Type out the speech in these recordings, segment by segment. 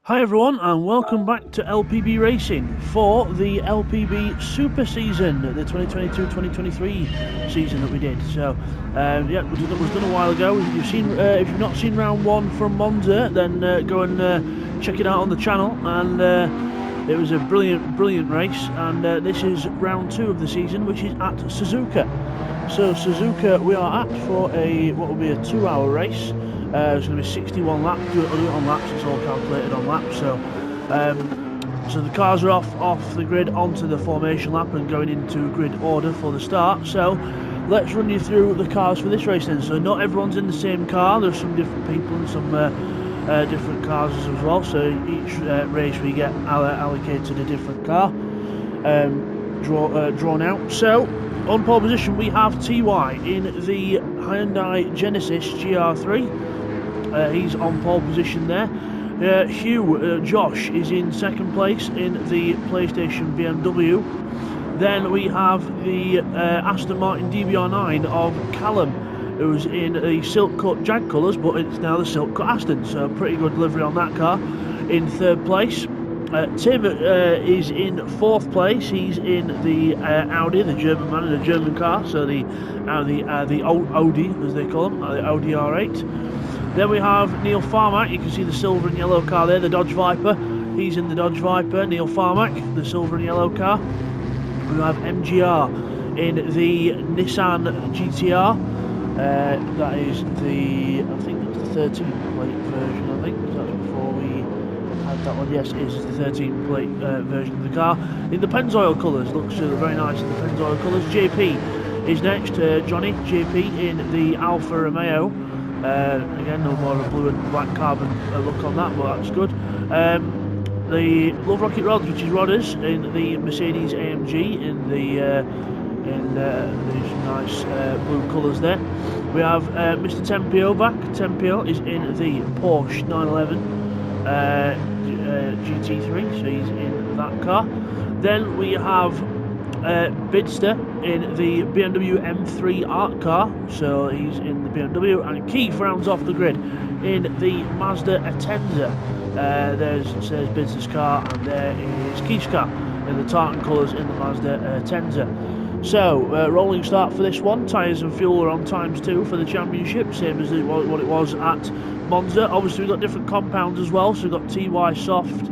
Hi everyone and welcome back to LPB Racing for the LPB Super Season, the 2022-2023 season that we did. So, yeah, it was done a while ago. If you've not seen round one from Monza, then go and check it out on the channel. And it was a brilliant race. And this is round two of the season, which is at Suzuka. So Suzuka, we are at for what will be a 2-hour race. It's going to be 61 laps. I'll do it on laps. It's all calculated on laps. So the cars are off the grid onto the formation lap and going into grid order for the start. So let's run you through the cars for this race then. So not everyone's in the same car. There's some different people and some different cars as well. So each race we get allocated a different car drawn out. So on pole position we have TY in the Hyundai Genesis GR3. He's on pole position there. Josh is in second place in the PlayStation BMW. Then we have the Aston Martin DBR9 of Callum, who's in the Silk Cut Jag colours, but it's now the Silk Cut Aston, so pretty good delivery on that car. In third place, Tim is in fourth place. He's in the Audi, the German man in a German car, so the Audi as they call them, the Audi R8. Then we have Neil Farmack. You can see the silver and yellow car there, the Dodge Viper. He's in the Dodge Viper. Neil Farmack, the silver and yellow car. We have MGR in the Nissan GTR. That is I think it's the 13 plate version. I think that's before we had that one. Yes, it is the 13 plate version of the car in the Pennzoil colours. Looks very nice in the Pennzoil colours. JP is next. Johnny JP in the Alfa Romeo. Again, no more of a blue and black carbon look on that, but that's good. The Love Rocket Rods, which is Rodders, in the Mercedes AMG in these nice blue colours there. We have Mr. Tempio back. Tempio is in the Porsche 911 GT3, so he's in that car. Then we have Bidster in the BMW M3 Art car, so he's in the BMW, and Keith rounds off the grid in the Mazda Atenza. Says Bidster's car, and there is Keith's car in the tartan colours in the Mazda Atenza. So rolling start for this one. Tyres and fuel are on ×2 for the championship, same as what it was at Monza. Obviously we've got different compounds as well, so we've got TY soft,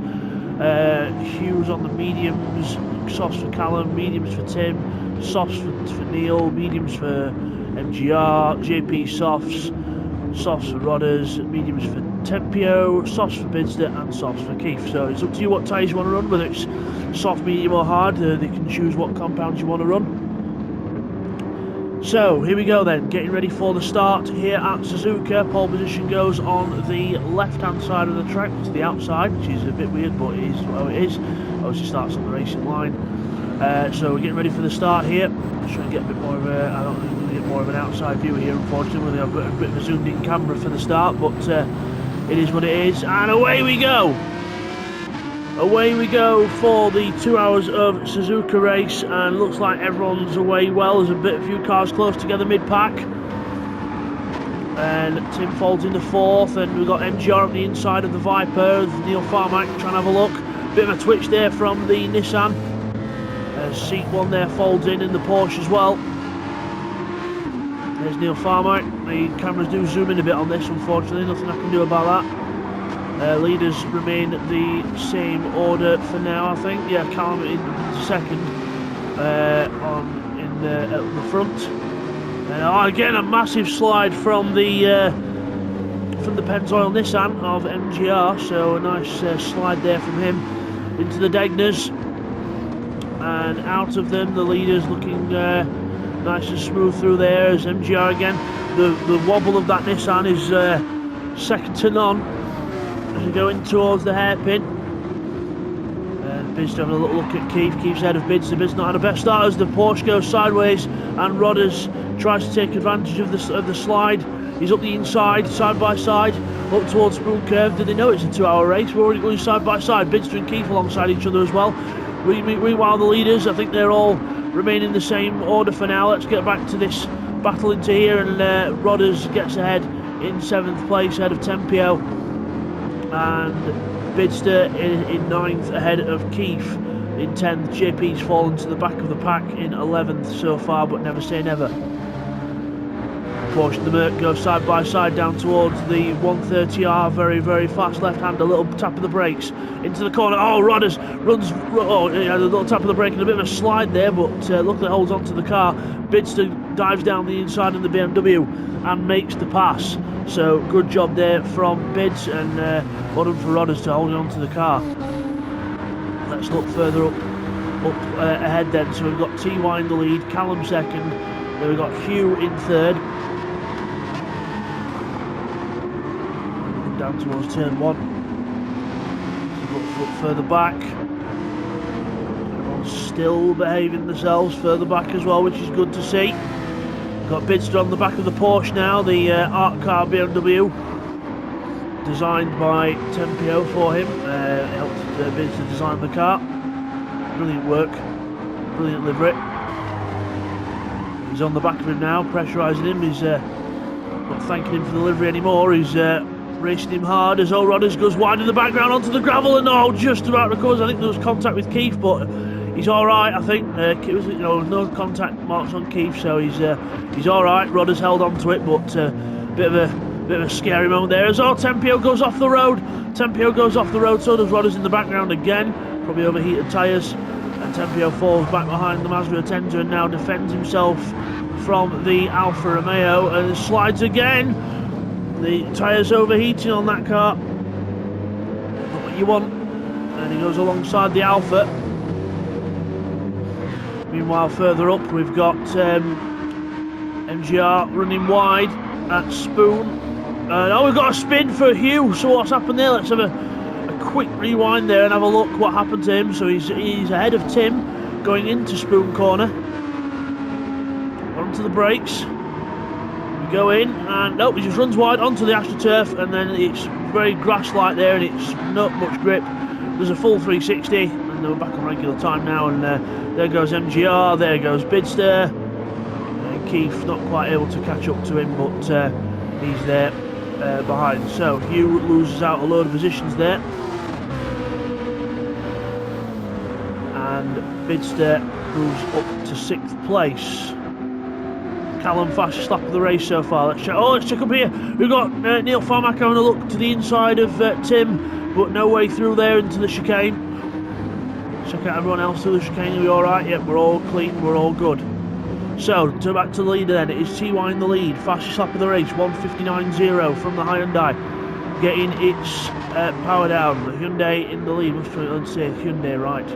Hughes on the mediums, softs for Callum, mediums for Tim, softs for Neil, mediums for MGR, JP softs for Rodders, mediums for Tempio, softs for Bidster, and softs for Keith. So it's up to you what tyres you want to run, whether it's soft, medium or hard. They can choose what compounds you want to run. So here we go then, getting ready for the start here at Suzuka. Pole position goes on the left hand side of the track to the outside, which is a bit weird, but it is how it is. Obviously starts on the racing line. So we're getting ready for the start here. Just trying to get a bit more of I don't think we're going to get more of an outside view here, unfortunately. I've got a bit of a zoomed in camera for the start, but it is what it is, and away we go! Away we go for the 2 hours of Suzuka race, and looks like everyone's away well. There's a few cars close together mid-pack. And Tim folds into fourth, and we've got MGR up the inside of the Viper. Neil Farmack trying to have a look. Bit of a twitch there from the Nissan. Seat one there folds in the Porsche as well. There's Neil Farmack. The cameras do zoom in a bit on this, unfortunately. Nothing I can do about that. Leaders remain the same order for now, I think. Yeah, Callum in second at the front. Again, a massive slide from the Pennzoil Nissan of MGR, so a nice slide there from him into the Degners, and out of them. The leaders looking nice and smooth through there as MGR again. The wobble of that Nissan is second to none. As we go in towards the hairpin, Bidster having a little look at Keith. Keith's ahead of Bidster. Bidster's not had a best start as the Porsche goes sideways, and Rodders tries to take advantage of the slide. He's up the inside, side by side, up towards Spoon Curve. Do they know it's a 2-hour race? We're already going side by side. Bidster and Keith alongside each other as well. Meanwhile, the leaders, I think they're all remaining in the same order for now. Let's get back to this battle into here, and Rodders gets ahead in 7th place, ahead of Tempio. And Bidster in 9th ahead of Keith in 10th. JP's fallen to the back of the pack in 11th so far, but never say never. Porsche and the Merc go side by side down towards the 130R, very, very fast left hand, a little tap of the brakes into the corner. Oh, Rodders runs, oh, he had a little tap of the brake and a bit of a slide there, but luckily holds onto the car. Bidster dives down the inside of the BMW and makes the pass. So good job there from Bids, and well done for Rodders to hold on to the car. Let's look further up ahead then. So we've got TY in the lead, Callum second, then we've got Hugh in third. Down towards turn 1. Look further back. Everyone's still behaving themselves further back as well, which is good to see. Got Bidster on the back of the Porsche now, the art car BMW, designed by Tempio for him. Helped Bidster design the car. Brilliant work, brilliant livery. He's on the back of him now, pressurising him. He's not thanking him for the livery anymore. He's racing him hard as Rodders goes wide in the background onto the gravel, and just about recovers. I think there was contact with Keith, but he's all right. I think no contact marks on Keith, so he's all right. Rodders held on to it, but bit of a scary moment there as Tempio goes off the road. Tempio goes off the road, so does Rodders in the background again. Probably overheated tyres, and Tempio falls back behind the Mazda Atenza and now defends himself from the Alfa Romeo and slides again. The tyres overheating on that car. Not what you want. And he goes alongside the Alfa. Meanwhile, further up, we've got MGR running wide at Spoon. We've got a spin for Hugh. So what's happened there? Let's have a quick rewind there and have a look what happened to him. So he's ahead of Tim going into Spoon corner. Onto the brakes. We go in, and nope, he just runs wide onto the AstroTurf, and then it's very grass-like there, and it's not much grip. There's a full 360, and we're back on regular time now, and there goes MGR, there goes Bidster. Keith not quite able to catch up to him, but he's there behind. So Hugh loses out a load of positions there, and Bidster moves up to 6th place. Callum fastest lap of the race so far. Let's check up here. We've got Neil Farmack having a look to the inside of Tim, but no way through there into the chicane. Check out everyone else through the chicane. Are we alright? Yep, we're all clean, we're all good. So, back to the leader then. It is TY in the lead. Fastest lap of the race, 1:59.0 from the Hyundai. Getting its power down. The Hyundai in the lead. Let's say Hyundai, right.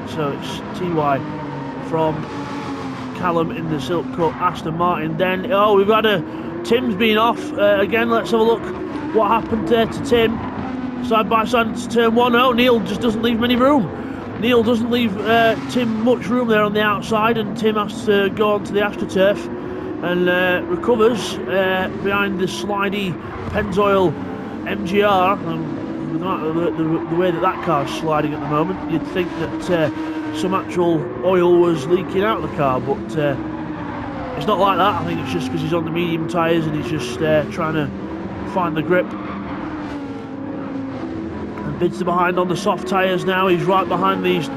So it's TY from Callum in the Silk Cut Aston Martin. Then we've had Tim's been off again. Let's have a look what happened there to Tim. Side by side to turn 1. Neil just doesn't leave him any room. Neil doesn't leave Tim much room there on the outside, and Tim has to go onto the AstroTurf and recovers behind the slidey Pennzoil MGR. The way that car's sliding at the moment, you'd think that some actual oil was leaking out of the car, but it's not like that. I think it's just because he's on the medium tyres and he's just trying to find the grip. And Bidster behind on the soft tyres now. He's right behind these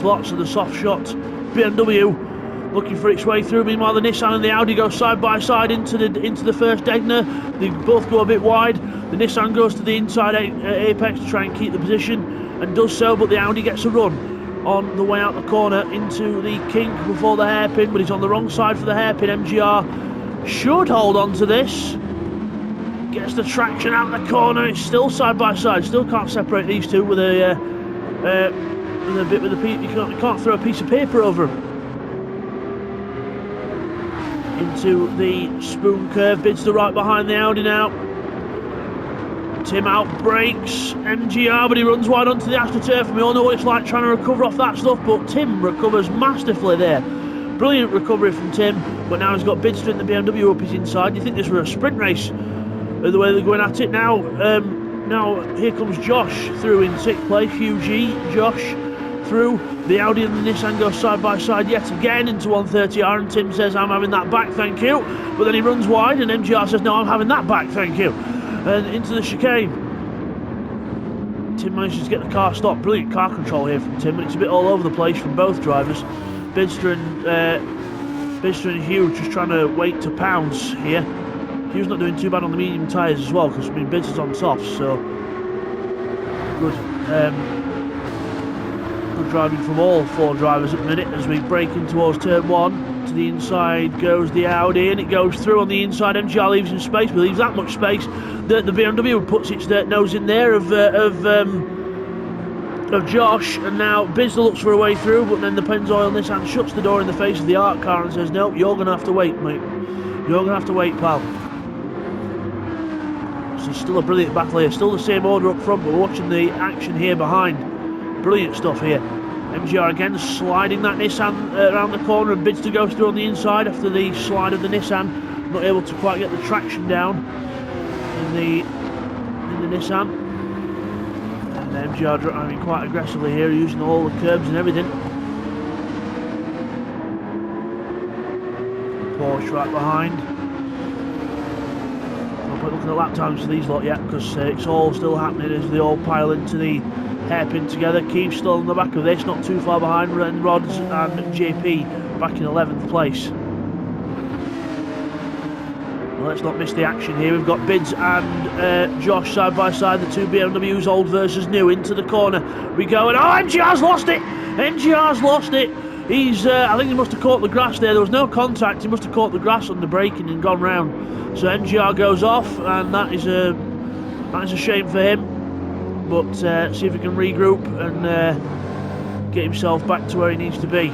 lots of the soft shot BMW, looking for its way through. Meanwhile, the Nissan and the Audi go side by side into the first Degner. They both go a bit wide. The Nissan goes to the inside apex to try and keep the position, and does so, but the Audi gets a run on the way out the corner into the kink before the hairpin, but he's on the wrong side for the hairpin. MGR should hold on to this. Gets the traction out of the corner. It's still side by side. Still can't separate these two with a bit with a piece. You can't throw a piece of paper over them. Into the Spoon curve. Bidster right behind the Audi now. Tim out brakes MGR, but he runs wide onto the AstroTurf, and we all know what it's like trying to recover off that stuff, but Tim recovers masterfully there. Brilliant recovery from Tim, but now he's got Bidster in the BMW up his inside. You think this were a sprint race, the way they're going at it now. Now here comes Josh through in 6th place. Hugh G, Josh through. The Audi and the Nissan go side by side yet again into 130R, and Tim says, I'm having that back, thank you. But then he runs wide, and MGR says, no, I'm having that back, thank you. And into the chicane. Tim manages to get the car stopped. Brilliant car control here from Tim, but it's a bit all over the place from both drivers. Bidster and Hugh just trying to wait to pounce here. Hugh's not doing too bad on the medium tyres as well, because I mean Bidster's on softs, so good. Good driving from all 4 drivers at the minute as we break in towards turn 1. To the inside goes the Audi, and it goes through on the inside. MGR leaves him space, but leaves that much space that the BMW puts its nose in there of Josh, and now Bidsler looks for a way through, but then the Pennzoil Nissan shuts the door in the face of the art car and says, no, you're going to have to wait, mate. You're going to have to wait, pal. So it's still a brilliant battle here, still the same order up front, but we're watching the action here behind. Brilliant stuff here. MGR again sliding that Nissan around the corner, and Bidster goes through on the inside after the slide of the Nissan. Not able to quite get the traction down in the Nissan. And MGR driving quite aggressively here, using all the curbs and everything. Porsche right behind. Not quite looking at lap times for these lot yet, because it's all still happening as they all pile into the hairpin together. Keith's still on the back of this, not too far behind. Rods and JP back in 11th place. Well, let's not miss the action here. We've got Bids and Josh side by side, the 2 BMWs, old versus new, into the corner we go, and MGR's lost it! MGR's lost it! He's, I think he must have caught the grass there. There was no contact. He must have caught the grass on the braking and gone round. So MGR goes off, and that is a shame for him. But see if he can regroup and get himself back to where he needs to be.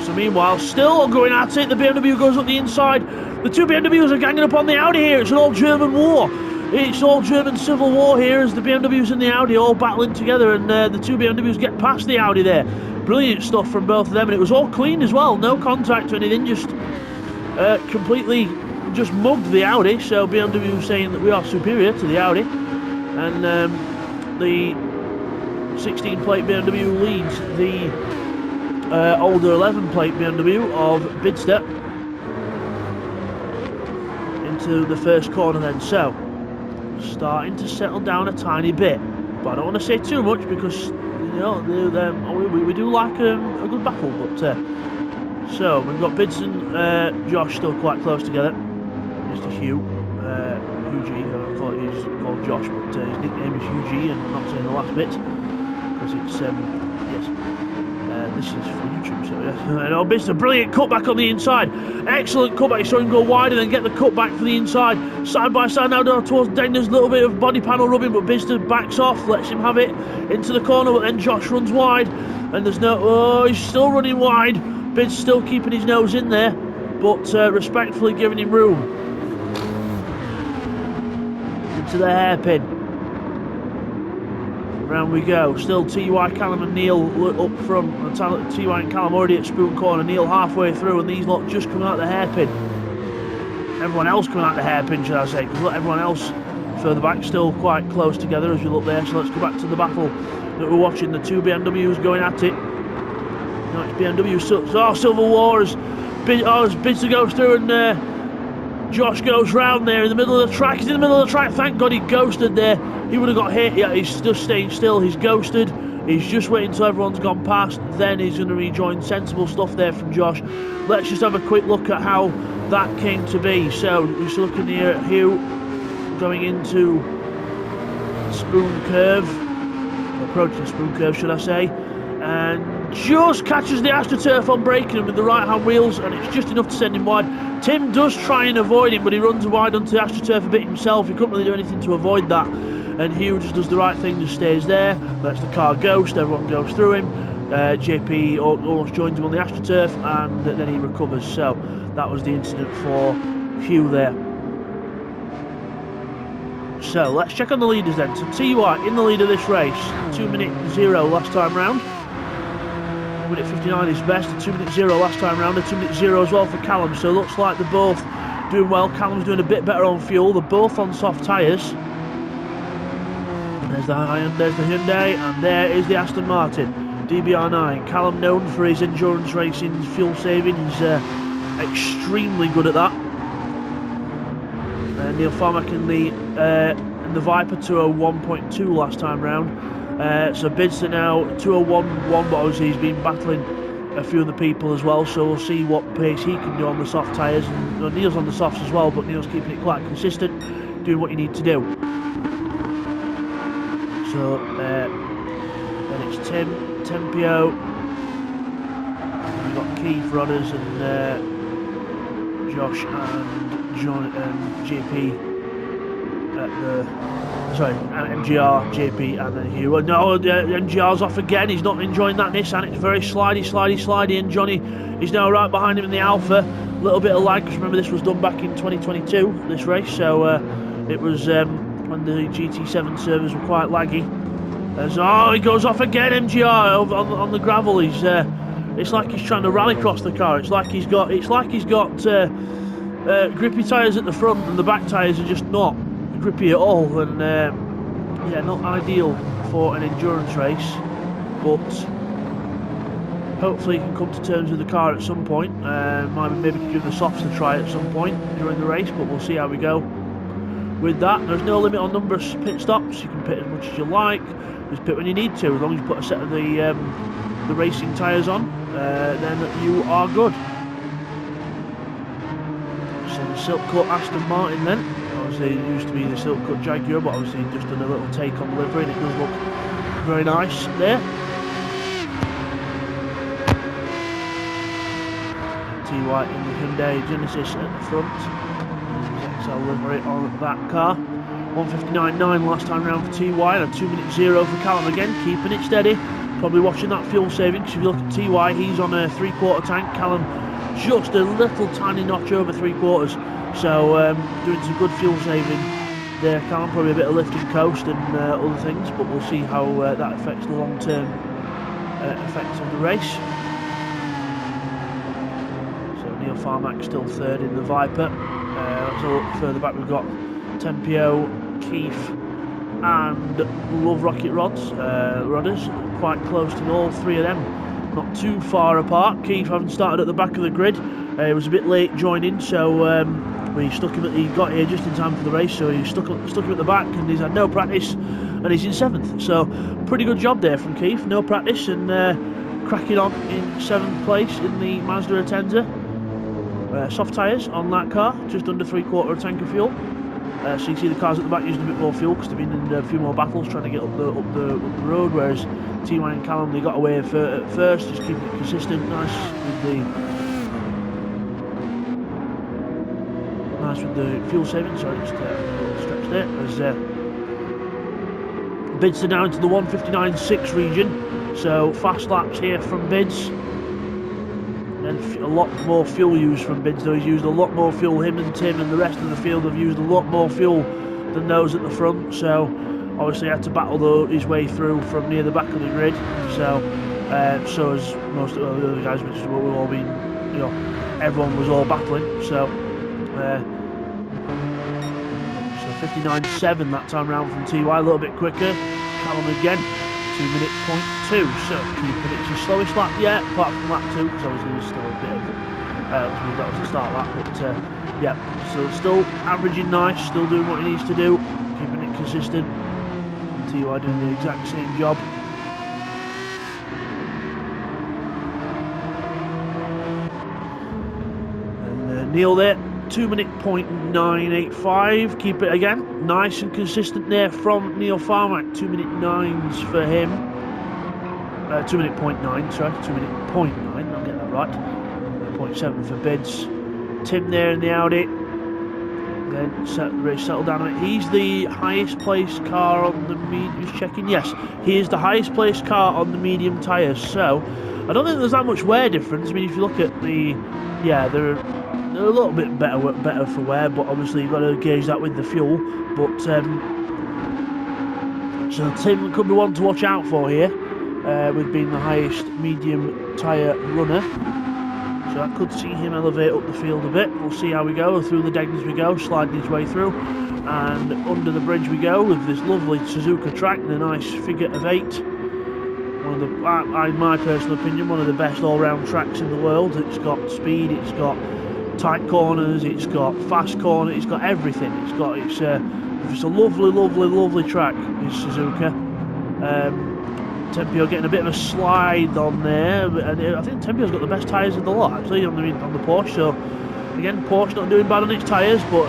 So meanwhile, still going at it, the BMW goes up the inside. The 2 BMWs are ganging up on the Audi here. It's an all German war. It's all German civil war here as the BMWs and the Audi all battling together, and the 2 BMWs get past the Audi there. Brilliant stuff from both of them, and it was all clean as well. No contact or anything, just completely just mugged the Audi. So BMW saying that we are superior to the Audi. And the 16 plate BMW leads the older 11 plate BMW of Bidster into the first corner then. So starting to settle down a tiny bit, but I don't want to say too much because you know we do like a good battle. But so we've got Bids and Josh still quite close together. Mr. Hugh G, I thought he's called Josh, but his nickname is Hugh G, and I'm not saying the last bit because it's yes. This is for YouTube, so yes. And it's a brilliant cutback on the inside. Excellent cutback. You saw him go wide and then get the cutback for the inside. Side by side now down towards Degner's, a little bit of body panel rubbing, but Bidster backs off, lets him have it into the corner, but then Josh runs wide, and there's no. Oh, he's still running wide. Bid's still keeping his nose in there, but respectfully giving him room. To the hairpin. Round we go. Still TY, Callum and Neil up front. TY and Callum already at Spoon Corner. Neil halfway through, and these lot just coming out the hairpin. Everyone else coming out the hairpin, should I say? Because everyone else further back still quite close together as we look there. So let's go back to the battle that we're watching. The 2 BMWs going at it. No, it's BMW. Civil War as Bidster goes through, and Josh goes round there in the middle of the track. He's in the middle of the track. Thank God he ghosted there. He would have got hit. Yeah, he's just staying still. He's ghosted. He's just waiting until everyone's gone past. Then he's going to rejoin. Sensible stuff there from Josh. Let's just have a quick look at how that came to be. So, just looking here at Hugh going into Spoon Curve. Approaching Spoon Curve, should I say. And just catches the AstroTurf on braking him with the right hand wheels, and it's just enough to send him wide. Tim does try and avoid him, but he runs wide onto the AstroTurf a bit himself. He couldn't really do anything to avoid that, and Hugh just does the right thing, just stays there, lets the car ghost, everyone goes through him. JP almost joins him on the AstroTurf, and then he recovers. So that was the incident for Hugh there. So let's check on the leaders then. So TY in the lead of this race, 2:0 last time round. 1:59 is best, a 2:0 last time round, a 2:0 as well for Callum. So it looks like they're both doing well. Callum's doing a bit better on fuel. They're both on soft tyres. There's the Hyundai, and there is the Aston Martin DBR9. Callum, known for his endurance racing, fuel savings, extremely good at that. Neil Farmack in the the Viper, 201.2 last time round. So bids are now 201.1, but obviously he's been battling a few of the people as well, so we'll see what pace he can do on the soft tyres. And Neil's on the softs as well, but Neil's keeping it quite consistent, doing what you need to do. So then it's Tempio, we've got Keith, Rodders and Josh and John and JP at the MGR, JP and then Hugh. No, MGR's off again. He's not enjoying that Nissan. It's very slidey, and Johnny is now right behind him in the Alpha. A little bit of lag, because remember this was done back in 2022, this race, so it was when the GT7 servers were quite laggy. So he goes off again, MGR on the gravel. He's it's like he's trying to rally across the car. It's like he's got grippy tyres at the front, and the back tyres are just not grippy at all, and yeah, not ideal for an endurance race, but hopefully he can come to terms with the car at some point. Maybe give the softs a try at some point during the race, but we'll see how we go with that. There's no limit on number of pit stops. You can pit as much as you like. Just pit when you need to, as long as you put a set of the racing tyres on, then you are good. So the Silk Cut Aston Martin then. Obviously it used to be the Silk Cut Jaguar, but obviously just done a little take on the livery, and it does look very nice there. TY in the Hyundai Genesis at the front. XL livery on that car. 1:59.9 last time round for TY, and a 2:0 for Callum again, keeping it steady. Probably watching that fuel saving, because if you look at TY, he's on a 3/4 tank. Callum just a little tiny notch over 3/4. So doing some good fuel saving there, Callum. Probably a bit of lift and coast and other things, but we'll see how that affects the long-term effects of the race. So Neil Farmack still third in the Viper. Let's look further back. We've got Tempio, Keith and Love Rocket Rodders, quite close to all three of them, not too far apart. Keith having started at the back of the grid, he was a bit late joining, so we stuck him he got here just in time for the race, so he stuck him at the back, and he's had no practice and he's in 7th, so pretty good job there from Keith. No practice and cracking on in 7th place in the Mazda Atenza. Soft tyres on that car, just under 3/4 tank of fuel. So you can see the cars at the back using a bit more fuel, because they've been in a few more battles trying to get up the road, whereas TY and Callum, they got away at first, just keeping it consistent. Nice with the fuel saving. Sorry, just stretch there. As bids are down to the 1:59.6 region, so fast laps here from bids. And a lot more fuel used from bids, though. He's used a lot more fuel. Him and Tim and the rest of the field have used a lot more fuel than those at the front, so obviously had to battle his way through from near the back of the grid. So so as most of the other guys, which is what we've all been, you know, everyone was all battling. So 59.7 that time round from TY, a little bit quicker. Callum again, 2:0.2, so keeping it his slowest lap yet, apart from lap 2, because obviously there's still a bit of that was the start lap, but yeah, so still averaging nice, still doing what he needs to do, keeping it consistent. TY doing the exact same job. And Neil there, 2:0.985, keep it again, nice and consistent there from Neil Farmack. 2:9s for him, 2:0.9, sorry, 2:0.9, I'll get that right. 0.7 for bids. Tim there in the Audi, then the race settled down. He's the highest placed car on the medium, just checking, yes, he is the highest placed car on the medium tyres, so I don't think there's that much wear difference. I mean, if you look at the, yeah, they're a little bit better for wear, but obviously you've got to gauge that with the fuel. But so Tim could be one to watch out for here, with being the highest medium tyre runner. So I could see him elevate up the field a bit. We'll see how we go. Through the Degnans we go, sliding his way through, and under the bridge we go with this lovely Suzuka track and a nice figure of 8. One of the, in my personal opinion, one of the best all-round tracks in the world. It's got speed, it's got tight corners, it's got fast corners, it's got everything. It's a lovely track, is Suzuka. Tempio getting a bit of a slide on there, and I think Tempio's got the best tyres of the lot actually on the Porsche. So again, Porsche not doing bad on its tyres, but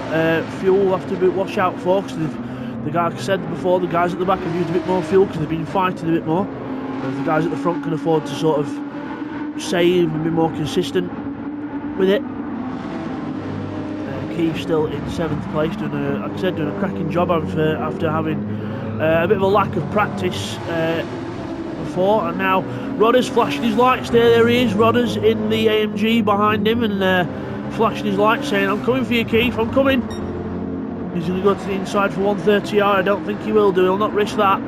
fuel will have to be watch out for, because the guy, like I said before, the guys at the back have used a bit more fuel because they've been fighting a bit more. The guys at the front can afford to sort of save and be more consistent with it. Keith still in 7th place, doing a cracking job after having a bit of a lack of practice before. And now Rodder's flashing his lights there. There he is, Rodder's in the AMG behind him, and flashing his lights, saying, "I'm coming for you, Keith. I'm coming." He's going to go to the inside for 130R. I don't think he will do. He'll not risk that.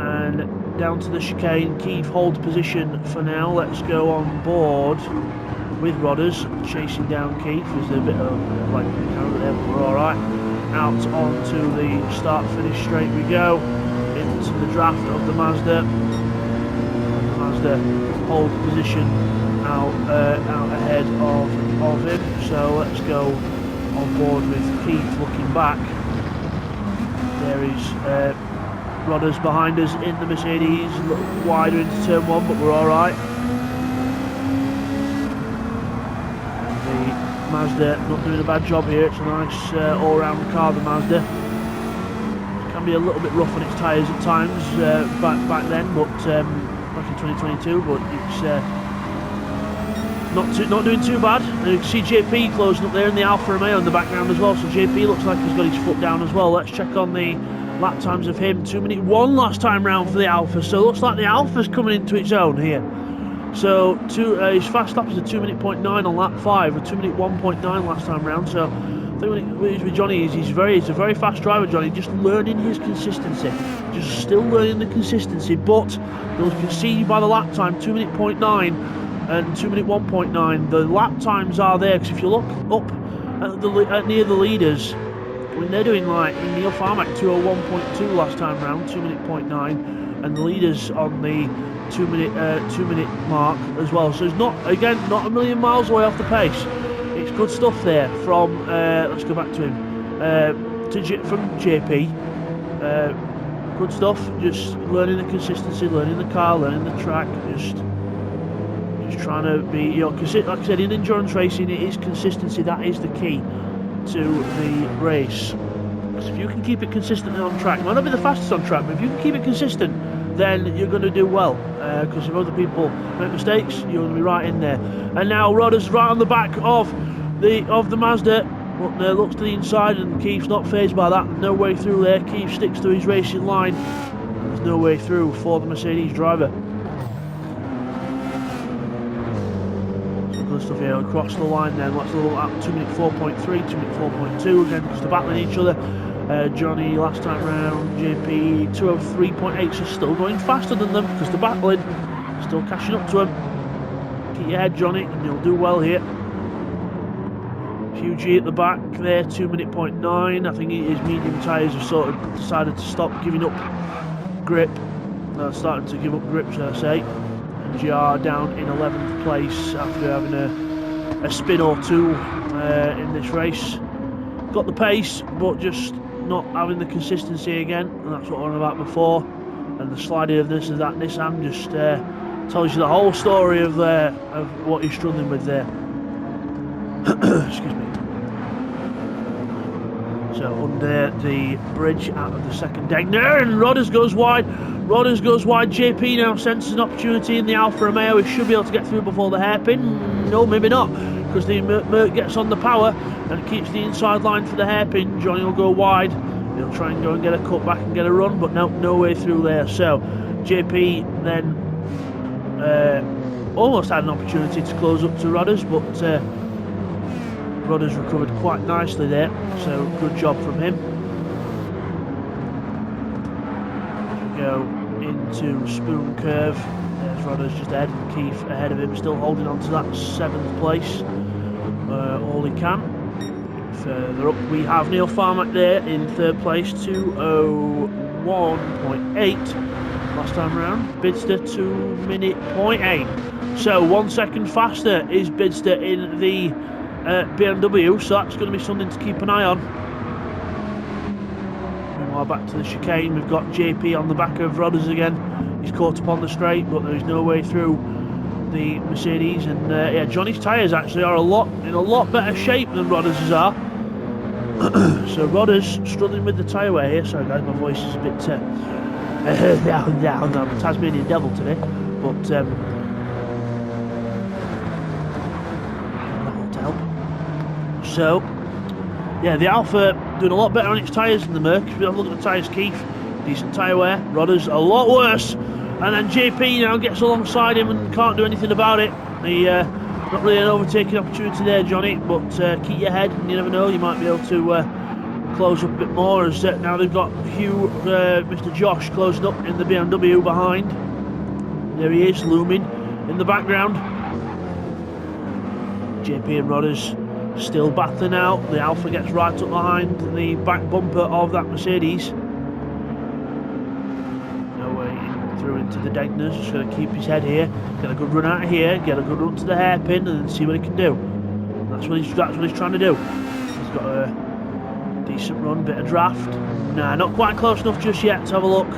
And down to the chicane. Keith holds position for now. Let's go on board with Rodders, chasing down Keith. There's a bit of like there, but we're alright. Out onto the start-finish straight we go. Into the draft of the Mazda. The Mazda holds position out ahead of him. So let's go on board with Keith looking back. There is Rodders behind us in the Mercedes, a little wider into turn 1, but we're alright. The Mazda not doing a bad job here. It's a nice all-round car, the Mazda. It can be a little bit rough on its tyres at times back then, but back in 2022, but it's not doing too bad. And you can see JP closing up there in the Alfa Romeo in the background as well, so JP looks like he's got his foot down as well. Let's check on the lap times of him. 2:01 last time round for the Alfa, so it looks like the Alfa's coming into its own here. So his fast lap is a 2:09 on lap 5, a 2:1.9 last time round. So I think when he's with Johnny, he's a very fast driver, Johnny, just learning his consistency, just still learning the consistency. But you can see by the lap time, 2:09 and 2:1.9, the lap times are there, because if you look up at near the leaders, when they're doing like Neil Farmack 2:01.2 last time round, 2:0.9, and the leaders on the 2 minute mark as well. So it's not a million miles away off the pace. It's good stuff there from let's go back to him from JP. Good stuff. Just learning the consistency, learning the car, learning the track. Just trying to be, like I said, in endurance racing, it is consistency. That is the key to the race. Because if you can keep it consistent on track, might not be the fastest on track, but if you can keep it consistent, then you're going to do well. Because if other people make mistakes, you're going to be right in there. And now Rodder's right on the back of the Mazda, but looks to the inside, and Keith's not fazed by that. No way through there. Keith sticks to his racing line. There's no way through for the Mercedes driver. Stuff here across the line then. Let's look at 2:04.3, 2:04.2 again, just battling each other. Johnny last time round, JP 2:03.8, so still going faster than them because they're battling, still catching up to them. Keep your head, Johnny, and you'll do well here. QG at the back there, 2:0.9. I think his medium tyres have sort of decided to stop giving up grip. Starting to give up grip, should I say. GR down in 11th place after having a spin or two in this race. Got the pace, but just not having the consistency again, and that's what I was on about before. And the sliding of this and that Nissan just tells you the whole story of what he's struggling with there. Excuse me. So under the bridge out of the second deck there, and Rodders goes wide. Rodders goes wide. JP now senses an opportunity in the Alfa Romeo. He should be able to get through before the hairpin. No, maybe not, because the Merc gets on the power and keeps the inside line for the hairpin. Johnny will go wide. He'll try and go and get a cut back and get a run, but no way through there. So JP then almost had an opportunity to close up to Rodders, but Rodders recovered quite nicely there, so good job from him. Go into Spoon Curve. There's Rodders just ahead. Keith ahead of him, still holding on to that 7th place all he can. Further up we have Neil Farmack there in 3rd place, 2:01.8 last time round. Bidster 2:08. So 1 second faster is Bidster in the BMW, so that's going to be something to keep an eye on. Meanwhile, back to the chicane, we've got JP on the back of Rodders again. He's caught up on the straight, but there is no way through the Mercedes, and yeah, Johnny's tyres actually are in a lot better shape than Rodders' are. So Rodders struggling with the tyre wear here. Sorry guys, my voice is a bit down. I'm a Tasmanian devil today, but that'll help. So yeah, the Alpha doing a lot better on its tyres than the Merc. If we have a look at the tyres, Keith, decent tyre wear. Rodders a lot worse. And then JP now gets alongside him and can't do anything about it. Not really an overtaking opportunity there, Johnny, but keep your head, and you never know, you might be able to close up a bit more. As now they've got Mr. Josh closing up in the BMW behind. There he is, looming in the background. JP and Rodders still battling out. The Alpha gets right up behind the back bumper of that Mercedes. Through into the Degners, just going to keep his head here, get a good run out of here, get a good run to the hairpin, and then see what he can do. That's what he's trying to do. He's got a decent run, bit of draft. Nah, not quite close enough just yet to have a look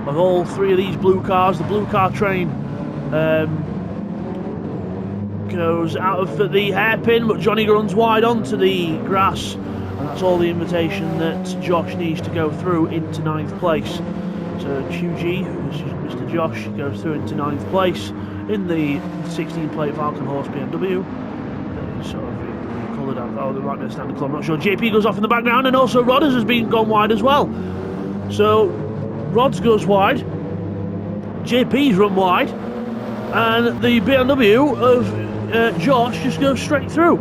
of all three of these blue cars. The blue car train goes out of the hairpin, but Johnny runs wide onto the grass, and that's all the invitation that Josh needs to go through into 9th place. So QG, which is Mr. Josh, goes through into 9th place in the 16-plate Falcon Horse BMW. Sort of coloured out. Oh, there might be a standard club, I'm not sure. JP goes off in the background, and also Rodders has been gone wide as well. So Rods goes wide, JP's run wide, and the BMW of Josh just goes straight through.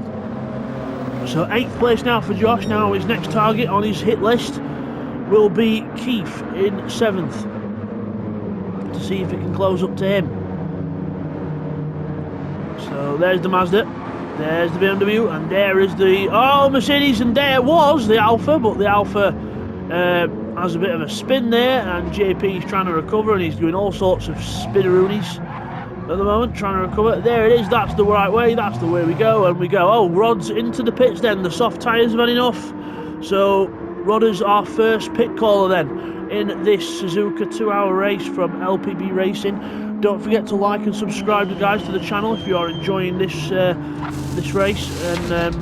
So 8th place now for Josh. Now his next target on his hit list will be Keith in 7th, to see if he can close up to him. So there's the Mazda, there's the BMW, and there is the Mercedes, and there was the Alpha, but the Alpha has a bit of a spin there, and JP's trying to recover, and he's doing all sorts of spinneroonies at the moment, trying to recover. There it is, that's the right way, that's the way we go, and we go. Oh, Rod's into the pits then, the soft tyres have had enough. So Rodders our first pit caller then in this Suzuka 2-hour race from LPB Racing. Don't forget to like and subscribe, guys, to the channel if you are enjoying this this race, and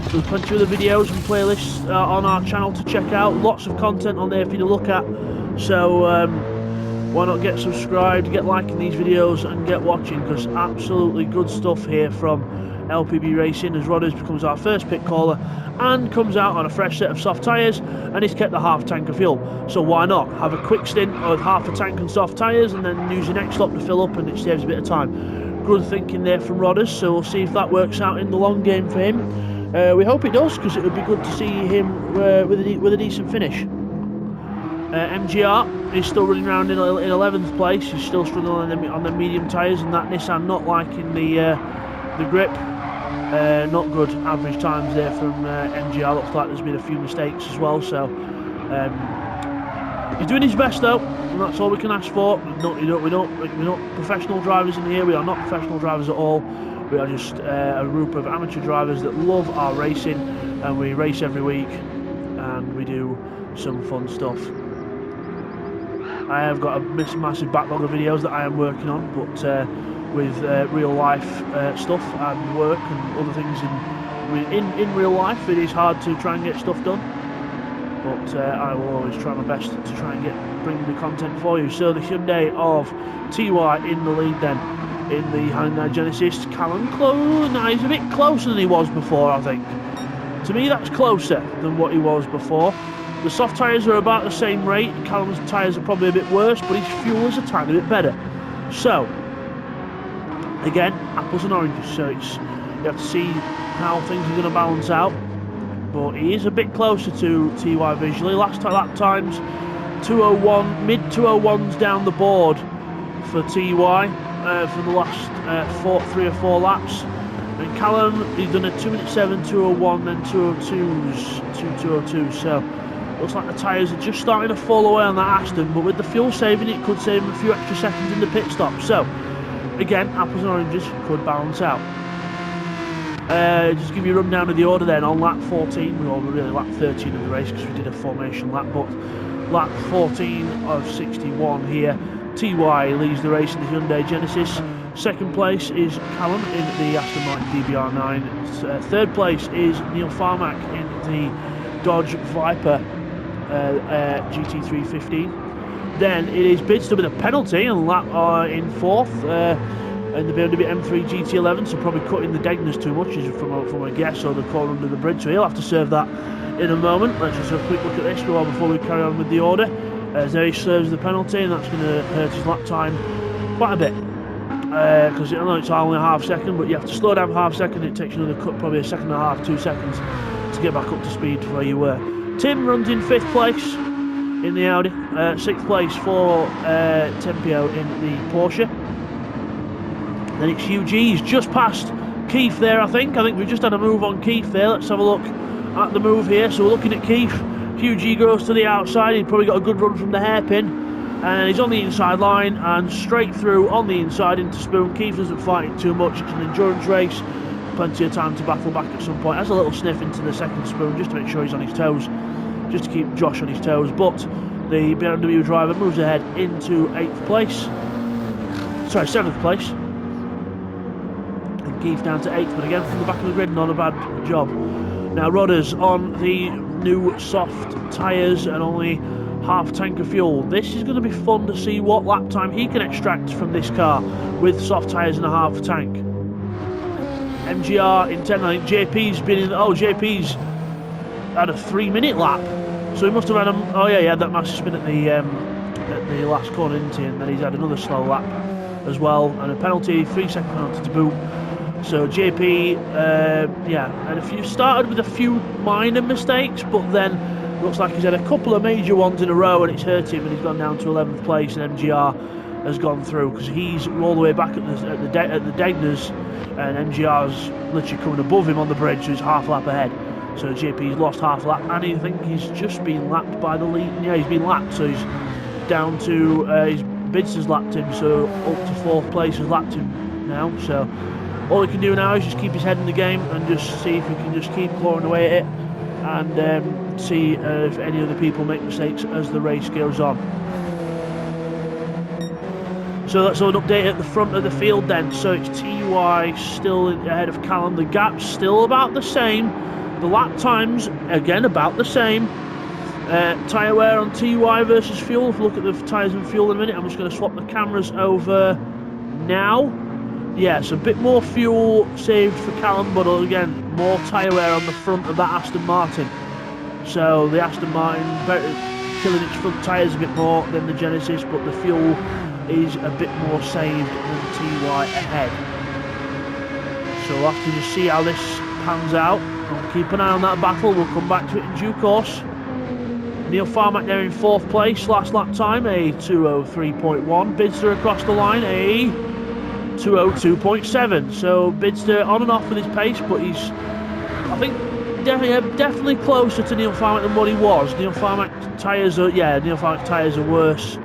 there's plenty of other videos and playlists on our channel to check out. Lots of content on there for you to look at, so why not get subscribed, get liking these videos, and get watching, because absolutely good stuff here from LPB Racing as Rodders becomes our first pit caller and comes out on a fresh set of soft tyres, and he's kept the half tank of fuel. So why not have a quick stint with half a tank and soft tyres, and then use your next stop to fill up, and it saves a bit of time. Good thinking there from Rodders, so we'll see if that works out in the long game for him. We hope it does, because it would be good to see him with a decent finish. MGR is still running around in 11th place. He's still struggling on the medium tyres, and that Nissan not liking the grip. Not good average times there from MGR. Looks like there's been a few mistakes as well, so he's doing his best though, and that's all we can ask for. We're not professional drivers in here. We are not professional drivers at all. We are just a group of amateur drivers that love our racing, and we race every week, and we do some fun stuff. I have got a massive backlog of videos that I am working on, but with real life stuff and work and other things in real life, it is hard to try and get stuff done, but I will always try my best to try and bring the content for you. So the Hyundai of TY in the lead then in the Hyundai Genesis. Callum close, now he's a bit closer than he was before, I think. To me that's closer than what he was before. The soft tyres are about the same rate. Callum's tyres are probably a bit worse, but his fuel is a tiny bit better. So again, apples and oranges, so you have to see how things are going to balance out, but he is a bit closer to TY visually. Last lap times 201, mid 201s down the board for TY for the last 3 or 4 laps, and Callum, he's done a 2:07, 2:01, then 2:02s, 2:02, so looks like the tyres are just starting to fall away on that Aston, but with the fuel saving it could save him a few extra seconds in the pit stop. So again, apples and oranges could balance out. Just give you a rundown of the order then. On lap 14, or really lap 13 of the race because we did a formation lap, but lap 14 of 61 here, TY leads the race in the Hyundai Genesis. Second place is Callum in the Aston Martin DBR9. Third place is Neil Farmack in the Dodge Viper GT315. Then it is Bidster with a penalty and lap in fourth. And the BMW M3 GT11, so probably cutting the Degners too much from a guess, or the corner under the bridge, so he'll have to serve that in a moment. Let's just have a quick look at this before we carry on with the order. There he serves the penalty, and that's going to hurt his lap time quite a bit, because I know it's only a half second, but you have to slow down half second. It takes you another cut, probably a second and a half, 2 seconds to get back up to speed where you were. Tim runs in 5th place in the Audi, 6th place for Tempio in the Porsche. Then it's Hugh G. He's just past Keith there, I think. We just had a move on Keith there. Let's have a look at the move here. So we're looking at Keith. Hugh G goes to the outside. He's probably got a good run from the hairpin. And he's on the inside line and straight through on the inside into Spoon. Keith doesn't fight it too much. It's an endurance race. Plenty of time to battle back at some point. Has a little sniff into the second Spoon just to make sure he's on his toes. Just to keep Josh on his toes. But the BMW driver moves ahead into 8th place. Sorry, 7th place. Keith down to 8th, but again from the back of the grid, not a bad job. Now Rodders on the new soft tyres and only half tank of fuel. This is going to be fun to see what lap time he can extract from this car with soft tyres and a half tank. MGR in 10, I think JP's been in, JP's had a 3-minute lap, so he must have had he had that massive spin at the last corner, didn't he? And then he's had another slow lap as well, and a penalty, 3-second penalty to boot. So JP, and started with a few minor mistakes, but then looks like he's had a couple of major ones in a row, and it's hurt him, and he's gone down to 11th place, and MGR has gone through because he's all the way back at the Degners, and MGR's literally coming above him on the bridge, so he's half a lap ahead. So JP's lost half a lap, and I think he's just been lapped by the lead. Yeah, he's been lapped, so he's down to his Bidster's lapped him, so up to 4th place has lapped him now. So all he can do now is just keep his head in the game and just see if he can just keep clawing away at it, and see if any other people make mistakes as the race goes on. So that's an update at the front of the field then. So it's TY still ahead of Callum. The gap's still about the same. The lap times, again, about the same. Tyre wear on TY versus fuel. If we look at the tyres and fuel in a minute, I'm just going to swap the cameras over now. Yes, a bit more fuel saved for Callum, but again, more tyre wear on the front of that Aston Martin. So the Aston Martin killing its front tyres a bit more than the Genesis, but the fuel is a bit more saved than TY ahead. So we'll have to just see how this pans out. We'll keep an eye on that battle. We'll come back to it in due course. Neil Farmack there in 4th place, last lap time, a 2:03.1. Bidster across the line, a 2:02.7. So Bidster on and off with his pace, but he's, I think, definitely closer to Neil Farmack than what he was. Neil Farmack's tyres are worse.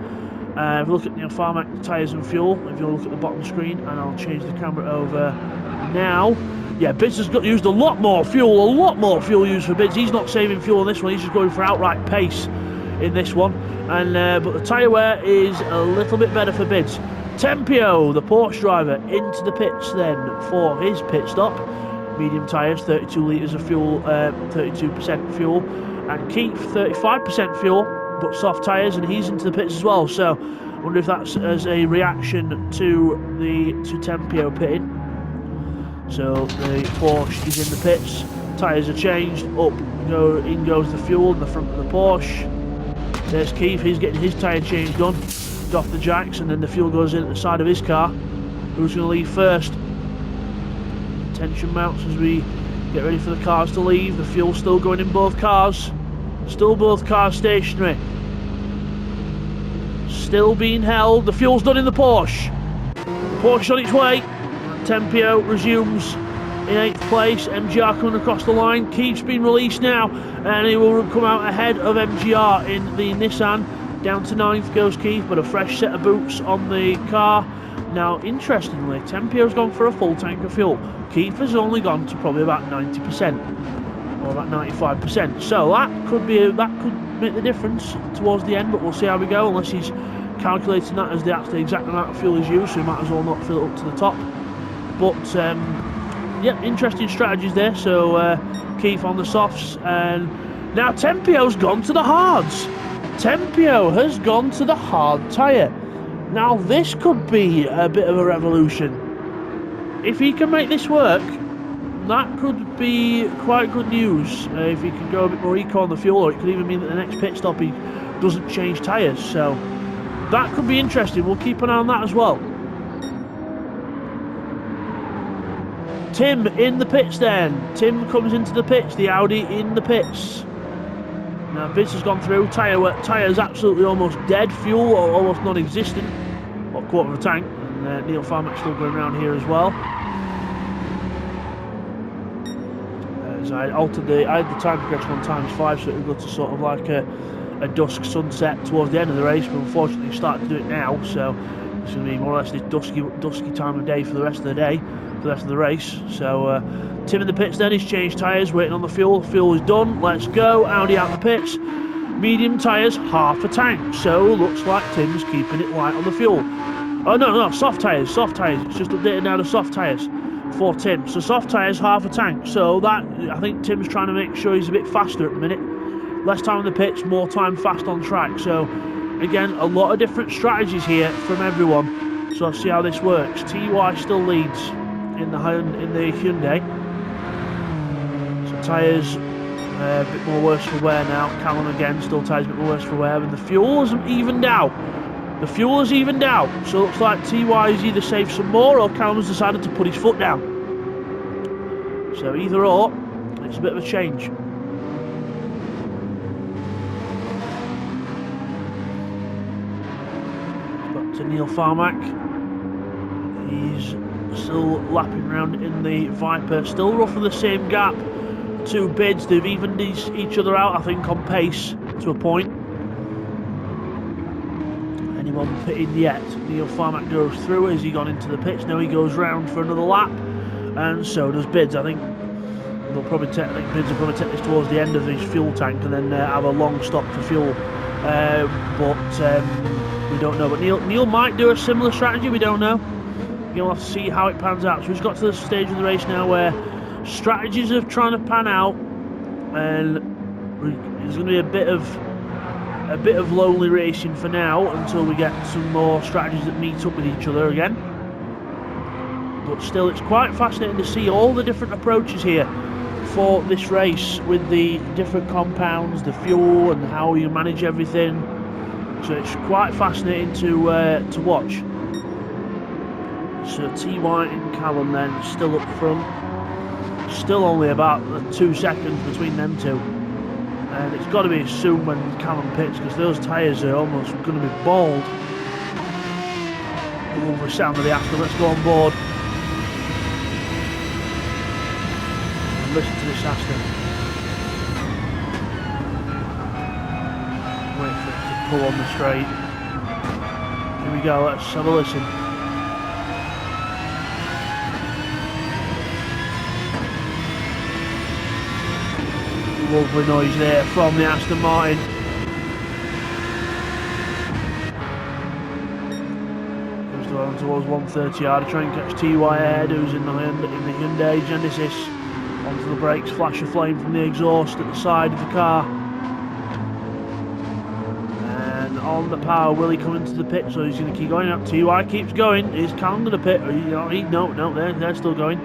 If you look at Neil Farmack tyres and fuel, if you look at the bottom screen, and I'll change the camera over now. Yeah, Bidster's used a lot more fuel used for Bids. He's not saving fuel on this one, he's just going for outright pace in this one. And but the tyre wear is a little bit better for Bids. Tempio, the Porsche driver, into the pits then for his pit stop. Medium tyres, 32 litres of fuel, 32% fuel. And Keith, 35% fuel, but soft tyres, and he's into the pits as well. So I wonder if that's as a reaction to Tempio pitting. So the Porsche is in the pits, tyres are changed, in goes the fuel in the front of the Porsche. There's Keith, he's getting his tyre change done, off the jacks, and then the fuel goes in at the side of his car. Who's going to leave first? Tension mounts as we get ready for the cars to leave. The fuel's still going in both cars. Still both cars stationary. Still being held. The fuel's done in the Porsche. The Porsche's on its way. Tempio resumes in 8th place. MGR coming across the line. Keith's been released now, and he will come out ahead of MGR in the Nissan. Down to 9th goes Keith, but a fresh set of boots on the car. Now, interestingly, Tempio's gone for a full tank of fuel. Keith has only gone to probably about 90%, or about 95%. So that could make the difference towards the end, but we'll see how we go, unless he's calculating that as the exact amount of fuel he's used, so he might as well not fill it up to the top. But yeah, interesting strategies there. So Keith on the softs, and now Tempio's gone to the hards. Tempio has gone to the hard tyre. Now this could be a bit of a revolution. If he can make this work, that could be quite good news. If he can go a bit more eco on the fuel, or it could even mean that the next pit stop he doesn't change tyres. So that could be interesting. We'll keep an eye on that as well. Tim in the pits then. Tim comes into the pits, the Audi in the pits. Now Biz has gone through, tyre's absolutely almost dead, fuel almost non-existent, or a quarter of a tank, and Neil Farmack's still going around here as well. As I had the time progression on ×5, so it would go to sort of like a dusk sunset towards the end of the race, but unfortunately started to do it now, so it's going to be more or less this dusky time of day for the rest of the day, for the rest of the race. So Tim in the pits then, he's changed tyres, waiting on the fuel. Fuel is done, let's go. Audi out the pits. Medium tyres, half a tank. So looks like Tim's keeping it light on the fuel. Oh no, soft tyres. It's just updated now to soft tyres for Tim. So soft tyres, half a tank. So that, I think Tim's trying to make sure he's a bit faster at the minute. Less time in the pits, more time fast on track. So again, a lot of different strategies here from everyone. So let's see how this works. TY still leads in the Hyundai. So tyres a bit more worse for wear now. Callum again, still tyres a bit more worse for wear, and the fuel hasn't evened out. The fuel has evened out, so it looks like TY has either saved some more or Callum's decided to put his foot down. So either or, it's a bit of a change. Back to Neil Farmack. He's still lapping around in the Viper, still roughly the same gap. Two bids, they've evened each other out, I think, on pace to a point. Anyone pitted yet? Neil Farmack goes through. Has he gone into the pits? No, he goes round for another lap, and so does Bids. I think Bids will probably take this towards the end of his fuel tank and then have a long stop for fuel. But we don't know. But Neil might do a similar strategy. We don't know. You'll have to see how it pans out. So we've got to the stage of the race now where strategies are trying to pan out, and there's going to be a bit of lonely racing for now until we get some more strategies that meet up with each other again. But still, it's quite fascinating to see all the different approaches here for this race with the different compounds, the fuel, and how you manage everything. So it's quite fascinating to watch. So TY and Callum then still up front. Still only about 2 seconds between them two. And it's got to be soon when Callum pits, because those tyres are almost going to be bald. Oh, the sound of the Aston. Let's go on board. And listen to this Aston. Wait for it to pull on the straight. Here we go, let's have a listen. Lovely noise there from the Aston Martin. Goes on towards 130 yard to try and catch TY ahead, who's in the Hyundai Genesis. Onto the brakes, flash of flame from the exhaust at the side of the car. And on the power, will he come into the pit? So he's going to keep going up. TY keeps going. Is Callum to the pit? No, they're still going.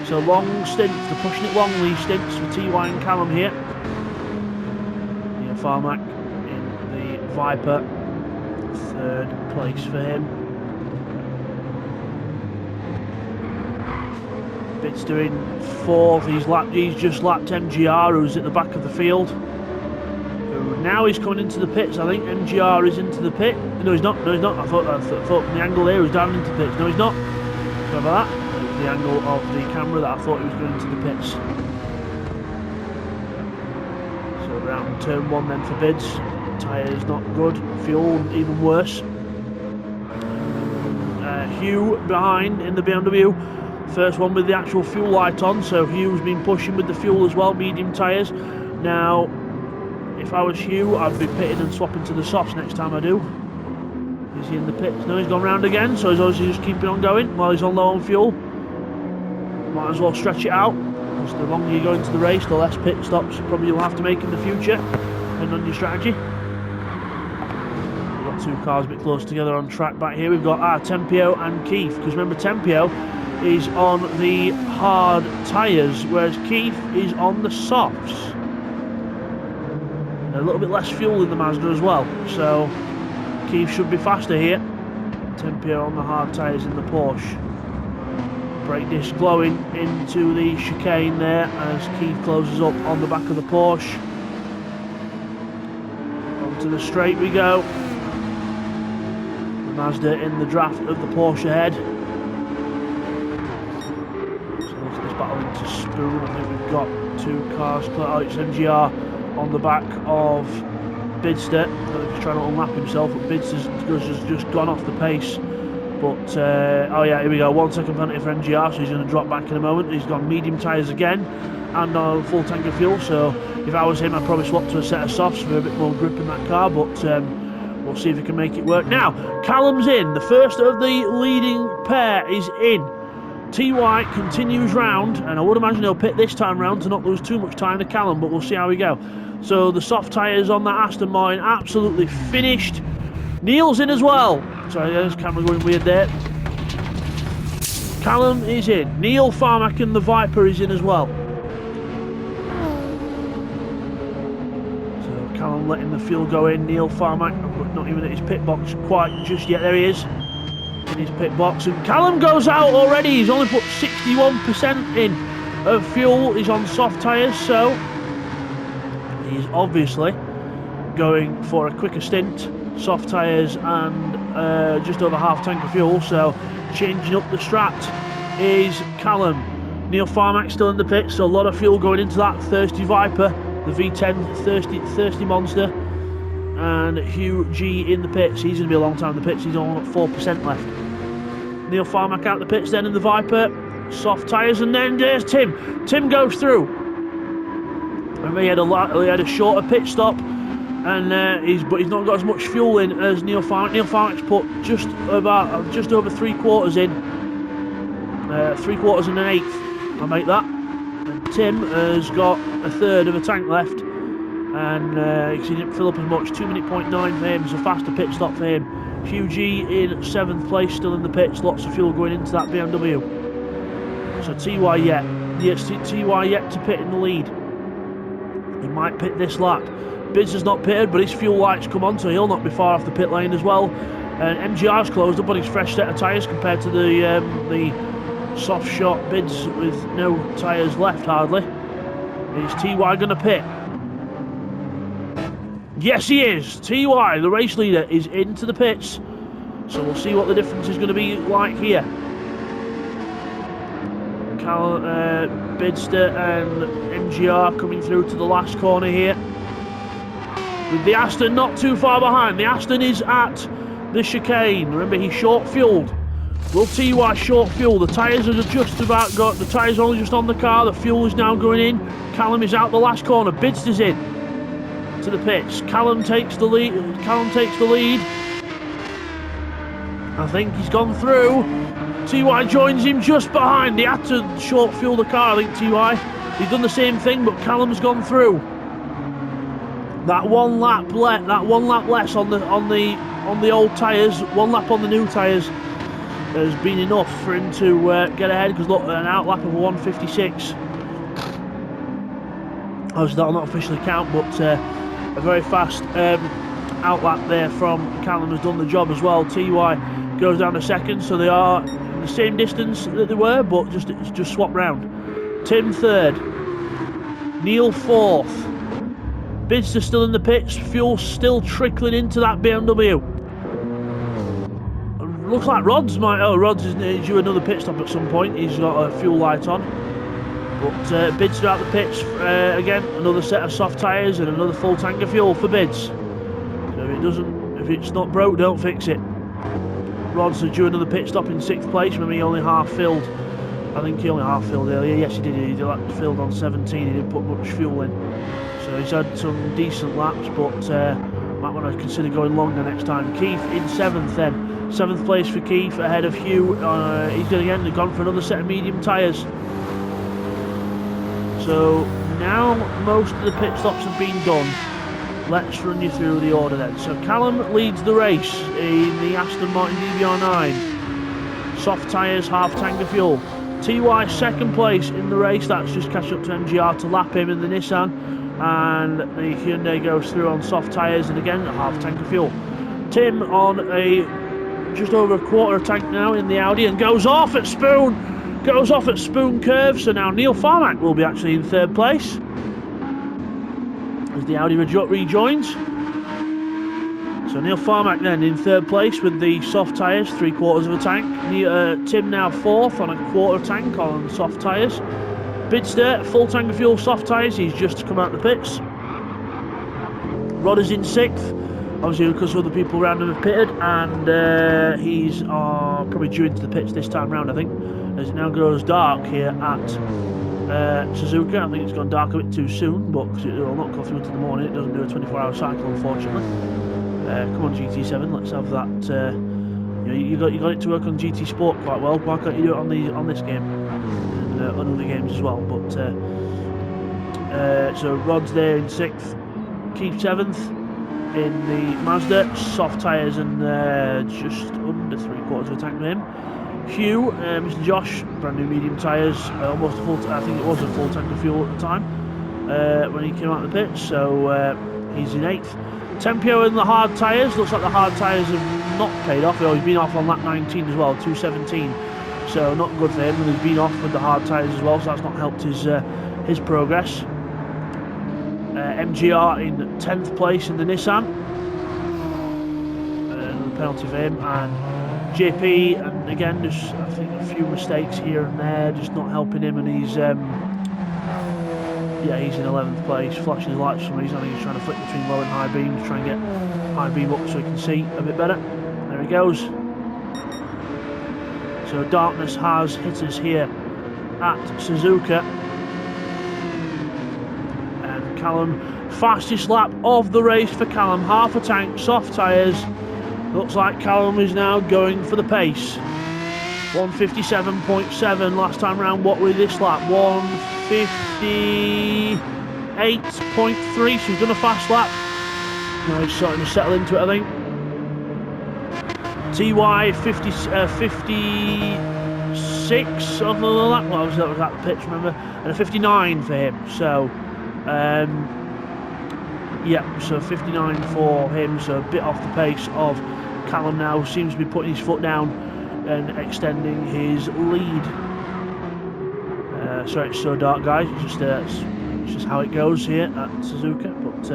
So long stints, they're pushing it long, these stints for TY and Callum here. Neil Farmack in the Viper, 3rd place for him. Bit's doing 4th, he's just lapped MGR, who's at the back of the field. Now he's coming into the pits. I think MGR is into the pit. No, he's not. I thought from the angle there he was down into the pits. No, he's not. Sorry about that. The angle of the camera that I thought he was going into the pits. So around turn 1 then for Bids. Tyres not good, fuel even worse. Hugh behind in the BMW. First one with the actual fuel light on, so Hugh's been pushing with the fuel as well, medium tyres. Now, if I was Hugh, I'd be pitting and swapping to the softs next time I do. Is he in the pits? No, he's gone round again, so he's obviously just keeping on going while he's on low on fuel. Might as well stretch it out, because the longer you go into the race, the less pit stops probably you'll have to make in the future, depending on your strategy. We've got two cars a bit close together on track back here. We've got Tempio and Keith, because remember Tempio is on the hard tyres, whereas Keith is on the softs. A little bit less fuel in the Mazda as well, so Keith should be faster here. Tempio on the hard tyres in the Porsche. Brake disc glowing into the chicane there as Keith closes up on the back of the Porsche. Onto the straight we go. The Mazda in the draft of the Porsche ahead. So look at this battle into Spoon. I think we've got two cars. Oh, it's MGR on the back of Bidster. He's trying to unlap himself, but Bidster's just gone off the pace. But, oh yeah, here we go, 1 second penalty for MGR, so he's going to drop back in a moment. He's gone medium tyres again, and on a full tank of fuel, so if I was him, I'd probably swap to a set of softs for a bit more grip in that car, but we'll see if he can make it work. Now, Callum's in, the first of the leading pair is in. TY continues round, and I would imagine he'll pit this time round to not lose too much time to Callum, but we'll see how we go. So the soft tyres on that Aston Martin absolutely finished. Neil's in as well. Sorry, there's camera going weird there. Callum is in. Neil Farmack and the Viper is in as well. So Callum letting the fuel go in. Neil Farmack not even at his pit box quite just yet. There he is in his pit box. And Callum goes out already. He's only put 61% in of fuel. He's on soft tyres, so he's obviously going for a quicker stint. Soft tyres and just over half tank of fuel, so changing up the strat is Callum. Neil Farmack still in the pits, so a lot of fuel going into that thirsty Viper, the V10 thirsty monster, and Hugh G in the pits. He's going to be a long time in the pits. He's only got 4% left. Neil Farmack out the pits then in the Viper, soft tyres, and then there's Tim. Tim goes through. Remember he had a shorter pit stop, and he's not got as much fuel in as Neil Farmack. Neil Farmack's put just over 3/4 in, 3/4 and an eighth. I'll make that. And Tim has got a third of a tank left, and he didn't fill up as much. 2:09 for him, so faster pit stop for him. Hugh G in 7th place, still in the pits. Lots of fuel going into that BMW. So TY yet to pit in the lead. He might pit this lap. Bids has not pitted, but his fuel lights come on, so he'll not be far off the pit lane as well. And MGR's closed up on his fresh set of tyres compared to the soft shot Bids with no tyres left hardly. Is TY going to pit? Yes, he is. TY, the race leader, is into the pits. So we'll see what the difference is going to be like here. Bidster and MGR coming through to the last corner here. With the Aston not too far behind. The Aston is at the chicane. Remember, he's short-fueled. Will TY short-fuel? The tyres are just about got. The tyres are only just on the car. The fuel is now going in. Callum is out the last corner. Bidster's in to the pits. Callum takes the lead. I think he's gone through. TY joins him just behind. He had to short-fuel the car, I think, TY. He's done the same thing, but Callum's gone through. That one lap less on the old tyres, 1 lap on the new tyres has been enough for him to get ahead. Because look, an out lap of 1:56. Obviously that'll not officially count, but a very fast out lap there from Callum has done the job as well. TY goes down a second, so they are in the same distance that they were, but just swap round. Tim 3rd, Neil 4th. Bidster still in the pits, fuel still trickling into that BMW. Looks like Rod's is due another pit stop at some point. He's got a fuel light on. But Bidster out the pits again, another set of soft tyres and another full tank of fuel for Bids. So if it's not broke, don't fix it. Rod's due another pit stop in 6th place. Remember, he only half filled. I think he only half filled earlier. Yes, he did. He did filled on 17. He didn't put much fuel in. So he's had some decent laps, but might want to consider going longer next time. Keith in 7th then. 7th place for Keith, ahead of Hugh. He's gone for another set of medium tyres. So now most of the pit stops have been done. Let's run you through the order then. So Callum leads the race in the Aston Martin DBR9. Soft tyres, half tank of fuel. TY 2nd place in the race. That's just catch up to MGR to lap him in the Nissan. And the Hyundai goes through on soft tyres and again a half tank of fuel. Tim on a just over a quarter tank now in the Audi and goes off at Spoon. Goes off at Spoon curve. So now Neil Farmack will be actually in 3rd place as the Audi rejoins. So Neil Farmack then in 3rd place with the soft tyres, 3/4 of a tank. Tim now 4th on a quarter tank on soft tyres. Bidster, full tank of fuel, soft tyres. He's just come out the pits. Rod is in 6th, obviously because other people around him have pitted, and he's probably due into the pits this time round, I think, as it now grows dark here at Suzuka. I think it's gone dark a bit too soon, but because it will not go through until the morning, it doesn't do a 24-hour cycle, unfortunately. Come on, GT7, let's have that. You got it to work on GT Sport quite well. Why can't you do it on this game and on other games as well? But so Rod's there in 6th, Keith 7th in the Mazda, soft tyres and just under 3/4 of a tank for him. Hugh, Mr. Josh, brand new medium tyres, almost a full. I think it was a full tank of fuel at the time when he came out of the pits. So he's in 8th. Tempio in the hard tyres. Looks like the hard tyres have not paid off. He's been off on lap 19 as well, 2:17. So not good for him, and he's been off with the hard tyres as well. So that's not helped his progress. MGR in 10th place in the Nissan. Another penalty for him, and JP, and again, just I think a few mistakes here and there, just not helping him, and he's he's in 11th place, flashing his lights for some reason. I think he's trying to flick between low and high beam to try and get high beam up so he can see a bit better. There he goes. So darkness has hit us here at Suzuka. And Callum, fastest lap of the race for Callum, half a tank, soft tyres. Looks like Callum is now going for the pace. 1:57.7 last time round. What was this lap? 1:58.3. So he's done a fast lap. Now he's starting to settle into it, I think. TY 56 on the lap. Well, that was at the pitch, remember? And a 59 for him. So, so 59 for him. So a bit off the pace of Callum now. Seems to be putting his foot down and extending his lead. Sorry, it's so dark, guys. It's just how it goes here at Suzuka. But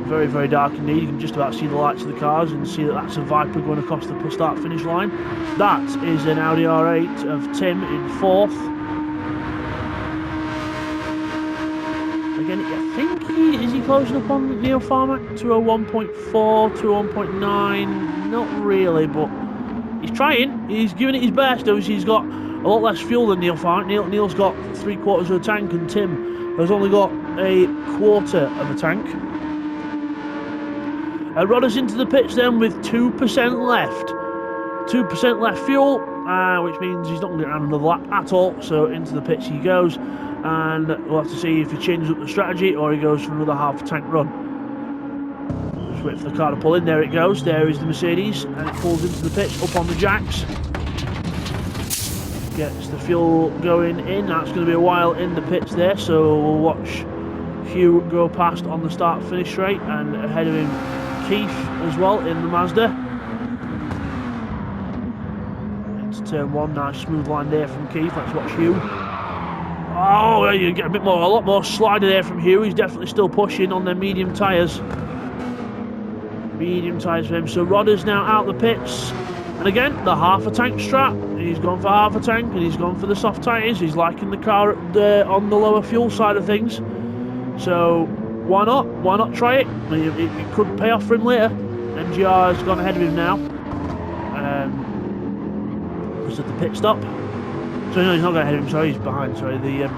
very, very dark indeed. You can just about see the lights of the cars and see that that's a Viper going across the start-finish line. That is an Audi R8 of Tim in 4th. Again, I think is he closing up on Neil Farmack? 201.4, 201.9. Not really, but he's trying. He's giving it his best. Obviously, he's got a lot less fuel than Neil Farmack. Neil's got 3/4 of a tank, and Tim has only got a quarter of a tank. Rodder's into the pits then with 2% left. 2% left fuel, which means he's not going to get around another lap at all. So into the pits he goes, and we'll have to see if he changes up the strategy or he goes for another half tank run. Just wait for the car to pull in. There it goes. There is the Mercedes, and it pulls into the pits up on the jacks. Gets the fuel going in. That's going to be a while in the pits there, so we'll watch Hugh go past on the start-finish straight, and ahead of him Keith as well in the Mazda. Into turn 1, nice smooth line there from Keith. Let's watch Hugh. Oh, you get a lot more slider there from Hugh. He's definitely still pushing on their medium tyres. Medium tyres for him. So Rodder's now out the pits. And again, the half a tank strat. He's gone for half a tank and he's gone for the soft tyres. He's liking the car on the lower fuel side of things. So why not? Why not try it? It could pay off for him later. MGR has gone ahead of him now. because of the pit stop. So no, he's not going ahead of him, sorry, he's behind, sorry. The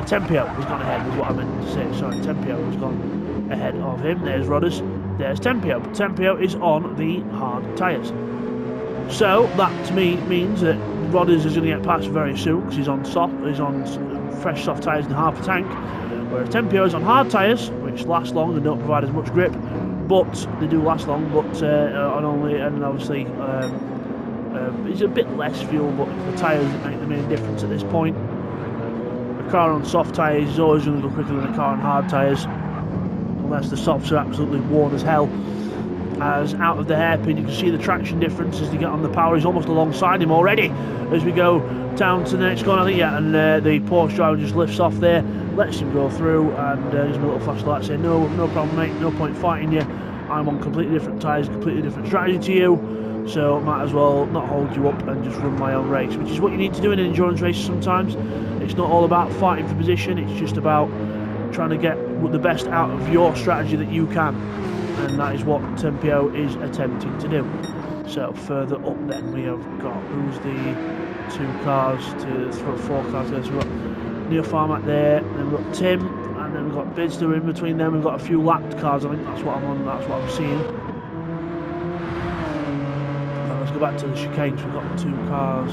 Tempio has gone ahead, is what I meant to say. Sorry, Tempio has gone ahead of him. There's Rodders, there's Tempio. But Tempio is on the hard tyres. So that to me means that Rodders is going to get past very soon because he's on fresh soft tyres and half a tank. Whereas Tempio is on hard tyres, which last long and don't provide as much grip, but they do last long, but and obviously it's a bit less fuel, but the tyres that make the main difference at this point. A car on soft tyres is always going to go quicker than a car on hard tyres, unless the softs are absolutely worn as hell. As out of the hairpin, you can see the traction difference as they get on the power. He's almost alongside him already as we go down to the next corner. I think, yeah, and the Porsche driver just lifts off there, lets him go through, and gives him a little flash light saying, no problem mate, no point fighting you, I'm on completely different tyres, completely different strategy to you, so I might as well not hold you up and just run my own race, which is what you need to do in an endurance race sometimes. It's not all about fighting for position, it's just about trying to get the best out of your strategy that you can, and that is what Tempio is attempting to do. So further up then we have got, who's the four cars there, so we've got Neil Farmack there, then we've got Tim, and then we've got Bidster in between them. We've got a few lapped cars, I think that's what I'm seeing. Right, let's go back to the chicane, so we've got the two cars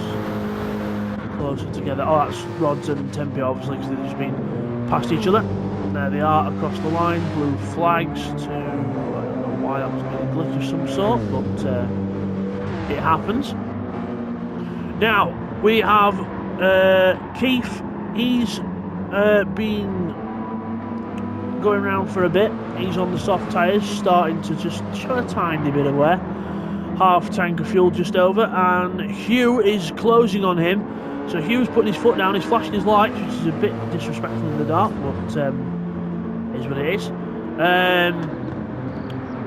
closer together. Oh, that's Rods and Tempio obviously, because they've just been past each other. There they are across the line, blue flags to, I don't know why that was a glitch of some sort, but it happens. Now, we have Keith. He's been going around for a bit. He's on the soft tyres, starting to just show a tiny bit of wear. Half tank of fuel just over, and Hugh is closing on him. So Hugh's putting his foot down, he's flashing his lights, which is a bit disrespectful in the dark, but is what it is.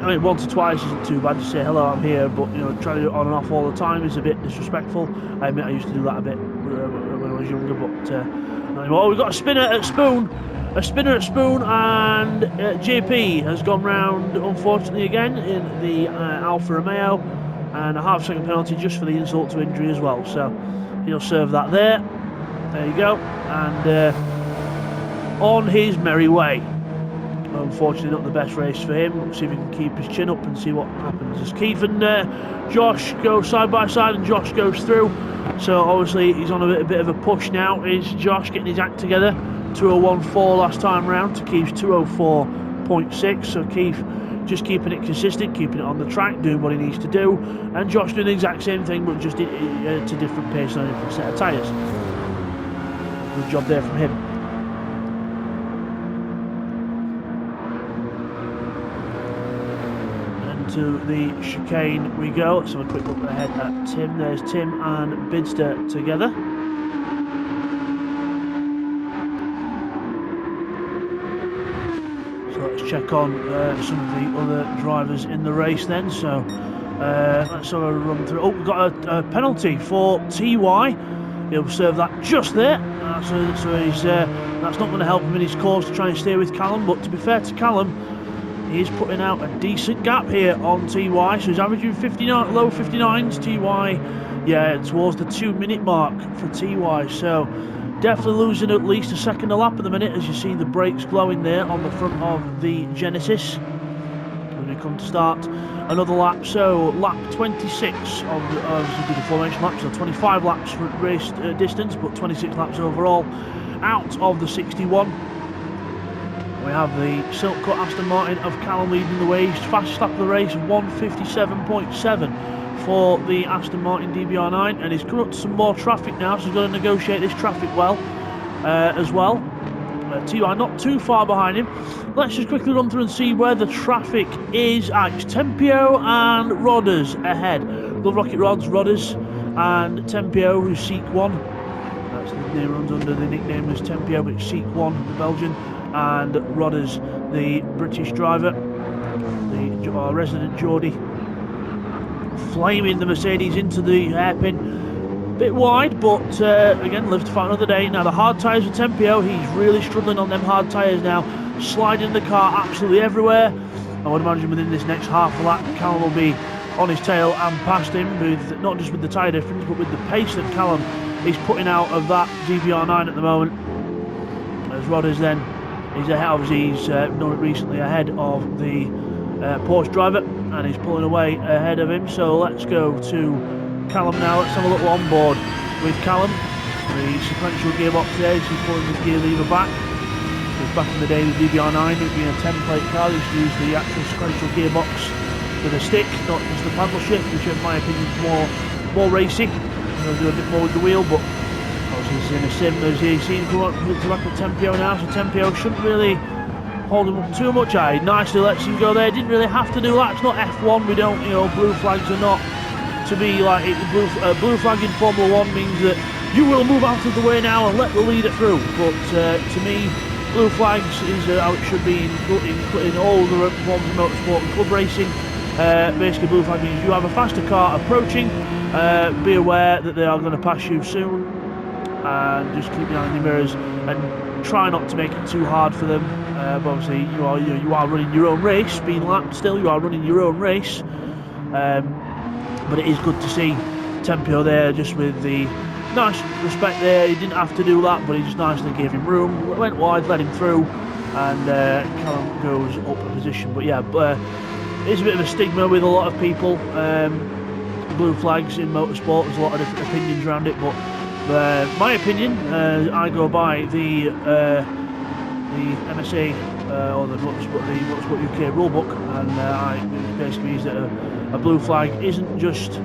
I mean, once or twice isn't too bad to say hello, I'm here, but you know, trying to do it on and off all the time is a bit disrespectful. I admit I used to do that a bit when I was younger, but not anymore. We've got a spinner at Spoon, and JP has gone round, unfortunately, again in the Alfa Romeo, and a half-second penalty just for the insult to injury as well. So he'll serve that there. There you go, and on his merry way. Unfortunately not the best race for him. We'll see if he can keep his chin up and see what happens as Keith and Josh go side by side, and Josh goes through. So obviously he's on a bit of a push now. Is Josh getting his act together? 201.4 last time round to Keith's 204.6. So Keith just keeping it consistent, keeping it on the track, doing what he needs to do, and Josh doing the exact same thing but just to different pace on a different set of tyres. Good job there from him. To the chicane we go. Let's have a quick look ahead at Tim. There's Tim and Bidster together. So let's check on some of the other drivers in the race then. So let's have a run through. Oh, we've got a penalty for TY. He'll serve that just there. So he's that's not going to help him in his course to try and stay with Callum, but to be fair to Callum, he's putting out a decent gap here on TY, so he's averaging 59, low 59s. TY, yeah, towards the 2-minute mark for TY, so definitely losing at least a second a lap at the minute, as you see the brakes glowing there on the front of the Genesis. As we come to start another lap, so lap 26 of the formation lap, so 25 laps for race distance, but 26 laps overall out of the 61. We have the silk cut Aston Martin of Callum leading the way. He's fastest lap of the race, 1:57.7 for the Aston Martin DBR9, and he's come up to some more traffic now, so he's got to negotiate this traffic well as well. TY not too far behind him. Let's just quickly run through and see where the traffic is at. It's Tempio and Rodders ahead. Love Rocket Rods, Rodders, and Tempio, who's Seek 1. That's the name, runs under the nickname as Tempio, but it's Seek 1, the Belgian. And Rodders, the British driver, the resident Geordie, flaming the Mercedes into the hairpin. Bit wide, but again, lives to fight another day. Now the hard tyres with Tempio, he's really struggling on them hard tyres now, sliding the car absolutely everywhere. I would imagine within this next half a lap, Callum will be on his tail and past him, with not just with the tyre difference, but with the pace that Callum is putting out of that GBR9 at the moment. As Rodders then is ahead, obviously he's not recently ahead of the Porsche driver, and he's pulling away ahead of him. So let's go to Callum now. Let's have a little onboard with Callum. The sequential gearbox there, he's pulling the gear lever back. Because back in the day with GBR9, it being a 10-plate car, they used to use the actual sequential gearbox with a stick, not just the paddle shift, which in my opinion is more racy. They'll do a bit more with the wheel, but obviously in a sim, as you've seen, come up to back with Tempio now, so Tempio shouldn't really hold him up too much. He nicely lets him go there. Didn't really have to do that. It's not F1. We don't, blue flags are not to be like it. Blue flag in Formula 1 means that you will move out of the way now and let the leader through. But to me, blue flags is how it should be in all the forms of motorsport and club racing. Basically, blue flag means you have a faster car approaching. Be aware that they are going to pass you soon, and just keep an eye on your mirrors and try not to make it too hard for them. But obviously, you are running your own race, being lapped still. You are running your own race, but it is good to see Tempio there, just with the nice respect there. He didn't have to do that, but he just nicely gave him room, went wide, let him through, and Callum goes up a position. But yeah, it's a bit of a stigma with a lot of people. Blue flags in motorsport, there's a lot of different opinions around it, but my opinion, I go by the MSA or the Motorsport UK rulebook, and it basically means that a blue flag isn't just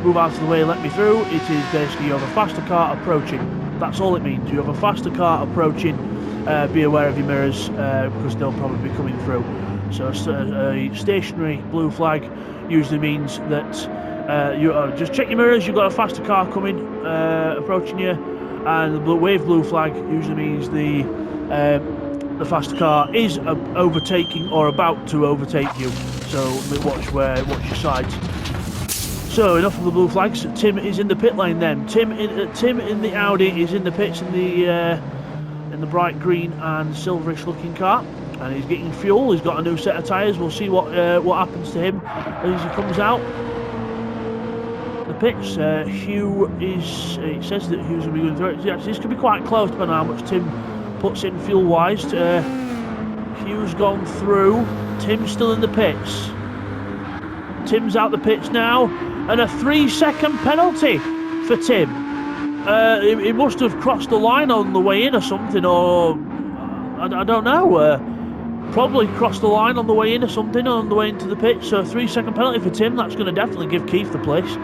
move out of the way, let me through. It is basically you have a faster car approaching. That's all it means. You have a faster car approaching. Be aware of your mirrors because they'll probably be coming through. So a stationary blue flag usually means that you just check your mirrors. You've got a faster car coming, approaching you, and the wave blue flag usually means the faster car is overtaking or about to overtake you. So watch your sides. So enough of the blue flags. Tim is in the pit lane then. Tim in the Audi is in the pits in the bright green and silverish looking car, and he's getting fuel. He's got a new set of tyres. We'll see what happens to him as he comes out the pits. Hugh is. It says that Hugh's going to be going through it. Actually, this could be quite close depending on how much Tim puts in fuel wise. Hugh's gone through. Tim's still in the pits. Tim's out the pits now, and a 3-second penalty for Tim. He must have crossed the line on the way in or something, or I don't know. Probably crossed the line on the way in or something, on the way into the pits. So a 3-second penalty for Tim. That's going to definitely give Keith the place.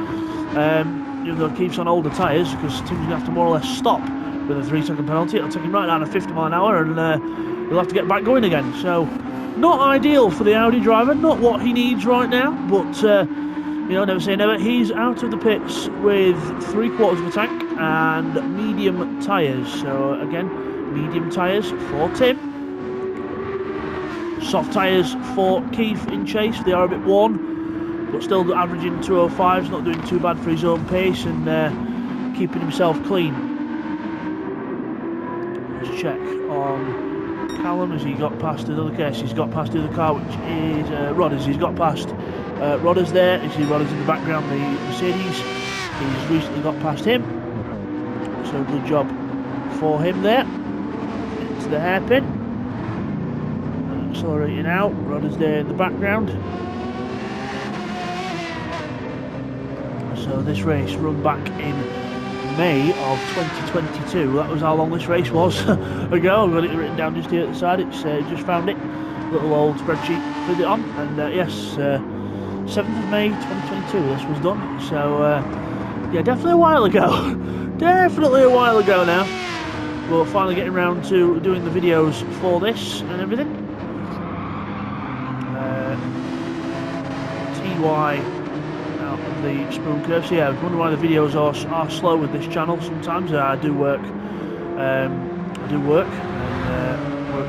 Even though Keith's on older tyres, because Tim's going to have to more or less stop with a 3-second penalty. It'll take him right down to 50 mile an hour, and he'll have to get back going again. So not ideal for the Audi driver, not what he needs right now, but never say never. He's out of the pits with 3/4 of a tank and medium tyres. So again, medium tyres for Tim, soft tyres for Keith in chase. They are a bit worn, but still averaging 205s, not doing too bad for his own pace, and keeping himself clean. Let's check on Callum as he got past another case. He's got past the other car, which is Rodders. He's got past Rodders there. You see Rodders in the background, the Mercedes. He's recently got past him. So good job for him there. Into the hairpin. Accelerating out. Rodders there in the background. So this race run back in May of 2022. That was how long this race was ago. I've got it written down just here at the side. It's just found it, little old spreadsheet with it on, and yes, 7th of May 2022 this was done. So yeah, definitely a while ago. Definitely a while ago now. We're finally getting around to doing the videos for this and everything. TY out of the spoon curve. So yeah, I wonder why the videos are slow with this channel sometimes. I do work, and work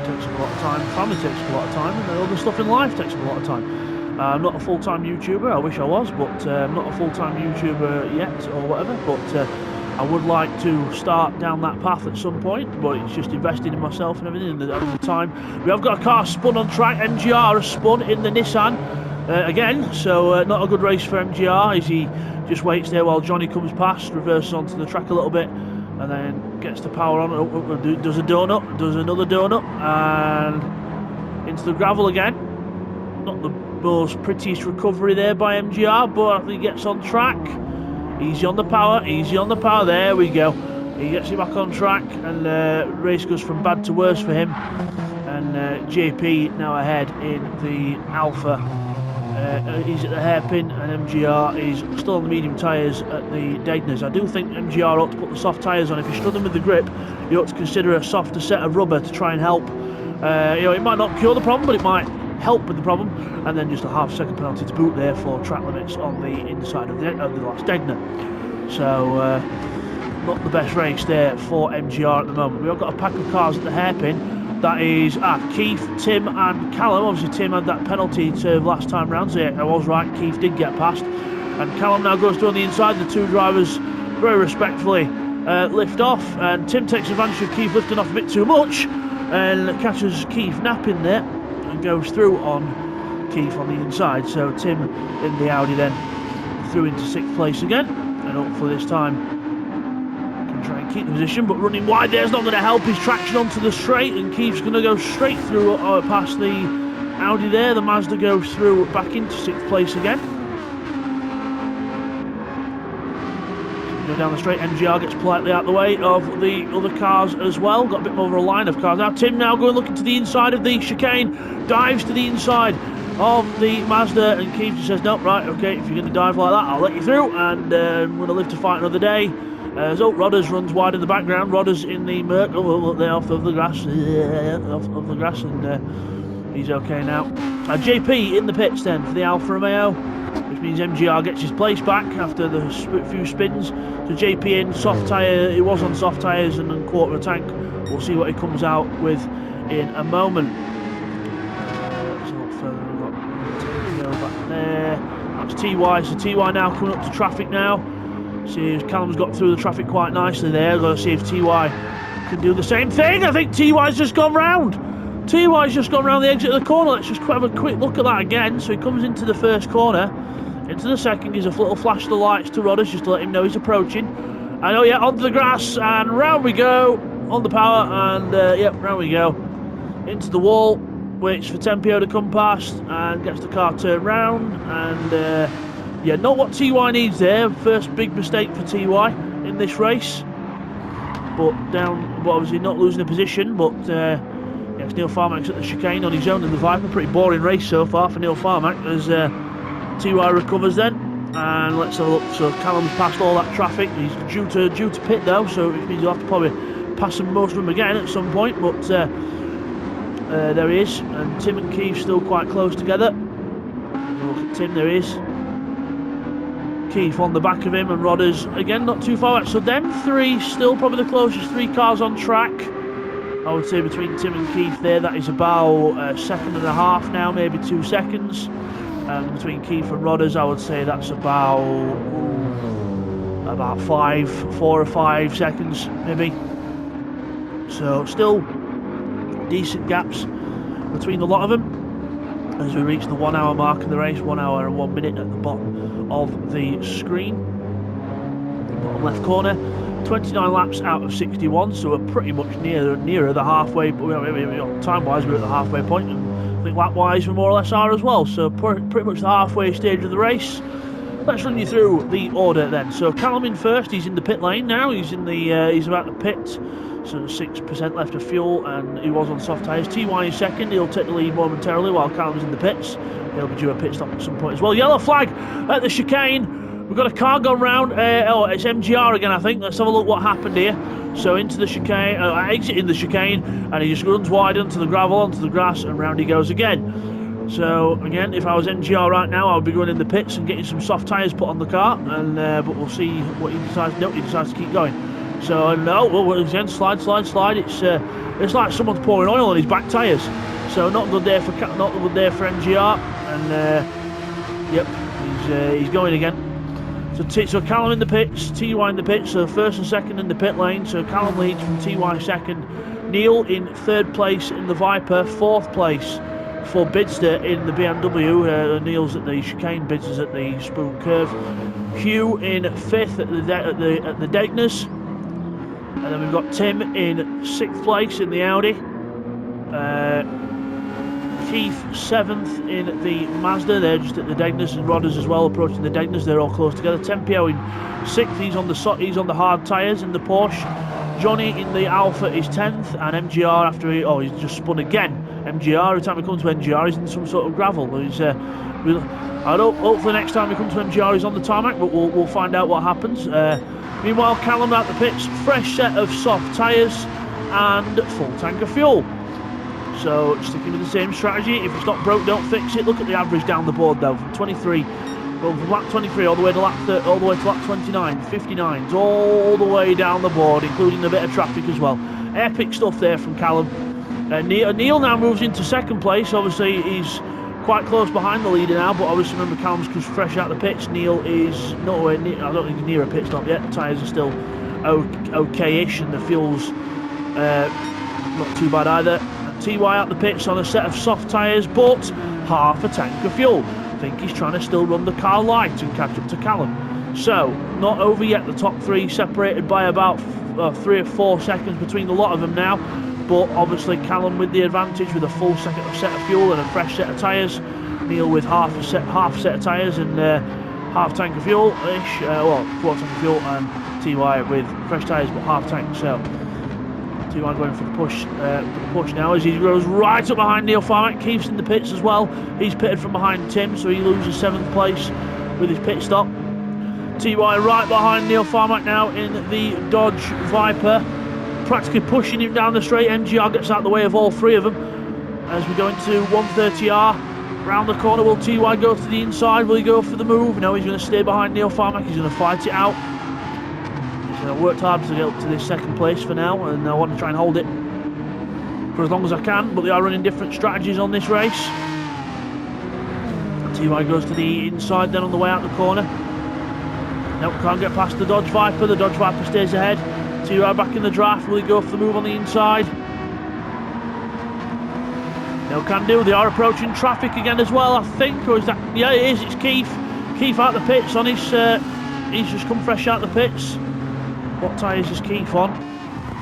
takes up a lot of time, family takes up a lot of time, and other stuff in life takes up a lot of time. I'm not a full-time YouTuber, I wish I was, but I'm not a full-time YouTuber yet, or whatever, but I would like to start down that path at some point, but it's just investing in myself and everything, and the time. We have got a car spun on track. NGR has spun in the Nissan. again, so not a good race for MGR as he just waits there while Johnny comes past, reverses onto the track a little bit, and then gets the power on, does a donut, does another donut, and into the gravel again. Not the most prettiest recovery there by MGR, but I think he gets on track. Easy on the power, there we go. He gets it back on track, and race goes from bad to worse for him. And JP now ahead in the Alpha. He's at the hairpin, and MGR is still on the medium tyres at the Dagners. I do think MGR ought to put the soft tyres on. If you're struggling with the grip, you ought to consider a softer set of rubber to try and help. It might not cure the problem, but it might help with the problem. And then just a half-second penalty to boot there for track limits on the inside of the last Dagner. So not the best race there for MGR at the moment. We've got a pack of cars at the hairpin. That is Keith, Tim and Callum. Obviously Tim had that penalty to last time round, so yeah, I was right, Keith did get past. And Callum now goes through on the inside. The two drivers very respectfully lift off, and Tim takes advantage of Keith lifting off a bit too much and catches Keith napping there and goes through on Keith on the inside. So Tim in the Audi then through into 6th place again, and hopefully this time try and keep the position, but running wide there's not going to help his traction onto the straight, and Keith's going to go straight through past the Audi there. The Mazda goes through back into 6th place again. Go down the straight, MGR gets politely out the way of the other cars as well. Got a bit more of a line of cars now. Tim now going looking to the inside of the chicane, dives to the inside of the Mazda, and Keith just says, nope, right, okay, if you're going to dive like that, I'll let you through, and I'm going to live to fight another day. So Rodders runs wide in the background. Rodders in the Merc. Oh, look, they're off of the grass. Off the grass, and he's okay now. JP in the pits then for the Alfa Romeo, which means MGR gets his place back after the few spins. So JP in soft tyre. He was on soft tyres and then quarter of a tank. We'll see what he comes out with in a moment. So further we've got back there. That's TY. So TY now coming up to traffic now. See if Callum's got through the traffic quite nicely there. Got to see if TY can do the same thing. I think TY's just gone round. TY's just gone round the exit of the corner. Let's just have a quick look at that again. So he comes into the first corner, into the second, gives a little flash of the lights to Rodders just to let him know he's approaching. And oh yeah, onto the grass, and round we go on the power, and yep, round we go into the wall. Waits for Tempio to come past and gets the car turned round, and yeah, not what TY needs there. First big mistake for TY in this race. But obviously not losing a position. But yes, Neil Farmack's at the chicane on his own in the Viper. Pretty boring race so far for Neil Farmack as TY recovers then. And let's have a look. So Callum's passed all that traffic. He's due to pit though, so it means he'll have to probably pass most of them again at some point. But there he is. And Tim and Keith still quite close together. Look at Tim, there he is. Keith on the back of him, and Rodders again not too far back. So them three still probably the closest 3 cars on track. I would say between Tim and Keith there, that is about a second and a half now, maybe 2 seconds. And between Keith and Rodders, I would say that's about 4 or 5 seconds maybe. So still decent gaps between the lot of them. As we reach the 1 hour mark of the race, 1 hour and 1 minute at the bottom of the screen. Bottom left corner, 29 laps out of 61, so we're pretty much nearer the halfway. Time-wise, we're at the halfway point, and I think lap-wise we more or less are as well. So pretty much the halfway stage of the race. Let's run you through the order then. So Callum in first. He's in the pit lane now. He's in the he's about to pit. So 6% left of fuel, and he was on soft tyres. TY in second. He'll take the lead momentarily while Callum's in the pits. He'll be due a pit stop at some point as well. Yellow flag at the chicane. We've got a car gone round. It's MGR again, I think. Let's have a look what happened here. So into the chicane, exiting the chicane, and he just runs wide onto the gravel, onto the grass, and round he goes again. So again, if I was MGR right now, I would be going in the pits and getting some soft tyres put on the car. And but we'll see what he decides. No, he decides to keep going. So no, again, slide. It's like someone's pouring oil on his back tyres. So not good there for MGR. And yep, he's going again. So Callum in the pits, TY in the pits. So first and second in the pit lane. So Callum leads from TY second. Neil in third place in the Viper, fourth place for Bidster in the BMW. Neil's at the chicane, Bidster's at the spoon curve. Hugh in 5th at the Daytoners. And then we've got Tim in 6th place in the Audi. Keith 7th in the Mazda. They're just at the Daytoners, and Rodders as well approaching the Daytoners. They're all close together. Tempio in 6th. He's on the hard tyres in the Porsche. Johnny in the Alpha is 10th, and MGR after he's just spun again. MGR, every time we come to MGR, he's in some sort of gravel. Hopefully next time we come to MGR, he's on the tarmac, but we'll find out what happens. Meanwhile, Callum out the pits, fresh set of soft tyres and full tank of fuel. So sticking with the same strategy. If it's not broke, don't fix it. Look at the average down the board though, from 23. Going from lap 23 all the way to lap 29, 59s, all the way down the board, including a bit of traffic as well. Epic stuff there from Callum. Neil now moves into 2nd place. Obviously, he's quite close behind the leader now, but obviously remember Callum's just fresh out the pits. Neil is nowhere near. I don't think he's near a pit stop yet. The tyres are still okay-ish, and the fuel's not too bad either. And TY out the pits on a set of soft tyres, but half a tank of fuel. I think he's trying to still run the car light and catch up to Callum. So, not over yet. The top 3 separated by about 3 or 4 seconds between the lot of them now. But obviously Callum with the advantage with a full set of fuel and a fresh set of tyres. Neil with half set of tyres and half tank of fuel-ish. Quarter tank of fuel, and TY with fresh tyres but half tank. So, TY going for the push now as he goes right up behind Neil Farmack. Keith's in the pits as well. He's pitted from behind Tim, so he loses 7th place with his pit stop. TY right behind Neil Farmack now in the Dodge Viper, practically pushing him down the straight. MGR gets out the way of all 3 of them as we go into 130R. Round the corner, will TY go to the inside? Will he go for the move? No, he's going to stay behind Neil Farmack. He's going to fight it out. I worked hard to get up to this 2nd place for now, and I want to try and hold it for as long as I can, but they are running different strategies on this race. TY goes to the inside then on the way out the corner. Nope, can't get past the Dodge Viper. The Dodge Viper stays ahead. TY back in the draft. Will he go for the move on the inside? No can do. They are approaching traffic again as well, I think, or is that... Yeah, it is. It's Keith. Keith out the pits on his... he's just come fresh out the pits. What tyres is Keith on?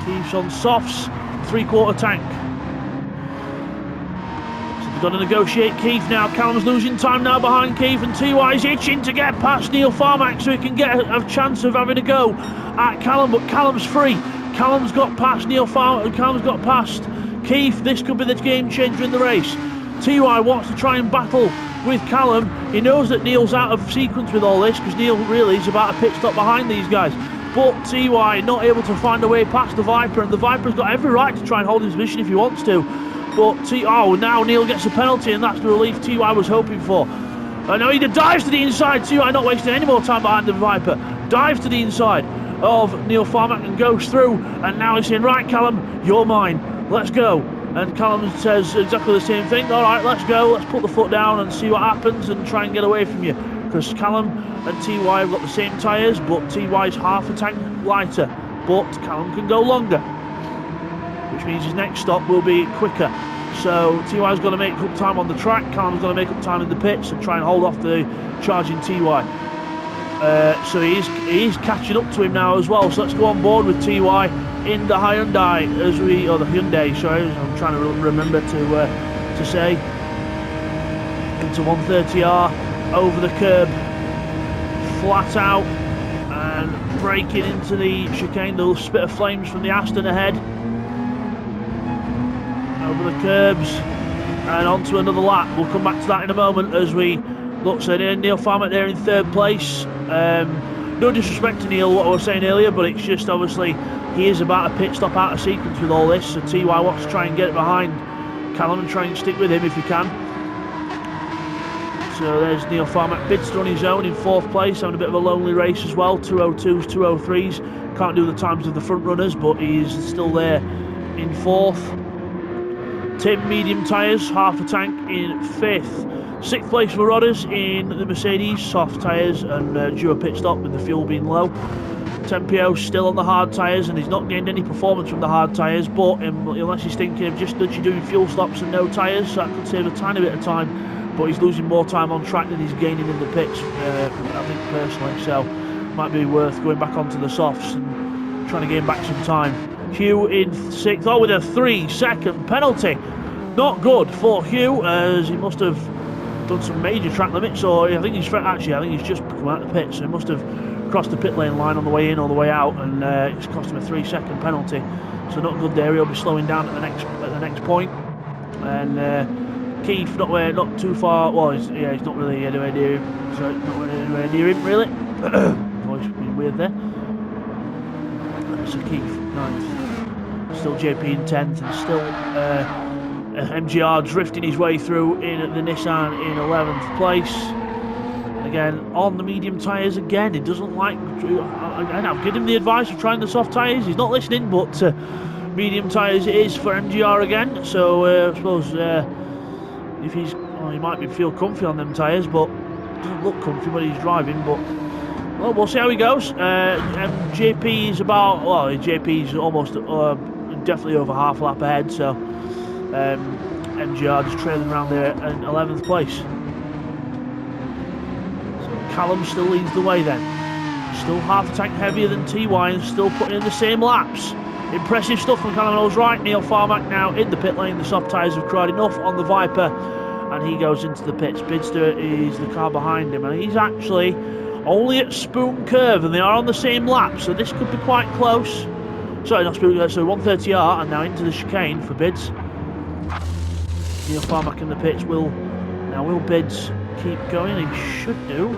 Keith's on softs, 3/4 tank. So they've got to negotiate Keith now. Callum's losing time now behind Keith, and TY's itching to get past Neil Farmack so he can get a chance of having a go at Callum, but Callum's free. Callum's got past Neil Farmack, and Callum's got past Keith. This could be the game changer in the race. TY wants to try and battle with Callum. He knows that Neil's out of sequence with all this, because Neil really is about a pit stop behind these guys. But TY not able to find a way past the Viper, and the Viper's got every right to try and hold his position if he wants to. But now Neil gets a penalty, and that's the relief TY was hoping for. Now he dives to the inside. TY not wasting any more time behind the Viper. Dives to the inside of Neil Farmack and goes through, and now he's saying, right Callum, you're mine, let's go. And Callum says exactly the same thing. All right, let's go, let's put the foot down and see what happens and try and get away from you. Because Callum and TY have got the same tyres, but TY's half a tank lighter. But Callum can go longer, which means his next stop will be quicker. So TY's got to make up time on the track. Callum's got to make up time in the pits and try and hold off the charging TY. So he's catching up to him now as well. So let's go on board with TY in the Hyundai the Hyundai. Sorry, I'm trying to remember to say. Into 130R. Over the curb, flat out, and breaking into the chicane. The spit of flames from the Aston ahead. Over the curbs and onto another lap. We'll come back to that in a moment as we look. So Neil Farmack there in 3rd place. No disrespect to Neil, what I was saying earlier, but it's just obviously he is about a pit stop out of sequence with all this. So TY wants to try and get it behind Callum and try and stick with him if he can. So there's Neil Farmack, Bidster on his own in 4th place, having a bit of a lonely race as well. 202s, 203s. Can't do the times of the front runners, but he's still there in 4th. Tim, medium tyres, half a tank in 5th. 6th place for Rodders in the Mercedes, soft tyres and due a pit stop with the fuel being low. Tempio still on the hard tyres, and he's not gained any performance from the hard tyres, but unless he's thinking of just literally doing fuel stops and no tyres, so that could save a tiny bit of time, but he's losing more time on track than he's gaining in the pits, I think personally, so might be worth going back onto the softs and trying to gain back some time. Hugh in 6th, with a 3-second penalty. Not good for Hugh, as he must have done some major track limits, or I think he's just come out of the pit, so he must have crossed the pit lane line on the way in or the way out, and it's cost him a 3-second penalty. So not good there. He'll be slowing down at the next point. And Keith not too far. Well, he's not really anywhere near him. So not really anywhere near him really. Voice being weird there. So Keith 9th, still JP in 10th, and still MGR drifting his way through in the Nissan in 11th place. Again, on the medium tyres again. He doesn't like... Again, I've given him the advice of trying the soft tyres. He's not listening, but medium tyres it is for MGR again. So I suppose if he's... Well, he might feel comfy on them tyres, but doesn't look comfy when he's driving. But well, we'll see how he goes. JP is about... Well, JP is almost... definitely over half a lap ahead, so... MGR just trailing around there in 11th place. Callum still leads the way then. Still half a tank heavier than TY and still putting in the same laps. Impressive stuff from Callum. I was right. Neil Farmack now in the pit lane. The soft tyres have cried enough on the Viper, and he goes into the pits. Bidster is the car behind him, and he's actually only at Spoon Curve, and they are on the same lap, so this could be quite close. Sorry, not Spoon Curve, so 130R, and now into the chicane for Bids. Neil Farmack in the pits. Will Bids keep going? He should do.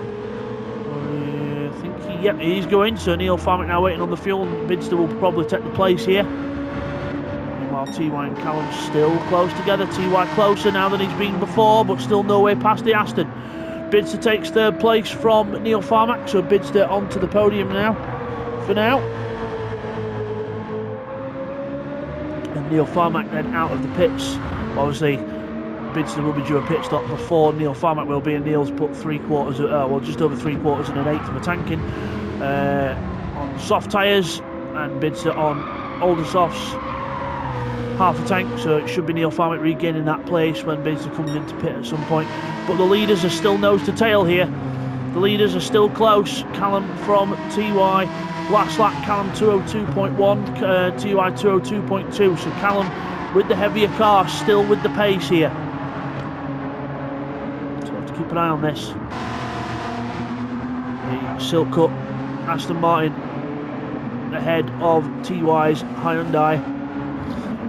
Yep, he's going, so Neil Farmack now waiting on the fuel, and Bidster will probably take the place here. Meanwhile, TY and Callum still close together. TY closer now than he's been before, but still no way past the Aston. Bidster takes 3rd place from Neil Farmack, so Bidster onto the podium now, for now. And Neil Farmack then out of the pits. Obviously, Bidster will be due a pit stop before Neil Farmack will be, and Neil's put just over 3/4 and an eighth of a tanking on soft tyres, and Bidster on older softs, half a tank, so it should be Neil Farmack regaining that place when Bidster comes into pit at some point. But the leaders are still nose to tail here. The leaders are still close. Callum from TY, last lap Callum 202.1, TY 202.2, so Callum with the heavier car still with the pace here. Keep an eye on this. The Silk Cut Aston Martin ahead of TY's Hyundai.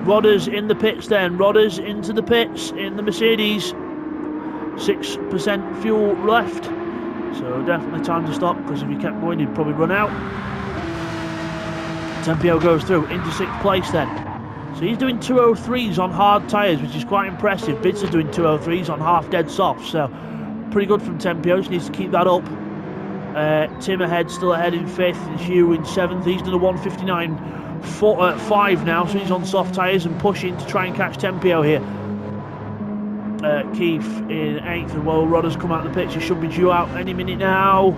Rodders in the pits then. Rodders into the pits in the Mercedes. 6% fuel left. So definitely time to stop, because if he kept going he'd probably run out. Tempio goes through into 6th place then. So he's doing 203s on hard tyres, which is quite impressive. Bidster's doing 203s on half dead soft, so pretty good from Tempio. Just needs to keep that up. Tim still ahead in 5th, and Hugh in 7th. He's done a 159.5 now, so he's on soft tyres and pushing to try and catch Tempio here. Keith in 8th, and while Rodder's come out of the pits, he should be due out any minute now.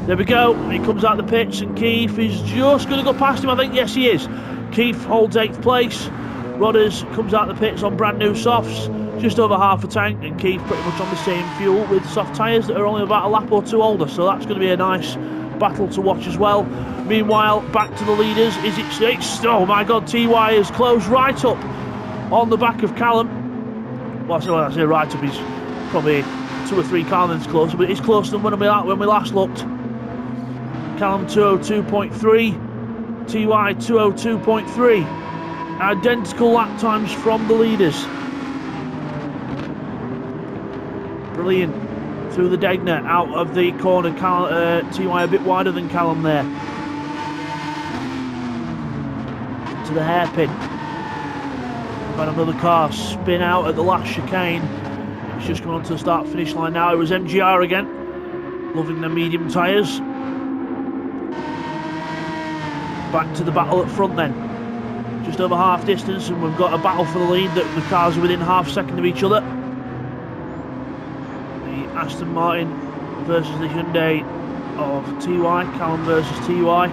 There we go. He comes out of the pits, and Keith is just going to go past him, I think. Yes, he is. Keith holds 8th place. Rodders comes out of the pits on brand new softs, just over half a tank, and Keith pretty much on the same fuel with soft tyres that are only about a lap or two older, so that's going to be a nice battle to watch as well. Meanwhile, back to the leaders. Oh my god, TY is closed right up on the back of Callum. Well, I say right up, he's probably 2 or 3 car lengths closer, but he's closer than when we last looked. Callum 202.3, TY 202.3. Identical lap times from the leaders. Brilliant. Through the Degner, out of the corner. TY a bit wider than Callum there. To the hairpin. We've had another car spin out at the last chicane. It's just coming onto the start-finish line now. It was MGR again. Loving the medium tyres. Back to the battle up front then. Just over half distance, and we've got a battle for the lead. That the cars are within half second of each other. The Aston Martin versus the Hyundai of TY. Callum versus TY.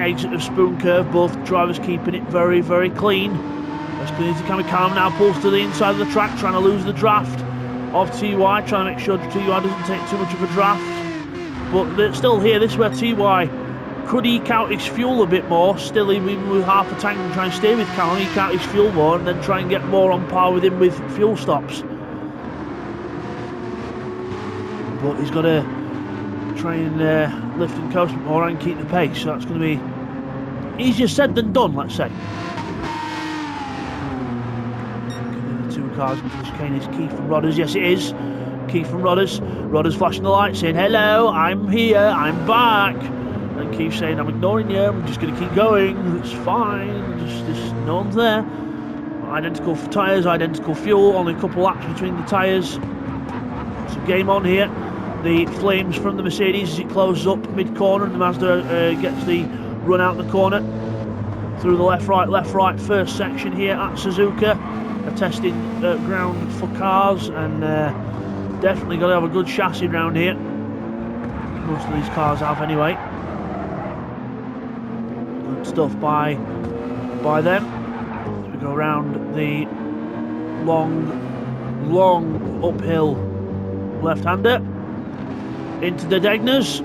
exit of Spoon Curve. Both drivers keeping it very, very clean. As clean as they can be. Callum now pulls to the inside of the track, trying to lose the draft of TY, trying to make sure TY doesn't take too much of a draft. But they're still here. This is where TY could eke out his fuel a bit more. Still, even with half a tank, and try and stay with Callum, eke out his fuel more, and then try and get more on par with him with fuel stops. But he's got to try and lift and coast more and keep the pace. So that's going to be easier said than done, let's say. The two cars into the chicane is Keith from Rodders. Yes, it is. Keith from Rodders. Rodders flashing the lights saying, hello, I'm here, I'm back. And Keith saying, I'm ignoring you, I'm just going to keep going, it's fine, just no one's there. Identical tyres, identical fuel, only a couple laps between the tyres. So game on here. The flames from the Mercedes as it closes up mid-corner, and the Mazda gets the run out the corner. Through the left, right, first section here at Suzuka. A testing ground for cars, and definitely got to have a good chassis around here. Most of these cars have anyway. Good stuff by them. As we go around the long uphill left-hander into the Degners,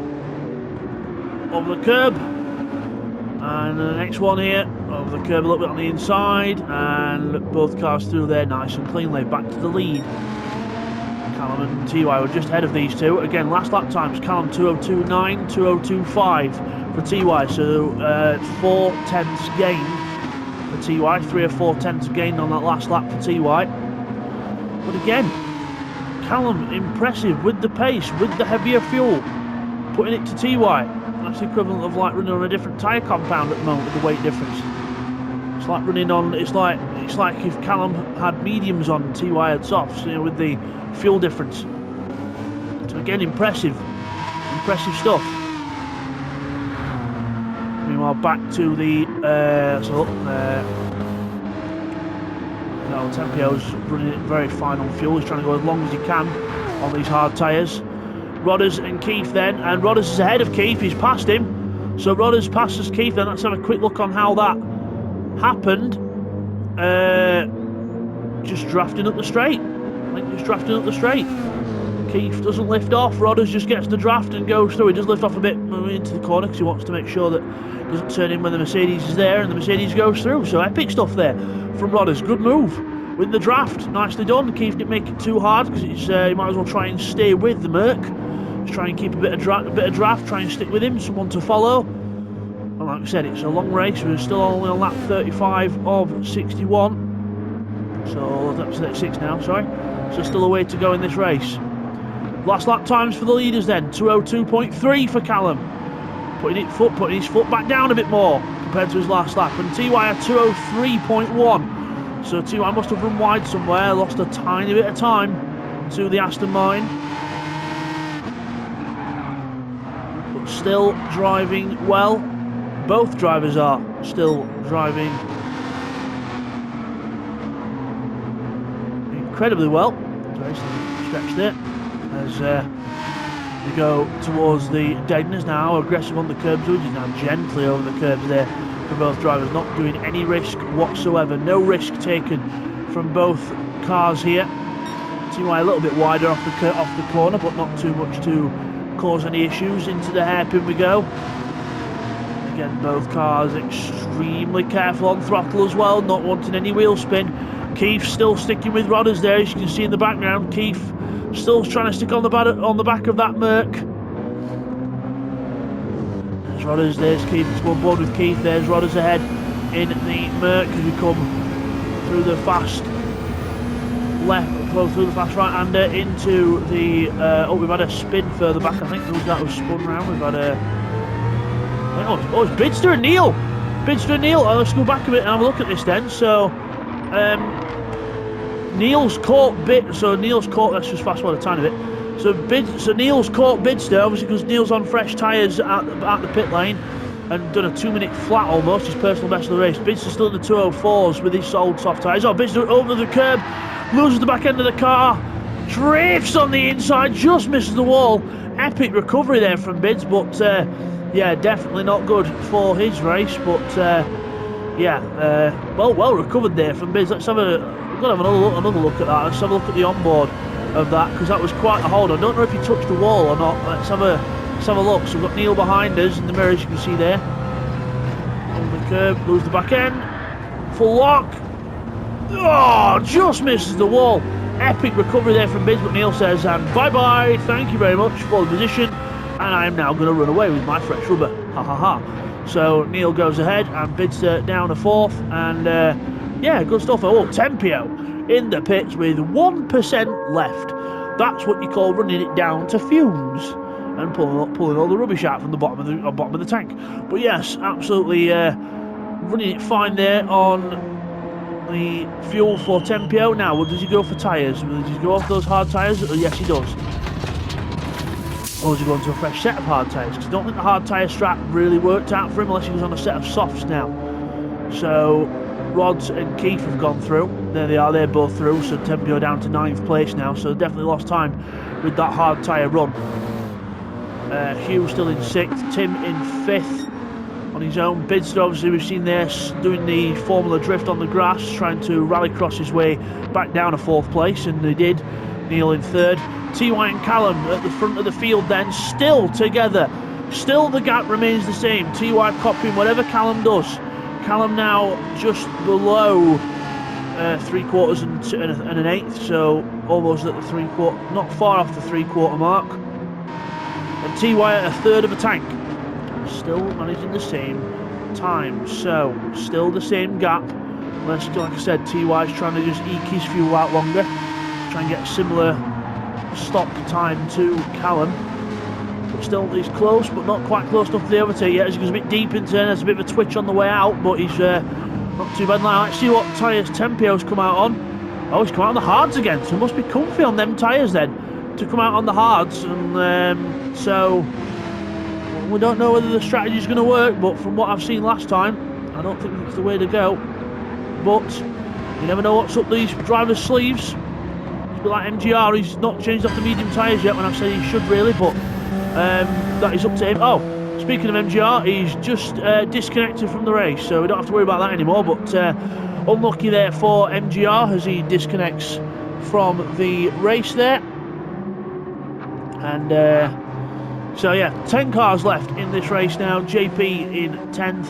over the curb, and the next one here over the curb a little bit on the inside, and both cars through there nice and cleanly. Back to the lead. Callum and TY were just ahead of these two. Again, last lap times, Callum 2:02.9, 2:02.5 for TY, so 4 tenths gain for TY, 3 or 4 tenths gained on that last lap for TY. But again, Callum impressive with the pace, with the heavier fuel, putting it to TY. That's the equivalent of like running on a different tyre compound at the moment with the weight difference. It's like running on. It's like if Callum had mediums on, TY had softs, you know, with the fuel difference. So again, impressive stuff. Meanwhile, back to the Tempio's running it very fine on fuel. He's trying to go as long as he can on these hard tyres. Rodders and Keith then, and Rodders is ahead of Keith. He's passed him, so Rodders passes Keith. Then let's have a quick look on how that happened. Just drafting up the straight. I think just drafting up the straight. Keith doesn't lift off. Rodders just gets the draft and goes through. He does lift off a bit into the corner because he wants to make sure that he doesn't turn in when the Mercedes is there, and the Mercedes goes through. So epic stuff there from Rodders. Good move with the draft. Nicely done. Keith didn't make it too hard because he might as well try and stay with the Merc. Just try and keep a bit of draft. Try and stick with him. Someone to follow. And like I said, it's a long race. We're still only on lap 35 of 61. So that's 36 now. Sorry. So still a way to go in this race. Last lap times for the leaders then. 2:02.3 for Callum. Putting his foot back down a bit more compared to his last lap. And TY at 2:03.1. So TY must have run wide somewhere. Lost a tiny bit of time to the Aston Martin. But still driving well. Both drivers are still driving incredibly well. Sorry, stretch there. As we go towards the Degners now, aggressive on the curbs, which is now gently over the curbs there for both drivers, not doing any risk whatsoever. No risk taken from both cars here. TY a little bit wider off the corner, but not too much to cause any issues. Into the hairpin we go. Again, both cars extremely careful on throttle as well, not wanting any wheel spin. Keith still sticking with Rodders there, as you can see in the background. Keith still trying to stick on the back of that Merc. There's Rodders, there's Keith, it's on board with Keith, there's Rodders ahead in the Merc as we come through the fast left, through the fast right-hander into the, we've had a spin further back, I think that was spun round. We've had a, it's Bidster and Neil! Let's go back a bit and have a look at this then. So, Neil's caught let's just fast forward a tiny bit. So Neil's caught Bidster, obviously because Neil's on fresh tyres at the pit lane and done a 2-minute flat almost, his personal best of the race. Bidster's still in the 2:04s with his old soft tyres. Oh, Bidster over the curb, loses the back end of the car, drifts on the inside, just misses the wall. Epic recovery there from Bids, but Yeah, definitely not good for his race, but yeah, well recovered there from Biz. Let's have we've got to have another look at that. Let's have a look at the onboard of that, because that was quite a hold. I don't know if he touched the wall or not. Let's have a look. So we've got Neil behind us in the mirror, as you can see there. On the curb, lose the back end, full lock. Oh, just misses the wall. Epic recovery there from Biz, but Neil says, and bye-bye, thank you very much for the position, and I am now going to run away with my fresh rubber. Ha ha ha. So Neil goes ahead, and Bid's down a fourth, and yeah, good stuff. Oh, Tempio in the pits with 1% left. That's what you call running it down to fumes, and pulling all the rubbish out from the bottom of the tank. But yes, absolutely running it fine there on the fuel for Tempio. Now, does he go for tyres? Does he go off those hard tyres? Yes, he does. Or does he go into a fresh set of hard tyres? Because I don't think the hard tyre strap really worked out for him unless he was on a set of softs now. So, Rods and Keith have gone through. There they are, they're both through. So, Tempio down to 9th place now. So, definitely lost time with that hard tyre run. Hugh still in 6th. Tim in 5th. On his own. Bidster, obviously, we've seen there doing the Formula Drift on the grass, trying to rally cross his way back down to 4th place, and they did. Neil in 3rd. TY and Callum at the front of the field then, still together. Still the gap remains the same. TY copying whatever Callum does. Callum now just below 3/4 and an eighth, so almost at the 3/4, not far off the 3/4 mark. And TY at a 1/3 of a tank. Still managing the same time, so still the same gap. Like I said, TY's trying to just eke his fuel out longer, try and get a similar stop time to Callum, but still he's close, but not quite close enough to the overtake yet. As he goes a bit deep in turn, there's a bit of a twitch on the way out, but he's not too bad now. Let's see what tyres Tempio's come out on. Oh, he's come out on the hards again, so it must be comfy on them tyres then to come out on the hards, and so we don't know whether the strategy is going to work, but from what I've seen last time, I don't think it's the way to go. But you never know what's up these drivers' sleeves. It's a bit like MGR, he's not changed off the medium tyres yet when I've said he should really, but that is up to him. Oh, speaking of MGR, he's just disconnected from the race, so we don't have to worry about that anymore, but unlucky there for MGR as he disconnects from the race there. And so yeah, 10 cars left in this race now. JP in 10th.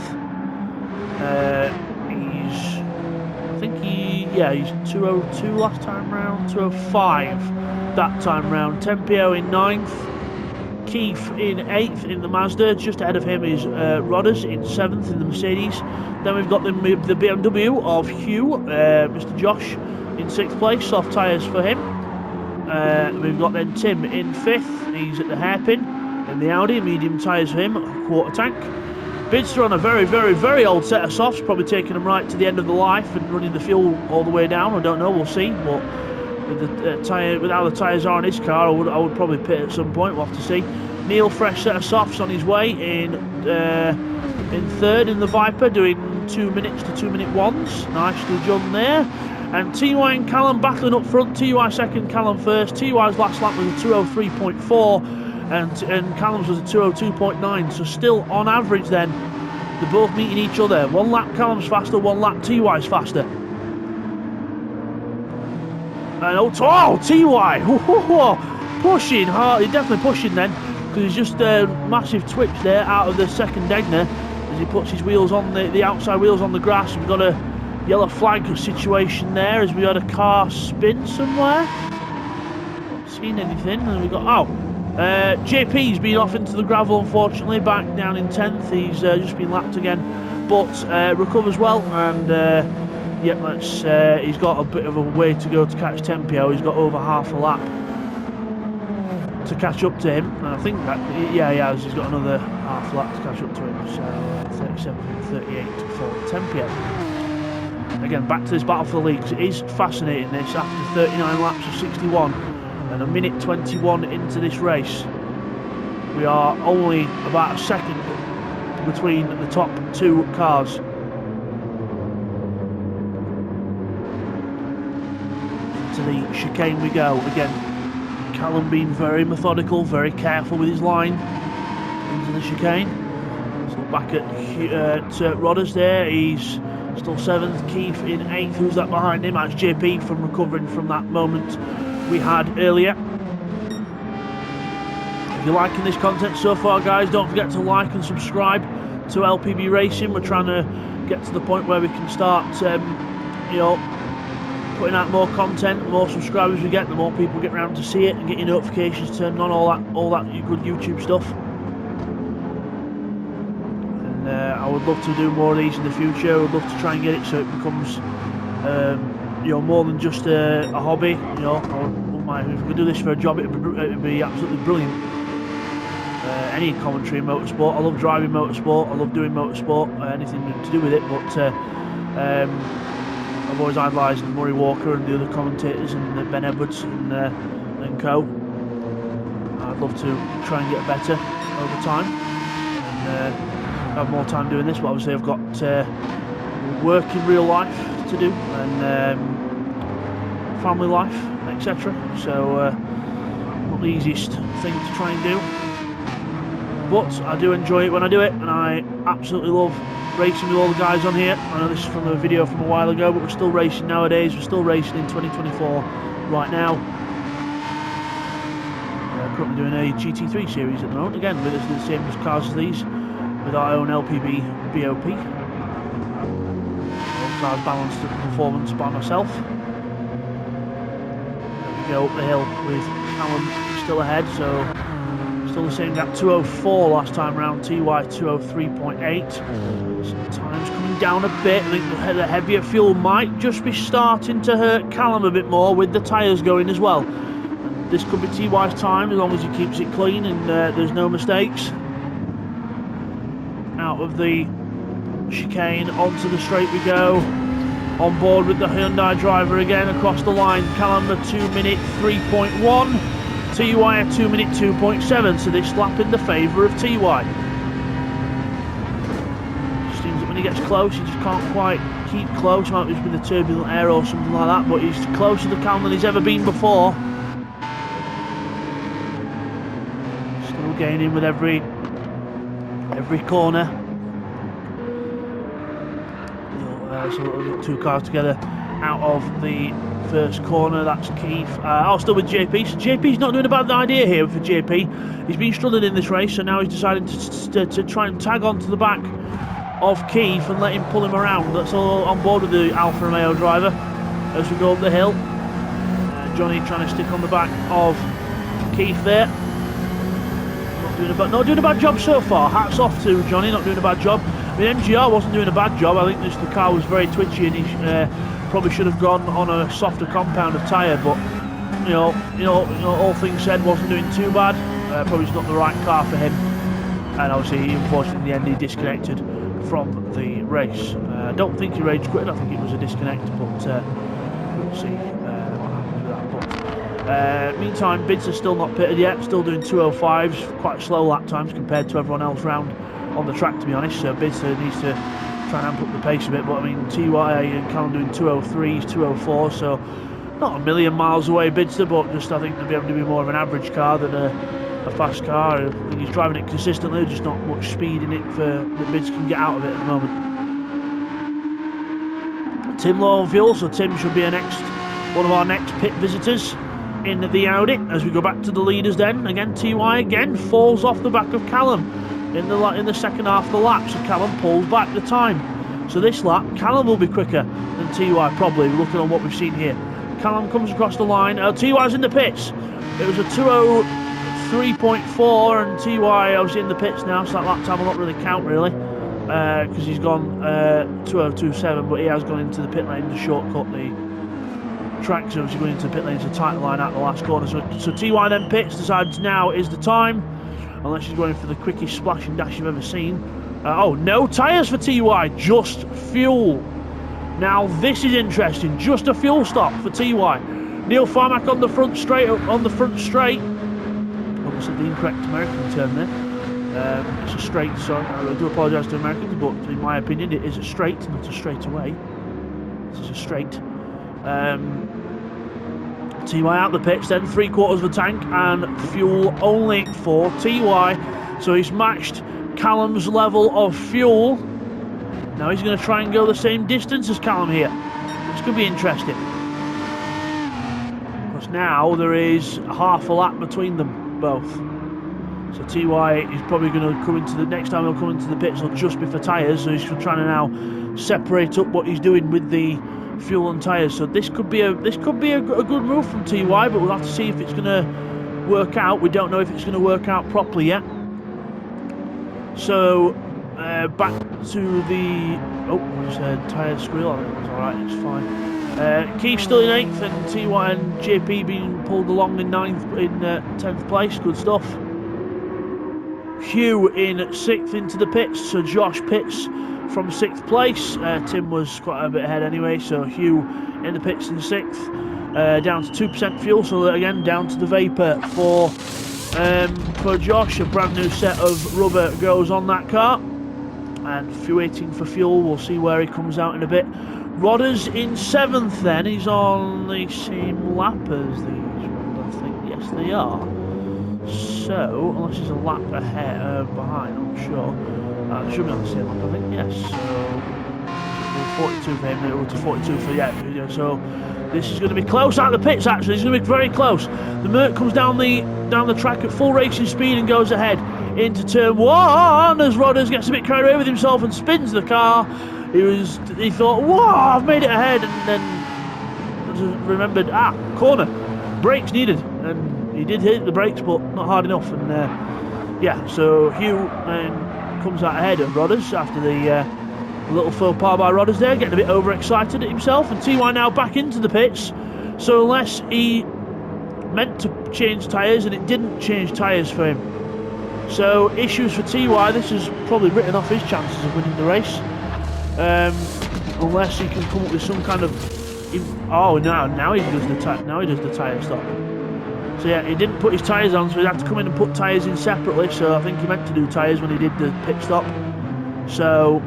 He's 202 last time round, 205 that time round. Tempio in 9th. Keith in 8th in the Mazda. Just ahead of him is Rodders in 7th in the Mercedes. Then we've got the BMW of Hugh, Mr. Josh in 6th place. Soft tyres for him. We've got then Tim in 5th. He's at the hairpin. In the Audi, medium tyres for him, quarter tank. Bidster on a very, very, very old set of softs, probably taking them right to the end of the life and running the fuel all the way down. I don't know, we'll see. But with with how the tyres are on his car, I would probably pit at some point. We'll have to see. Neil, fresh set of softs on his way in 3rd in the Viper, doing 2 minutes to 2-minute ones. Nicely done there. And TY and Callum battling up front. TY second, Callum first. TY's last lap was a 203.4. And Callum's was a 202.9, so still on average then they're both meeting each other. 1 lap Callum's faster, 1 lap TY's faster. And TY pushing hard. He's definitely pushing then, because he's just a massive twitch there out of the second Degner as he puts his wheels on the outside wheels on the grass. We've got a yellow flag situation there as we had a car spin somewhere. Not seen anything. And we got JP's been off into the gravel, unfortunately, back down in 10th. He's just been lapped again, but recovers well, and he's got a bit of a way to go to catch Tempio. He's got over half a lap to catch up to him, and I think that, he has. He's got another half lap to catch up to him, so 37, 38 for Tempio. Again, back to this battle for the leagues. It is fascinating, this, after 39 laps of 61. And a minute 21 into this race, we are only about a second between the top 2 cars. To the chicane we go. Again, Callum being very methodical, very careful with his line into the chicane. back at Rodders there. He's still 7th. Keith in 8th. Who's that behind him? That's JP from recovering from that moment we had earlier. If you're liking this content so far, guys, don't forget to like and subscribe to LPB Racing. We're trying to get to the point where we can start, you know, putting out more content. The more subscribers we get, the more people get around to see it and get your notifications turned on, all that good YouTube stuff. And I would love to do more of these in the future. I would love to try and get it so it becomes, you know, more than just a hobby. You know, if we could do this for a job, it'd be absolutely brilliant. Any commentary in motorsport. I love driving motorsport. I love doing motorsport. Anything to do with it, but. I've always idolised Murray Walker and the other commentators and Ben Edwards and co. I'd love to try and get better over time and have more time doing this, but obviously I've got work in real life to do and family life, etc. So not the easiest thing to try and do, but I do enjoy it when I do it, and I absolutely love racing with all the guys on here. I know this is from a video from a while ago, but we're still racing nowadays. We're still racing in 2024 right now. Currently doing a GT3 series at the moment, again with the same cars as these, with our own LPB BOP. All cars balanced at performance by myself. There we go up the hill with Callum still ahead, so still the same gap, 204 last time round, TY 203.8. So the time's coming down a bit. I think the heavier fuel might just be starting to hurt Callum a bit more with the tyres going as well. And this could be TY's time as long as he keeps it clean and there's no mistakes. Out of the chicane, onto the straight we go. On board with the Hyundai driver again across the line. Callum a 2-minute 3.1. TY a 2-minute 2.7, so this lap in the favour of TY. Seems that when he gets close, he just can't quite keep close. Might just be the turbulent air or something like that, but he's closer to Callum than he's ever been before. Still gaining with every corner. So we've got two cars together out of the first corner. That's Keith. Still with JP. So JP's not doing a bad idea here for JP. He's been struggling in this race, so now he's decided to try and tag onto the back of Keith and let him pull him around. That's all on board with the Alfa Romeo driver as we go up the hill. Johnny trying to stick on the back of Keith there. Not doing a bad job so far. Hats off to Johnny, not doing a bad job. I mean, MGR wasn't doing a bad job. I think the car was very twitchy and he probably should have gone on a softer compound of tyre, but you know, all things said, wasn't doing too bad. Probably just not the right car for him, and obviously, unfortunately, in the end, he disconnected from the race. I don't think he rage quit. I think it was a disconnect, but we'll see what happens with that. But meantime, Bids are still not pitted yet. Still doing 205s, quite slow lap times compared to everyone else round on the track, to be honest. So Bids needs to try and amp up the pace a bit, but I mean, TY and Callum doing 203s, 204s, so not a million miles away, Bidster, but just I think they'll be able to be more of an average car than a fast car. I think he's driving it consistently, just not much speed in it for that Bids can get out of it at the moment. Tim low on fuel, so Tim should be one of our next pit visitors in the Audi as we go back to the leaders then. Again, TY again falls off the back of Callum in the second half of the lap, so Callum pulls back the time. So this lap, Callum will be quicker than TY probably, looking on what we've seen here. Callum comes across the line. TY's in the pits. It was a 203.4 and TY obviously in the pits now, so that lap time will not really count really because he's gone 202.7, but he has gone into the pit lane to shortcut the track, so obviously going into the pit lane to tighten the line out the last corner. So TY then pits, decides now is the time. Unless she's going for the quickest splash and dash you've ever seen. Oh, no tyres for TY, just fuel. Now this is interesting, just a fuel stop for TY. Neil Farmack on the front straight. Almost said the incorrect American term there. It's a straight, so I do apologise to Americans, but in my opinion it is a straight, not a straightaway. This is a straight. TY out the pits, then 3/4 of the tank and fuel only for TY. So he's matched Callum's level of fuel. Now he's going to try and go the same distance as Callum here. This could be interesting. Because now there is half a lap between them both. So TY is probably going to come into the next time he'll come into the pits, will just be for tyres. So he's trying to now separate up what he's doing with the fuel and tyres. So this could be a good move from TY, but we'll have to see if it's going to work out. We don't know if it's going to work out properly yet. So back to the tyre squeal. I think it was alright, it's fine. Keith's still in 8th, and TY and JP being pulled along in 10th place. Good stuff. Hugh in 6th into the pits, so Josh pits from 6th place. Tim was quite a bit ahead anyway, so Hugh in the pits in 6th. Down to 2% fuel, so again down to the vapour for Josh. A brand new set of rubber goes on that car, and waiting for fuel. We'll see where he comes out in a bit. Rodders in 7th then. He's on the same lap as these ones, I think. Yes, they are. So, unless he's a lap ahead, behind, I'm sure. They should be on the same lap, I think. Yes. So, 42 for him, it'll to 42 for, yeah. So, this is going to be close out of the pits, actually. It's going to be very close. The Merc comes down the track at full racing speed and goes ahead into turn 1 as Rodders gets a bit carried away with himself and spins the car. He thought, whoa, I've made it ahead, and then remembered, corner, brakes needed, and he did hit the brakes, but not hard enough. And so Hugh comes out ahead of Rodders after the little faux pas by Rodders there, getting a bit overexcited at himself. And TY now back into the pits. So unless he meant to change tyres and it didn't change tyres for him, so issues for TY. This has probably written off his chances of winning the race, unless he can come up with some kind of. Now he does the tyre stop. So yeah, he didn't put his tyres on, so he had to come in and put tyres in separately. So I think he meant to do tyres when he did the pit stop. So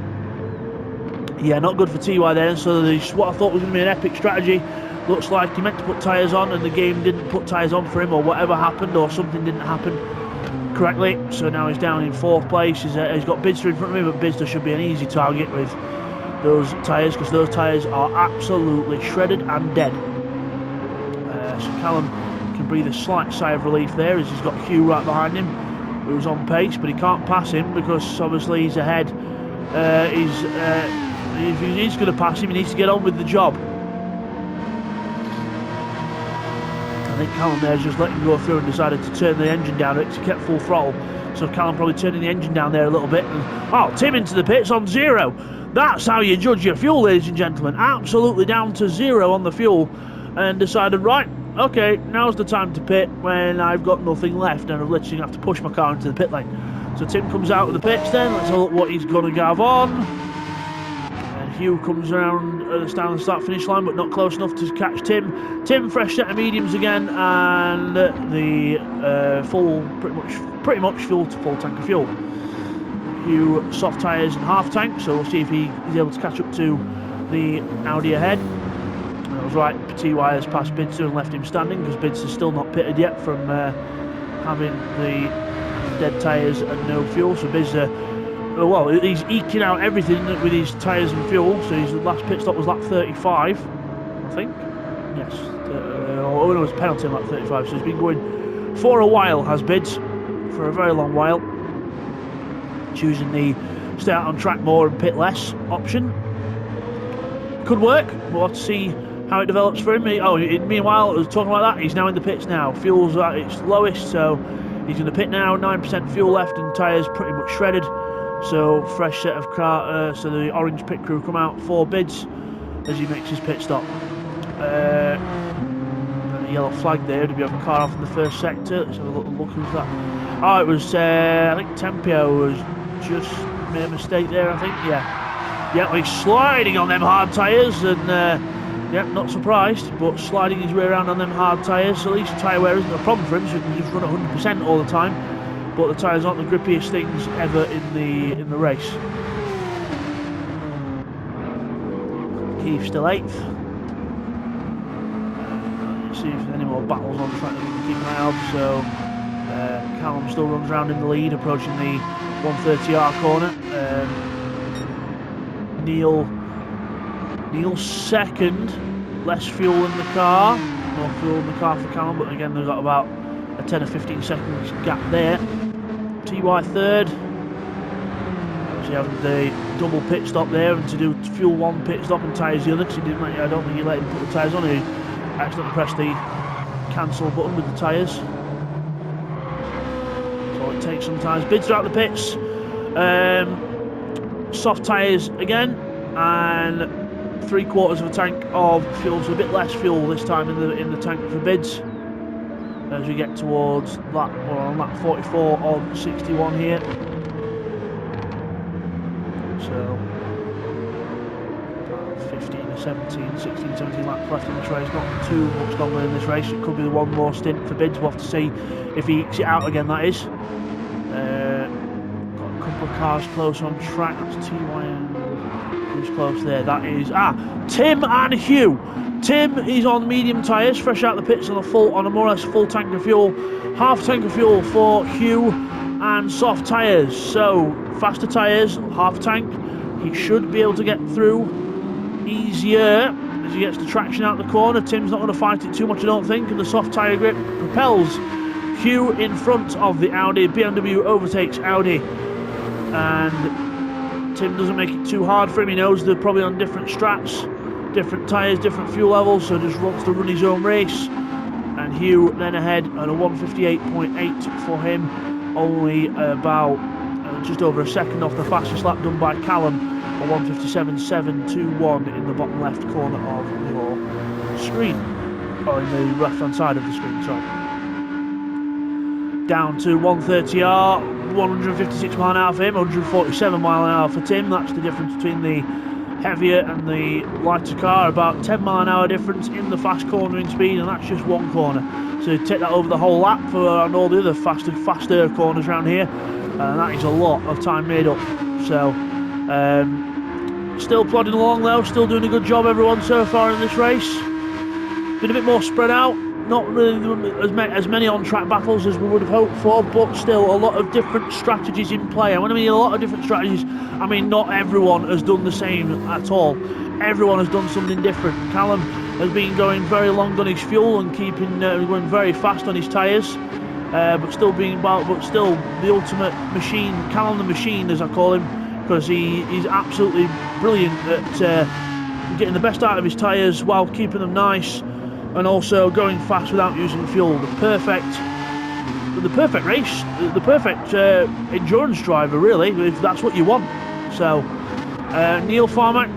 yeah, not good for TY there. So what I thought was going to be an epic strategy looks like he meant to put tyres on, and the game didn't put tyres on for him, or whatever happened, or something didn't happen correctly. So now he's down in 4th place. He's got Bidster in front of him, but Bidster should be an easy target with those tyres, because those tyres are absolutely shredded and dead. So Callum can breathe a slight sigh of relief there, as he's got Hugh right behind him, who's on pace, but he can't pass him because obviously he's ahead. If he's going to pass him, he needs to get on with the job. I think Callum there's just let him go through and decided to turn the engine down. It's kept full throttle, so Callum probably turning the engine down there a little bit. And, Tim into the pits on 0. That's how you judge your fuel, ladies and gentlemen. Absolutely down to 0 on the fuel, and decided, right, okay, now's the time to pit when I've got nothing left and I've literally have to push my car into the pit lane. So Tim comes out of the pits then. Let's have a look what he's going to have on. And Hugh comes around down the start finish line, but not close enough to catch Tim. Tim, fresh set of mediums again, and the full, pretty much full to full tank of fuel. Hugh soft tyres and half tank, so we'll see if he is able to catch up to the Audi ahead. I was right, TY has passed Bidster and left him standing, because Bidster's still not pitted yet from having the dead tyres and no fuel. So Bidster, he's eking out everything with his tyres and fuel. So his last pit stop was lap 35, I think. Yes. It was a penalty in lap 35. So he's been going for a while, has Bids, for a very long while, choosing the stay out on track more and pit less option. Could work. We'll have to see how it develops for him. Meanwhile, talking about that, he's now in the pits now. Fuel's at its lowest, so he's in the pit now. 9% fuel left, and tyres pretty much shredded. So fresh set of car. So the orange pit crew come out for Bids as he makes his pit stop. And a yellow flag there. Did we have a car off in the first sector? Let's have a look. Who's that? It was I think Tempio was just made a mistake there. I think, yeah, he's sliding on them hard tyres, and not surprised, but sliding his way around on them hard tyres. So at least tyre wear isn't a problem for him, so he can just run at 100% all the time. But the tyres aren't the grippiest things ever in the race. Keith still 8th. Let's see if there's any more battles on track that we can keep an eye on. So Callum still runs around in the lead, approaching the 130R corner. Neil's second, less fuel in the car, more fuel in the car for Callum, but again they've got about a 10 or 15 seconds gap there. TY third, obviously having the double pit stop there and to do fuel one pit stop and tyres the other, because I don't think he let him put the tyres on, he accidentally pressed the cancel button with the tyres. So it takes sometimes. Bids are out the pits, soft tyres again, and 3/4 of a tank of fuel, so a bit less fuel this time in the tank for Bids as we get towards that, well, on that 44 on 61 here. So 15 or 17, 16, 17 laps left in this race, not too much longer in this race. It could be the one more stint for Bids. We'll have to see if he ekes it out again, that is. Got a couple of cars close on track. That's TYN. Who's close there? That is Tim and Hugh. Tim is on medium tyres, fresh out the pits on a more or less full tank of fuel. Half tank of fuel for Hugh, and soft tyres. So faster tyres, half tank. He should be able to get through easier as he gets the traction out the corner. Tim's not going to fight it too much, I don't think, and the soft tyre grip propels Hugh in front of the Audi. BMW overtakes Audi, and Tim doesn't make it too hard for him. He knows they're probably on different strats, different tyres, different fuel levels, so just wants to run his own race. And Hugh then ahead at a 158.8 for him, only about just over a second off the fastest lap done by Callum, a 157.721 in the bottom left corner of your screen, or in the left hand side of the screen, sorry. Down to 130R, 156 mile an hour for him, 147 mile an hour for Tim. That's the difference between the heavier and the lighter car, about 10 mile an hour difference in the fast cornering speed, and that's just one corner. So take that over the whole lap for and all the other faster corners around here, and that is a lot of time made up. So still plodding along though, still doing a good job everyone so far in this race. Been a bit more spread out, not really as many on-track battles as we would have hoped for, but still a lot of different strategies in play. And when I mean a lot of different strategies, I mean not everyone has done the same at all. Everyone has done something different. Callum has been going very long on his fuel and keeping going very fast on his tyres, but still the ultimate machine, Callum the Machine as I call him, because he's absolutely brilliant at getting the best out of his tyres while keeping them nice, and also going fast without using fuel. The perfect race, the perfect endurance driver, really, if that's what you want. So Neil Farmack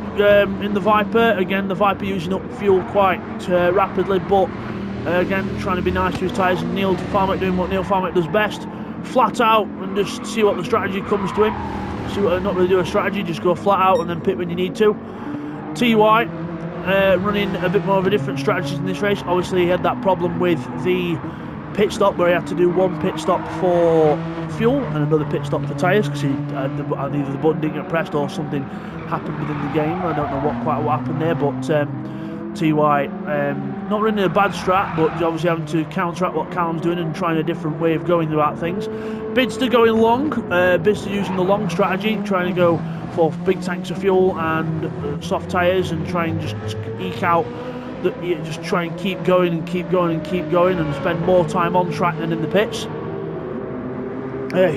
in the Viper, again the Viper using up fuel quite rapidly, but again trying to be nice to his tyres, and Neil Farmack doing what Neil Farmack does best, flat out and just see what the strategy comes to him. Not really do a strategy, just go flat out and then pit when you need to. TY running a bit more of a different strategy in this race. Obviously he had that problem with the pit stop where he had to do one pit stop for fuel and another pit stop for tyres, because either the button didn't get pressed or something happened within the game. I don't know what happened there, but TY not running a bad strat, but obviously having to counteract what Callum's doing and trying a different way of going about things. Bidster going long, Bidster using the long strategy, trying to go for big tanks of fuel and soft tyres and try and just eke out, just try and keep going and spend more time on track than in the pits.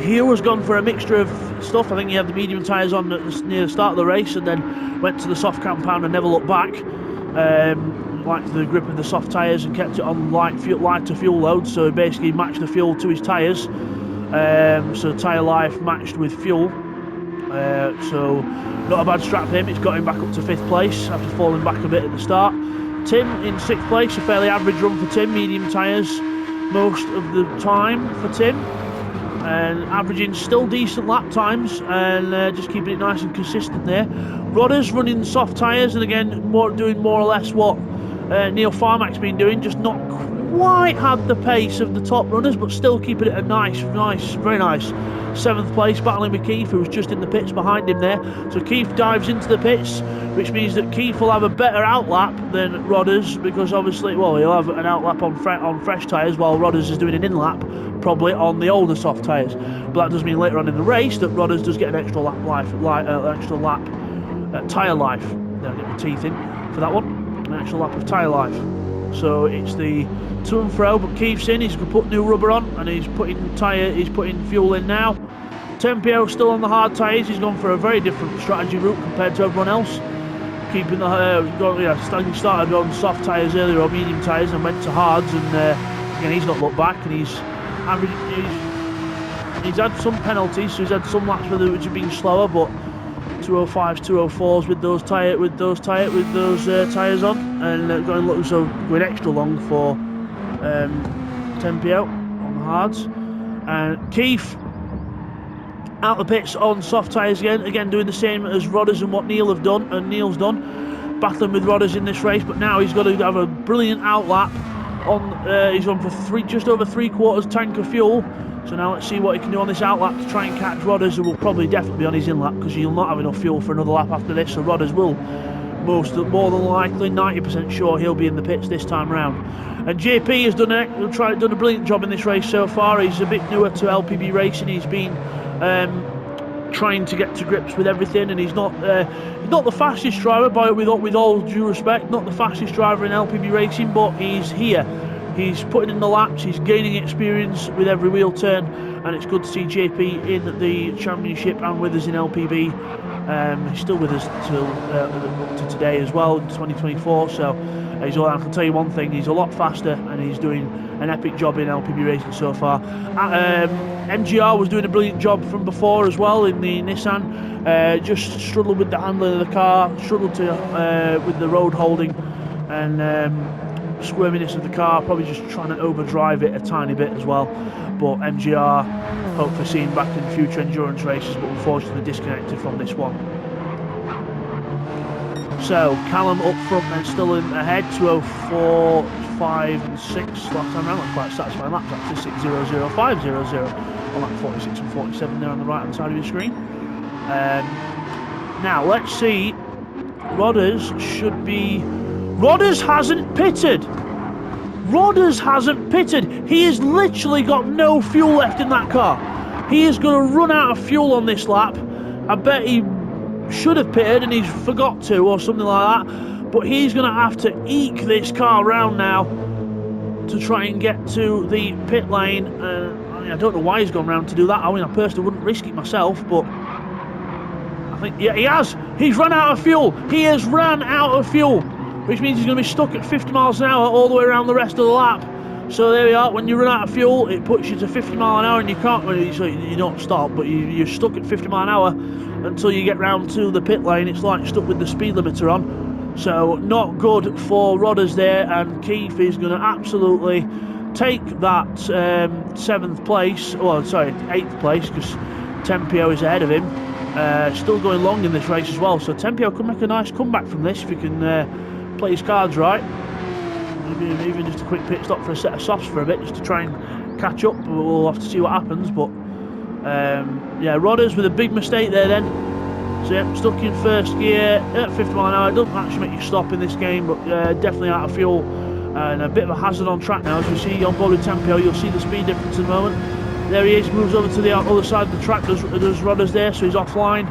Hugh has gone for a mixture of stuff. I think he had the medium tyres on near the start of the race and then went to the soft compound and never looked back. Liked the grip of the soft tyres and kept it on lighter fuel loads, so he basically matched the fuel to his tyres. So tyre life matched with fuel. So not a bad strat for him. It's got him back up to 5th place after falling back a bit at the start. Tim in 6th place, a fairly average run for Tim, medium tyres most of the time for Tim, and averaging still decent lap times and just keeping it nice and consistent there. Rodders running soft tyres and again doing more or less what Neil Farmack's been doing, just not quite had the pace of the top runners, but still keeping it a nice, very nice 7th place, battling with Keith, who was just in the pits behind him there. So Keith dives into the pits, which means that Keith will have a better outlap than Rodders, because obviously, well, he'll have an outlap on fresh tyres, while Rodders is doing an in-lap, probably on the older soft tyres. But that does mean later on in the race that Rodders does get an extra lap tyre life. I'll get my teeth in for that one. An extra lap of tyre life. So it's the to and fro, but Keith's in. He's going to put new rubber on, and he's putting fuel in now. Tempio still on the hard tyres. He's gone for a very different strategy route compared to everyone else. Keeping the he started on soft tyres earlier, or medium tyres, and went to hards, and again he's not looked back, and he's had some penalties, so he's had some laps which have been slower, but 205s, 204s with those tyres on, and going extra long for Tempio on the hards. And Keith out the pits on soft tyres again doing the same as Rodders and what Neil's done, battling with Rodders in this race, but now he's got to have a brilliant outlap on. He's on for just over 3/4 tank of fuel. So now let's see what he can do on this outlap to try and catch Rodders, who will probably definitely be on his in-lap, because he'll not have enough fuel for another lap after this. So Rodders will, more than likely, 90% sure he'll be in the pits this time round. And JP has done a brilliant job in this race so far. He's a bit newer to LPB racing. He's been trying to get to grips with everything, and he's not the fastest driver, with all due respect, not the fastest driver in LPB racing, but he's here. He's putting in the laps, he's gaining experience with every wheel turn, and it's good to see JP in the championship and with us in LPB. He's still with us up to today as well, in 2024, so I can tell you one thing, he's a lot faster, and he's doing an epic job in LPB racing so far. MGR was doing a brilliant job from before as well in the Nissan, just struggled with the handling of the car, struggled with the road holding, and squirminess of the car, probably just trying to overdrive it a tiny bit as well. But MGR, hopefully seeing back in future endurance races, but unfortunately disconnected from this one. So Callum up front then, still in ahead, 204, 5 and 6 last time around. That's quite satisfying laps actually, 600, 500 on lap 46 and 47 there on the right hand side of your screen. Now let's see, Rodders hasn't pitted. Rodders hasn't pitted. He has literally got no fuel left in that car. He is going to run out of fuel on this lap. I bet he should have pitted and he's forgot to, or something like that. But he's going to have to eke this car round now to try and get to the pit lane. I don't know why he's gone round to do that. I mean, I personally wouldn't risk it myself, but I think, yeah, he has. He's run out of fuel. He has ran out of fuel, which means he's going to be stuck at 50 miles an hour all the way around the rest of the lap. So there we are. When you run out of fuel, it puts you to 50 mile an hour, and you can't really, so you don't stop, but you're stuck at 50 mile an hour until you get round to the pit lane. It's like stuck with the speed limiter on. So not good for Rodders there, and Keith is going to absolutely take that 7th place, well, sorry, 8th place, because Tempio is ahead of him. Still going long in this race as well, so Tempio could make a nice comeback from this if he can play his cards right. Maybe even just a quick pit stop for a set of softs for a bit, just to try and catch up. We'll have to see what happens, but yeah, Rodders with a big mistake there then. So yeah, stuck in first gear at 50 mile an hour. It doesn't actually make you stop in this game, but definitely out of fuel and a bit of a hazard on track now. As you see on board with Tempio, you'll see the speed difference in a moment. There he is, moves over to the other side of the track, does Rodders there, so he's offline.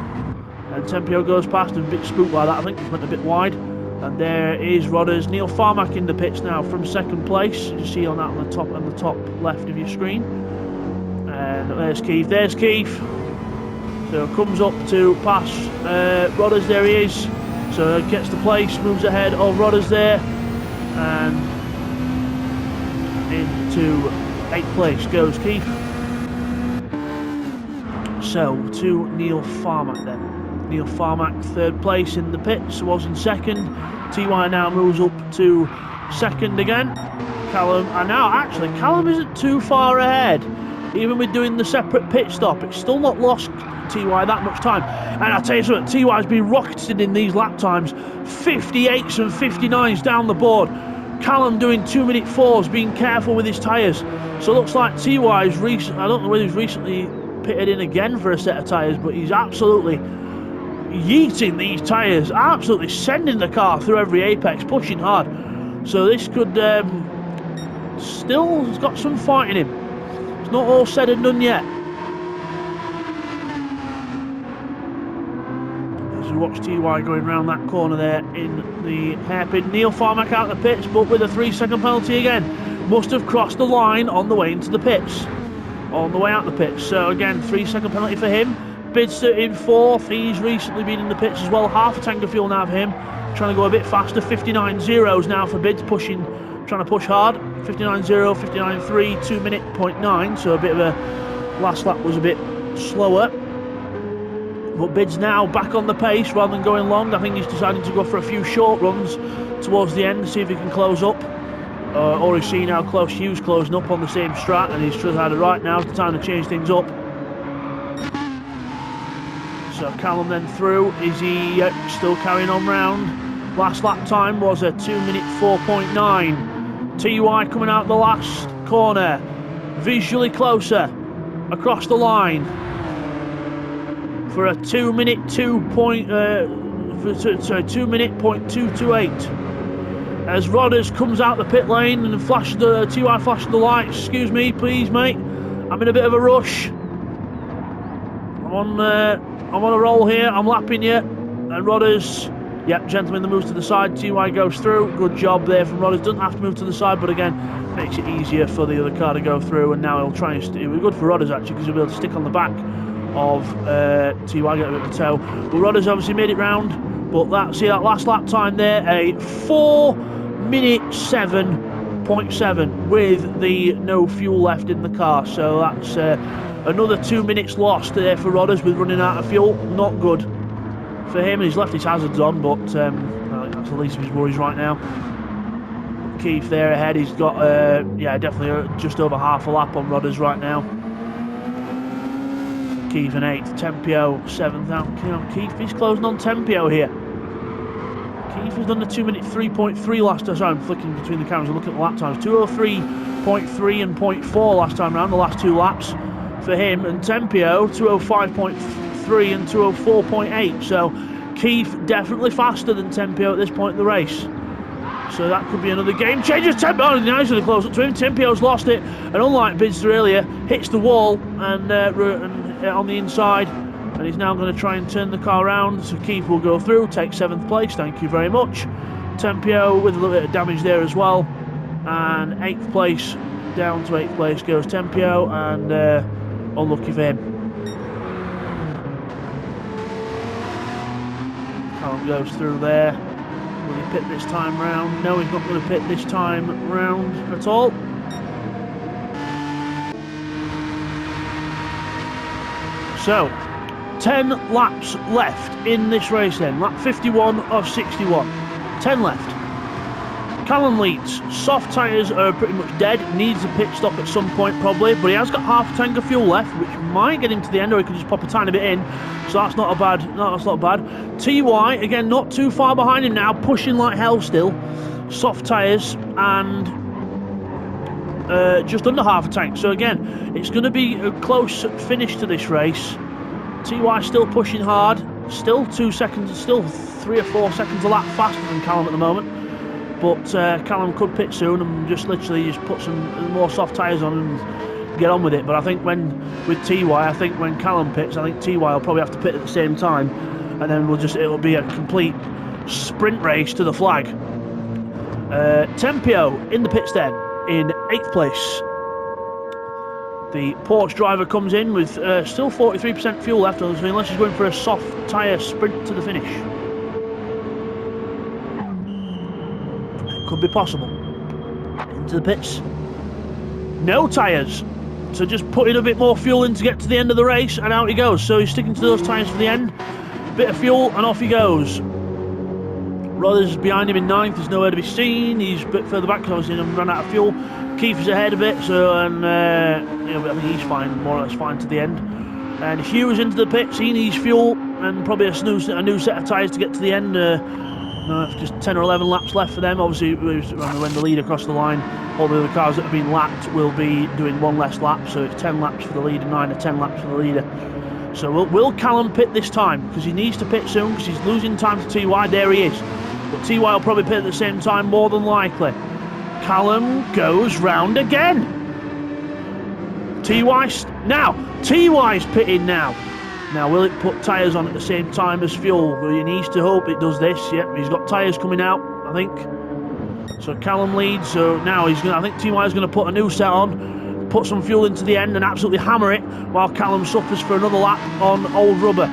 And Tempio goes past and a bit spooked by that, I think, went a bit wide. And there is Rodders. Neil Farmack in the pits now from 2nd place. You see on that on the top left of your screen. And there's Keith. So comes up to pass Rodders, there he is. So gets the place, moves ahead of Rodders there. And into 8th place goes Keith. So to Neil Farmack then. Neil Farmack 3rd place in the pits, was in 2nd. TY now moves up to 2nd again. Callum isn't too far ahead. Even with doing the separate pit stop, it's still not lost TY that much time. And I'll tell you something, TY's been rocketed in these lap times. 58s and 59s down the board. Callum doing 2-minute 4s, being careful with his tyres. So it looks like TY's I don't know whether he's recently pitted in again for a set of tyres, but he's absolutely yeeting these tyres, absolutely sending the car through every apex, pushing hard. So this could still has got some fight in him. It's not all said and done yet. As we watch TY going around that corner there in the hairpin. Neil Farmack out of the pits, but with a 3-second penalty again. Must have crossed the line on the way into the pits. On the way out the pits. So again, 3-second penalty for him. Bids in 4th. He's recently been in the pits as well. Half a tank of fuel now for him. Trying to go a bit faster. 59 zeros now for Bids, trying to push hard. 59.0, 59.3, 2-minute 0.9. So a bit of a last lap was a bit slower. But Bids now back on the pace rather than going long. I think he's decided to go for a few short runs towards the end to see if he can close up. Or he's seen how close Hugh's closing up on the same strat, and he's decided right now it's time to change things up. So Callum then through. Is he still carrying on round? Last lap time was a 2-minute 4.9. TY coming out the last corner, visually closer across the line for a 2-minute 2.228 as Rodders comes out the pit lane and flashes the TY flashes the lights. Excuse me, please, mate. I'm in a bit of a rush. I'm on a roll here. I'm lapping you. And Rodders, yep, gentleman that moves to the side. TY goes through. Good job there from Rodders. Doesn't have to move to the side, but again, makes it easier for the other car to go through. And now he'll try and it was good for Rodders actually, because he'll be able to stick on the back of TY, get a bit of a tow. But Rodders obviously made it round. But that last lap time there, a 4-minute 7.7 with the no fuel left in the car. So that's another 2 minutes lost there for Rodders with running out of fuel. Not good for him. He's left his hazards on, but I think that's the least of his worries right now. Keith there ahead. He's got definitely just over half a lap on Rodders right now. Keith in 8th, Tempio 7th. Keith, he's closing on Tempio here. Keith has done the 2-minute 3.3 last time. Sorry, I'm flicking between the cameras and looking at the lap times. 2:03.3 and 0.4 last time round, the last 2 laps for him. And Tempio 2:05.3 and 2:04.8. So Keith definitely faster than Tempio at this point in the race. So that could be another game changer. Tempio, now he's going to close up to him. Tempio's lost it, and unlike Bidster earlier, hits the wall and on the inside, and he's now going to try and turn the car around. So Keith will go through, take 7th place. Thank you very much. Tempio with a little bit of damage there as well, and 8th place down to 8th place goes Tempio, and unlucky for him. Callum goes through there. Will he pit this time round? No, he's not going to pit this time round at all. So, 10 laps left in this race then. Lap 51 of 61. 10 left. Callum leads. Soft tyres are pretty much dead. Needs a pit stop at some point probably, but he has got half a tank of fuel left, which might get him to the end, or he could just pop a tiny bit in. So that's not bad. No, that's not bad. TY again, not too far behind him now, pushing like hell still. Soft tyres and just under half a tank. So again, it's going to be a close finish to this race. TY still pushing hard. Still 2 seconds. Still 3 or 4 seconds a lap faster than Callum at the moment. But Callum could pit soon and just literally put some more soft tyres on and get on with it. But I think with TY, I think when Callum pits, I think TY will probably have to pit at the same time, and then it'll be a complete sprint race to the flag. Tempio in the pits then in 8th place. The Porsche driver comes in with still 43% fuel left, unless he's going for a soft tyre sprint to the finish. Could be possible. Into the pits. No tyres. So just putting a bit more fuel in to get to the end of the race, and out he goes. So he's sticking to those tyres for the end. Bit of fuel, and off he goes. Rodders behind him in 9th. He's nowhere to be seen. He's a bit further back because he's run out of fuel. Keith is ahead a bit, so I think he's fine, more or less fine to the end. And Hugh is into the pits. He needs fuel and probably a new set of tyres to get to the end. No, just 10 or 11 laps left for them. Obviously, when the leader across the line, all the other cars that have been lapped will be doing one less lap. So it's 10 laps for the leader, 9 or 10 laps for the leader. So will Callum pit this time? Because he needs to pit soon, because he's losing time to TY. There he is. But TY will probably pit at the same time, more than likely. Callum goes round again. TY's pitting now. Now, will it put tyres on at the same time as fuel? Well, he needs to hope it does this. Yep, he's got tyres coming out, I think. So Callum leads. So now I think TY is going to put a new set on, put some fuel into the end and absolutely hammer it, while Callum suffers for another lap on old rubber.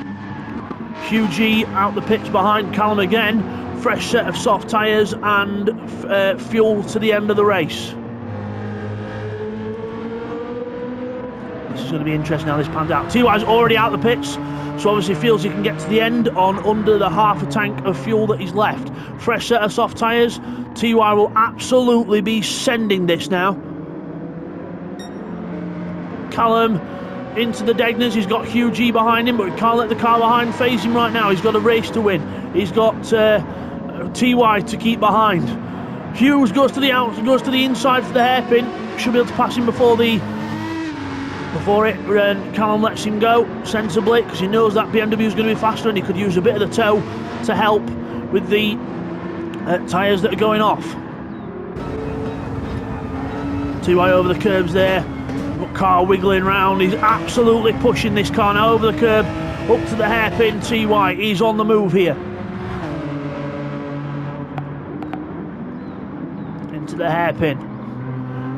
Hugh G out the pits behind Callum again. Fresh set of soft tyres and fuel to the end of the race. This is going to be interesting how this pans out. TY's already out the pits, so obviously feels he can get to the end on under the half a tank of fuel that he's left. Fresh set of soft tyres. TY will absolutely be sending this now. Callum into the Degners. He's got Hugh G behind him, but he can't let the car behind face him right now. He's got a race to win. He's got TY to keep behind. Hughes goes to the inside for the hairpin. Should be able to pass him before Callum lets him go sensibly, because he knows that BMW is going to be faster and he could use a bit of the tow to help with the tyres that are going off. TY over the curbs there. Got car wiggling round. He's absolutely pushing this car now over the curb up to the hairpin. TY, he's on the move here. Into the hairpin.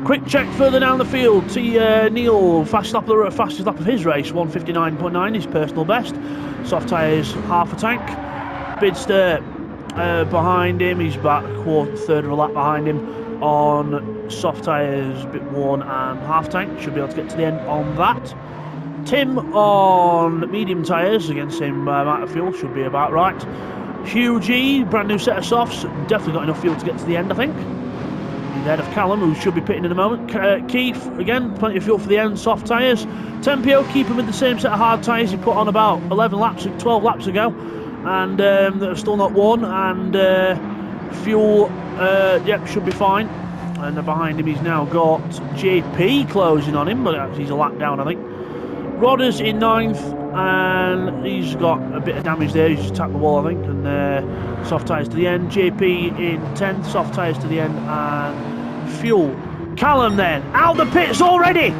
Quick check further down the field. Neil, fastest lap of his race, 1:59.9, his personal best. Soft tyres, half a tank. Bidster behind him. He's about a third of a lap behind him on soft tyres, bit worn and half tank. Should be able to get to the end on that. Tim on medium tyres, again same amount of fuel, should be about right. Hugh G, brand new set of softs, definitely got enough fuel to get to the end, I think. Ahead of Callum, who should be pitting in a moment. Keith, again, plenty of fuel for the end, soft tyres. Tempio, keep him with the same set of hard tyres he put on about 12 laps ago, and that are still not worn. And fuel, yep, should be fine. And behind him, he's now got JP closing on him, but he's a lap down, I think. Rodders in 9th, and he's got a bit of damage there. He's just tapped the wall, I think, and soft tyres to the end. JP in 10th, soft tyres to the end, and fuel. Callum then, out the pits already!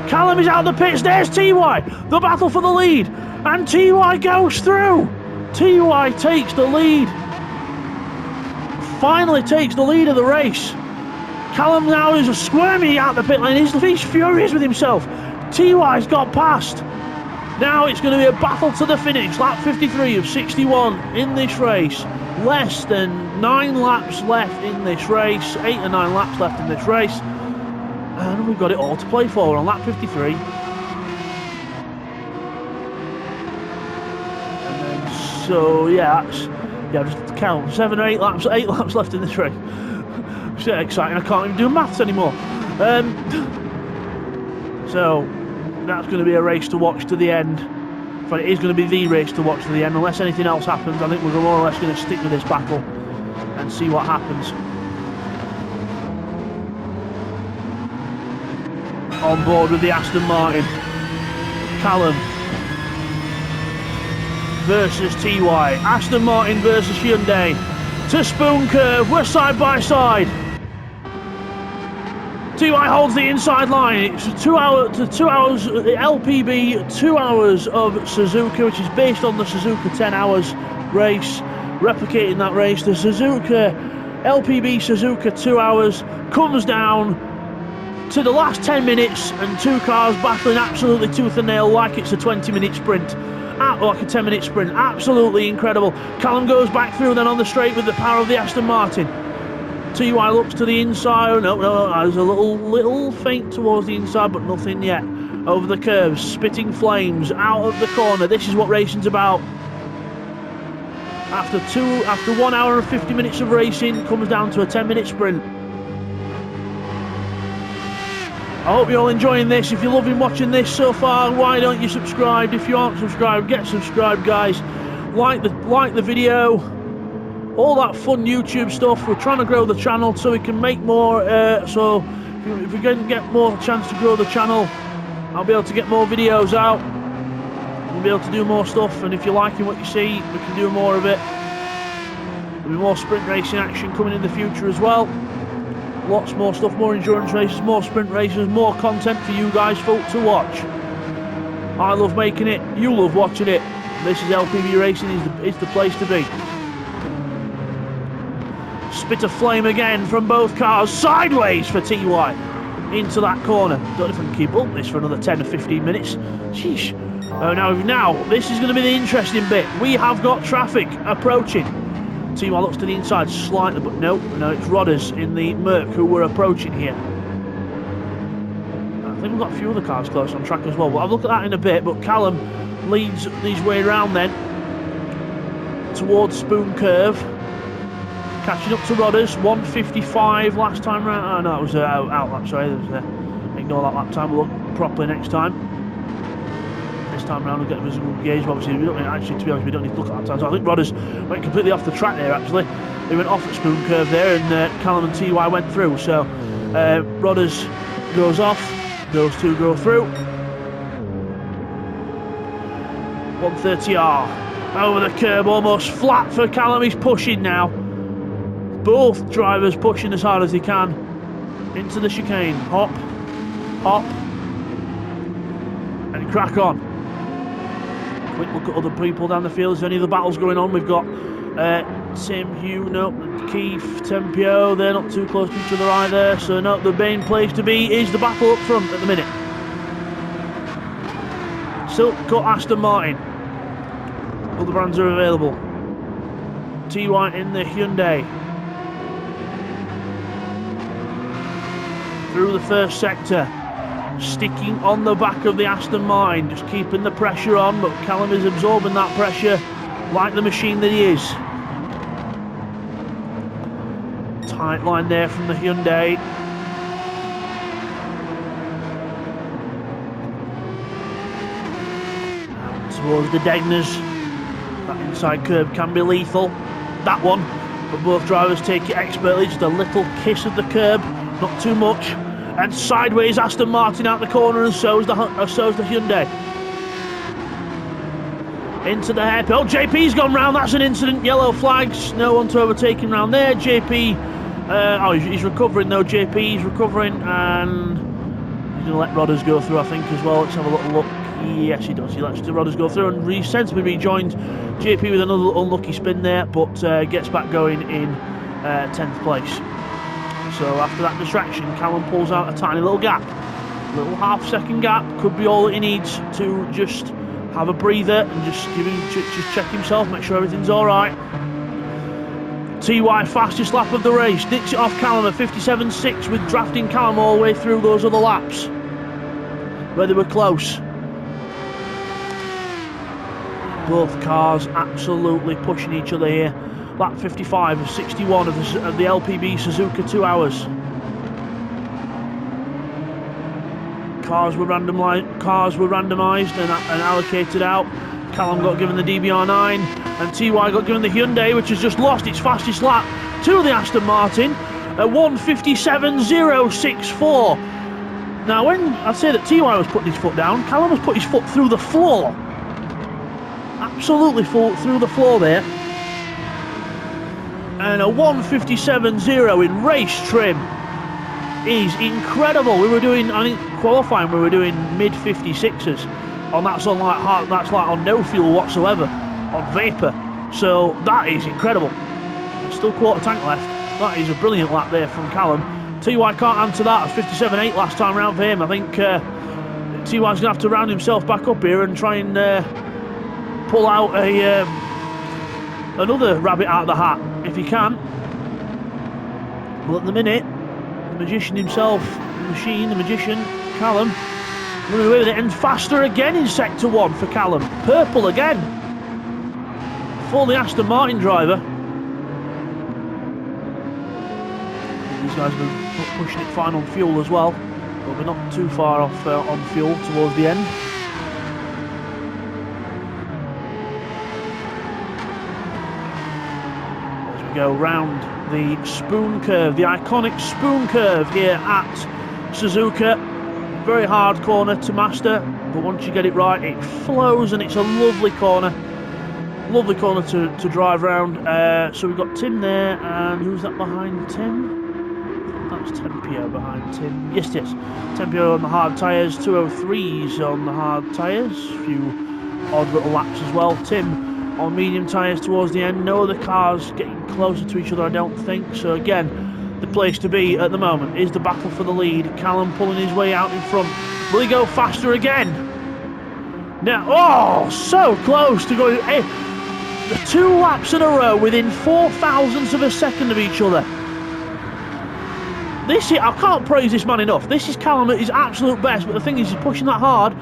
Callum is out the pits, there's TY! The battle for the lead, and TY goes through! TY takes the lead. Finally takes the lead of the race. Callum now is squirming out the pit lane, he's furious with himself. TY's got past. Now it's going to be a battle to the finish. Lap 53 of 61 in this race. Less than 9 laps left in this race. 8 or 9 laps left in this race. And we've got it all to play for on lap 53. And then, so yeah, just count 7 or 8 laps. 8 laps left in this race. It's exciting. I can't even do maths anymore. So that's going to be a race to watch to the end. But it is going to be the race to watch to the end. Unless anything else happens, I think we're more or less going to stick with this battle and see what happens. On board with the Aston Martin. Callum versus TY. Aston Martin versus Hyundai. To Spoon Curve, we're side by side. TY holds the inside line. It's 2 hours, LPB, 2 hours of Suzuka, which is based on the Suzuka 10 hours race, replicating that race. The Suzuka, LPB Suzuka 2 hours comes down to the last 10 minutes and 2 cars battling absolutely tooth and nail like it's a 20-minute sprint. Like a 10-minute sprint. Absolutely incredible. Callum goes back through then on the straight with the power of the Aston Martin. TY looks to the inside. No, there's a little feint towards the inside, but nothing yet. Over the curves, spitting flames out of the corner. This is what racing's about. After 1 hour and 50 minutes of racing, comes down to a 10-minute sprint. I hope you're all enjoying this. If you're loving watching this so far, why don't you subscribe? If you aren't subscribed, get subscribed, guys. Like the video. all that fun YouTube stuff. We're trying to grow the channel so we can make more, so if we can get more chance to grow the channel, I'll be able to get more videos out. We'll be able to do more stuff, and if you're liking what you see, we can do more of it. There'll be more sprint racing action coming in the future as well. Lots more stuff, more endurance races, more sprint races, more content for you guys folk to watch. I love making it, you love watching it. This is LPB Racing, is the place to be. Spit of flame again from both cars, sideways for TY, into that corner. Don't know if I can keep up this for another 10 or 15 minutes. Sheesh. Now, this is going to be the interesting bit. We have got traffic approaching. TY looks to the inside slightly, but no, it's Rodders in the Merc who were approaching here. I think we've got a few other cars close on track as well. We'll have a look at that in a bit, but Callum leads his way around then towards Spoon Curve. Catching up to Rodders, 1:55 last time round. Oh no, it was out lap, sorry. Ignore that lap time, we'll look properly next time. This time round we'll get a visible gauge. Obviously, we don't actually, to be honest, we don't need to look at that time. So I think Rodders went completely off the track there actually. He went off at Spoon Curve there, and Callum and TY went through. So Rodders goes off, those two go through. 130R over the curb, almost flat for Callum. He's pushing now. Both drivers pushing as hard as they can into the chicane. Hop, hop, and crack on. Quick look at other people down the field. Is there any other battles going on? We've got Tim, Hugh, no, Keith, Tempio. They're not too close to each other either. So no, the main place to be is the battle up front at the minute. Silk Cut Aston Martin. Other brands are available. TY in the Hyundai. Through the first sector, sticking on the back of the Aston Martin, just keeping the pressure on, but Callum is absorbing that pressure like the machine that he is. Tight line there from the Hyundai. Out towards the Degners. That inside curb can be lethal. That one, but both drivers take it expertly, just a little kiss of the curb, not too much. And sideways Aston Martin out the corner, and so's the Hyundai. Into the hairpin. Oh, JP's gone round. That's an incident. Yellow flags. No one to overtake him round there. JP. He's recovering though. JP. He's recovering, and he's going to let Rodders go through, I think, as well. Let's have a little look. Yes, he does. He lets the Rodders go through, and sensibly rejoined JP with another unlucky spin there, but gets back going in 10th place. So after that distraction, Callum pulls out a tiny little gap. Little half-second gap. Could be all that he needs to just have a breather and just check himself, make sure everything's alright. TY fastest lap of the race. Nicks it off Callum at 57.6 with drafting Callum all the way through those other laps where they were close. Both cars absolutely pushing each other here. Lap 55 of 61 of the LPB Suzuka 2 hours. Cars were randomised and allocated out. Callum got given the DBR9, and TY got given the Hyundai, which has just lost its fastest lap to the Aston Martin at 1:57.064. Now, when I say that TY was putting his foot down, Callum has put his foot through the floor. Absolutely through the floor there. And a 1:57.0 in race trim is incredible. We were doing, I think, qualifying, we were doing mid 56s. That's like on no fuel whatsoever, on vapour. So that is incredible. There's still quarter tank left. That is a brilliant lap there from Callum. TY can't answer that. 57.8 last time round for him. I think TY's going to have to round himself back up here and try and pull out another rabbit out of the hat if he can. Well, at the minute, the magician himself, the magician, Callum, running away with it, and faster again in sector 1 for Callum. Purple again for the Aston Martin driver. These guys have been pushing it fine on fuel as well, but we're not too far off on fuel towards the end. go round the spoon curve, the iconic spoon curve here at Suzuka. Very hard corner to master, but once you get it right, it flows, and it's a lovely corner. Lovely corner to drive round. So we've got Tim there, and who's that behind Tim? That's Tempio behind Tim. Yes, yes. Tempio on the hard tyres, 203s on the hard tyres. A few odd little laps as well. Tim on medium tyres towards the end. No other cars getting closer to each other, I don't think. So again, the place to be at the moment is the battle for the lead. Callum pulling his way out in front. Will he go faster again? Now, oh, so close to going. Hey, the 2 laps in a row within 0.004 of a second of each other. This is, I can't praise this man enough. This is Callum at his absolute best, but the thing is, he's pushing that hard.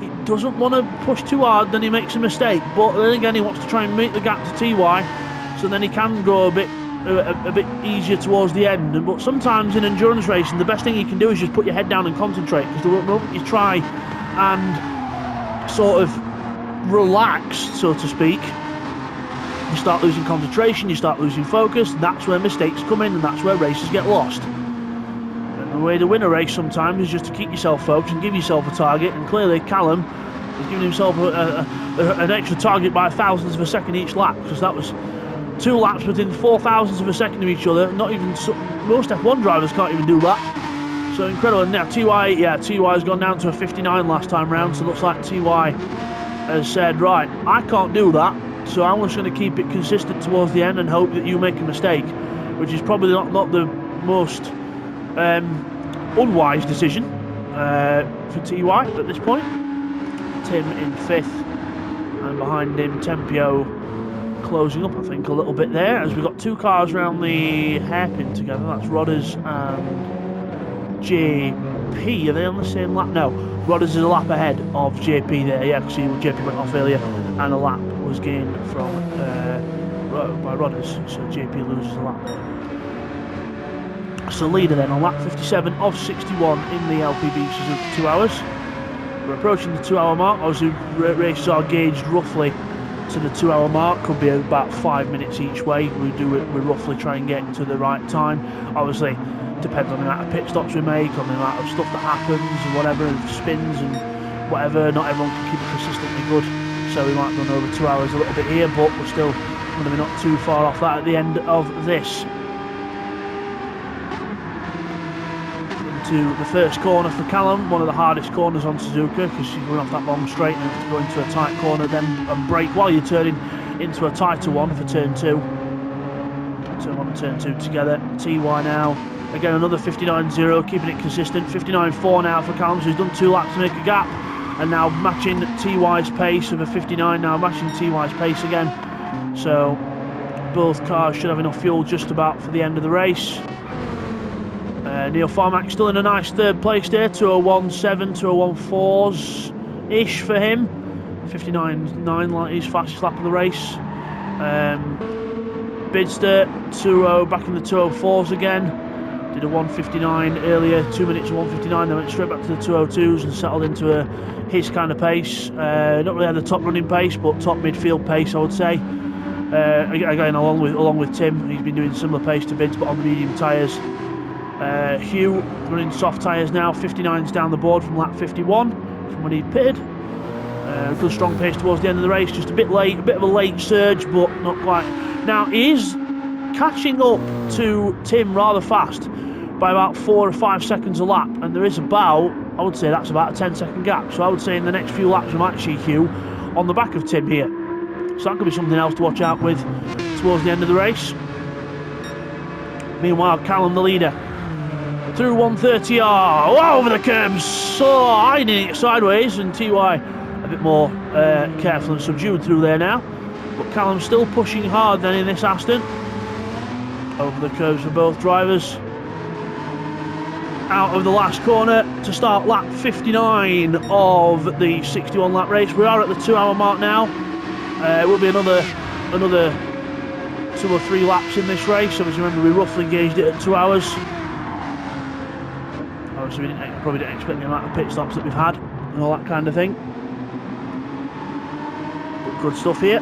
He doesn't want to push too hard, then he makes a mistake. But then again, he wants to try and make the gap to TY, so then he can go a bit easier towards the end. But sometimes in endurance racing, the best thing you can do is just put your head down and concentrate, because the moment you try and sort of relax, so to speak, you start losing concentration, you start losing focus. That's where mistakes come in, and that's where races get lost. And the way to win a race sometimes is just to keep yourself focused and give yourself a target. And clearly Callum has given himself an extra target by 1,000ths of a second each lap, because that was 2 laps within 0.004 of a second of each other. Not even most F1 drivers can't even do that. So incredible. And now TY has gone down to a 59 last time round. So it looks like TY has said, right, I can't do that. So I'm just going to keep it consistent towards the end and hope that you make a mistake, which is probably not the most unwise decision for TY at this point. Tim in 5th, and behind him Tempio closing up, I think, a little bit there, as we've got 2 cars around the hairpin together. That's Rodders and JP. Are they on the same lap? No, Rodders is a lap ahead of JP there, yeah, because JP went off earlier, and a lap was gained from by Rodders, so JP loses a lap there. So leader then on lap 57 of 61 in the LPB Suzuka 2 hours. We're approaching the 2 hour mark. Obviously races are gauged roughly to the 2 hour mark, could be about 5 minutes each way. We roughly try and get to the right time. Obviously depends on the amount of pit stops we make, on the amount of stuff that happens and whatever, and spins and whatever. Not everyone can keep it consistently good, so we might run over 2 hours a little bit here, but we're still going to be not too far off that at the end of this. Into the first corner for Callum, one of the hardest corners on Suzuka, because you're going off that long straight and have to go into a tight corner then and brake while you're turning into a tighter one for turn 2. Turn 1 and turn 2 together. TY now, again another 59.0, keeping it consistent. 59.4 now for Callum, so he's done 2 laps to make a gap, and now matching TY's pace of a 59, now matching TY's pace again. So both cars should have enough fuel just about for the end of the race. Neil Farmack still in a nice 3rd place there, 201.7, 201.4s-ish for him. 59.9 like his fastest lap of the race. Bidster, 2.0, back in the 2.04s again. Did a 1.59 earlier, 2 minutes of 1.59, then went straight back to the 2.02s and settled into his kind of pace. Not really had the top running pace, but top midfield pace, I would say. Again, along with Tim, he's been doing similar pace to Bids, but on the medium tyres. Hugh running soft tyres now, 59's down the board from lap 51 from when he pitted. Good strong pace towards the end of the race, just a bit late, a bit of a late surge, but not quite. Now he is catching up to Tim rather fast by about 4 or 5 seconds a lap, and there is about, I would say that's about a 10-second gap, so I would say in the next few laps we might see Hugh on the back of Tim here, so that could be something else to watch out with towards the end of the race. Meanwhile, Callum the leader through 130R, over the curbs, so hiding it sideways, and TY a bit more careful and subdued through there now, but Callum's still pushing hard then in this Aston. Over the curves for both drivers. Out of the last corner to start lap 59 of the 61 lap race. We are at the 2 hour mark now. It will be another 2 or 3 laps in this race. Obviously remember we roughly gauged it at 2 hours. Obviously we probably didn't expect the amount of pit stops that we've had and all that kind of thing. But good stuff here.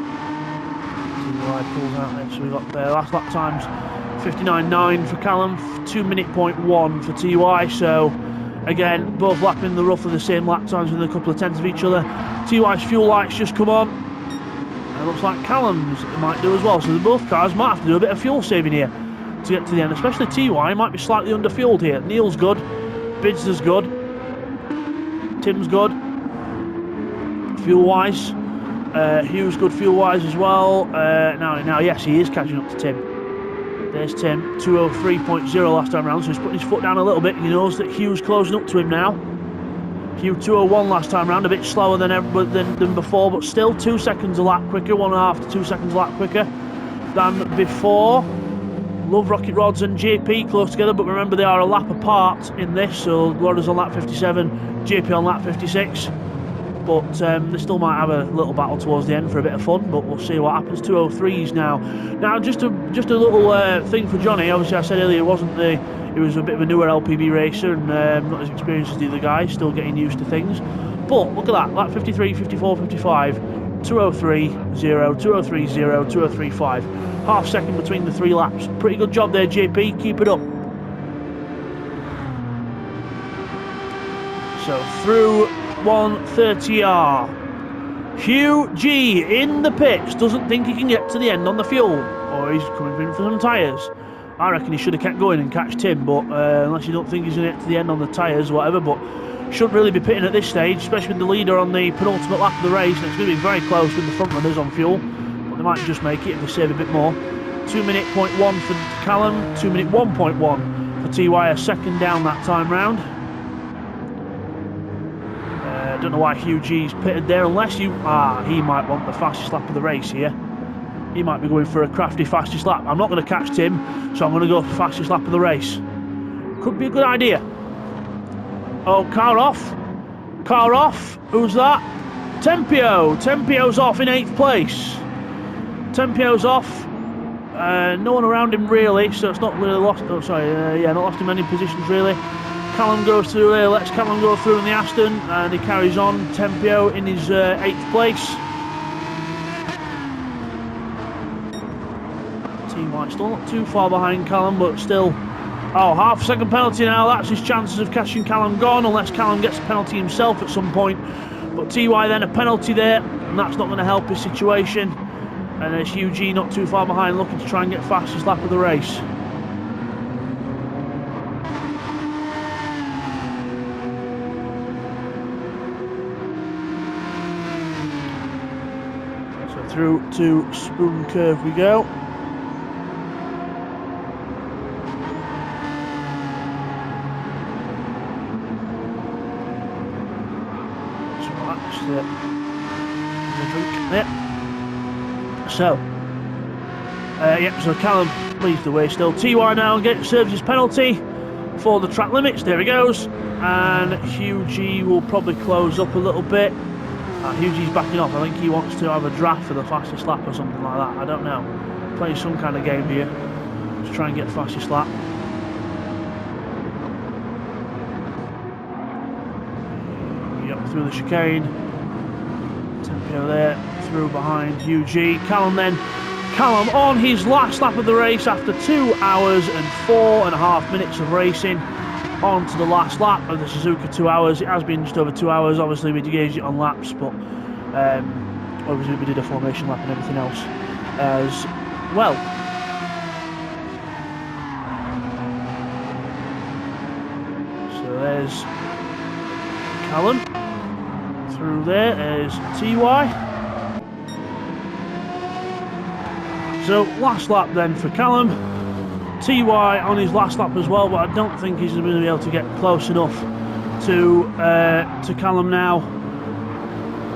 TY pulls out there. So we got the last lap times 59.9 for Callum, 2:01 for TY. So again, both lapping the roughly the same lap times with a couple of tenths of each other. TY's fuel lights just come on. And it looks like Callum's might do as well. So both cars might have to do a bit of fuel saving here to get to the end. Especially TY might be slightly underfueled here. Neil's good. Bids's good. Tim's good. Fuel-wise. Hugh's good fuel-wise as well. Now, yes, he is catching up to Tim. There's Tim, 2:03.0 last time round, so he's putting his foot down a little bit. He knows that Hugh's closing up to him now. Hugh 2:01 last time round, a bit slower than before, but still 2 seconds a lap quicker, 1.5 to 2 seconds a lap quicker than before. Love Rocket Rods and JP close together, but remember they are a lap apart in this, so Rodders on lap 57, JP on lap 56. But they still might have a little battle towards the end for a bit of fun, but we'll see what happens. 2:03s now. Now, just a little thing for Johnny. Obviously, I said earlier he was a bit of a newer LPB racer and not as experienced as the other guys, still getting used to things. But look at that, lap 53, 54, 55, 2:03.0, 2:03.0, 2:03.5. Half second between the 3 laps. Pretty good job there, JP. Keep it up. So through 130R. Hugh G in the pits, doesn't think he can get to the end on the fuel, or he's coming in for some tyres. I reckon he should have kept going and catched Tim, but unless you don't think he's going to get to the end on the tyres, whatever, but shouldn't really be pitting at this stage, especially with the leader on the penultimate lap of the race, and it's going to be very close with the front runners on fuel, but they might just make it if they save a bit more. 2:01 for Callum, 2:01.1 for TY, a second down that time round. I don't know why Hugh G's pitted there, unless he might want the fastest lap of the race here. He might be going for a crafty fastest lap. I'm not going to catch Tim, so I'm going to go for fastest lap of the race. Could be a good idea. Oh, car off. Car off. Who's that? Tempio. Tempio's off in 8th place. Tempio's off. No one around him really, so it's not really lost. Oh, sorry. Not lost in many positions really. Callum goes through there, lets Callum go through in the Aston, and he carries on. Tempio in his 8th place. Team White still not too far behind Callum, but still. Oh, half a second penalty now. That's his chances of catching Callum gone, unless Callum gets a penalty himself at some point. But TY then a penalty there, and that's not going to help his situation. And there's Hugh G not too far behind, looking to try and get fastest lap of the race. Through to Spoon Curve we go. So that's the drink there. So, so Callum leads the way still. TY now serves his penalty for the track limits. There he goes. And Hugh G will probably close up a little bit. Hugh G's backing off. I think he wants to have a draft for the fastest lap or something like that. I don't know. Playing some kind of game here to try and get fastest lap. Yep, through the chicane. Tempio there, through behind Hugh G. Callum on his last lap of the race after 2 hours and 4.5 minutes of racing. On to the last lap of the Suzuka 2 hours. It has been just over 2 hours. Obviously we gauged it on laps, but obviously we did a formation lap and everything else as well. So there's Callum through there's TY. So last lap then for Callum. TY on his last lap as well, but I don't think he's going to be able to get close enough to Callum now.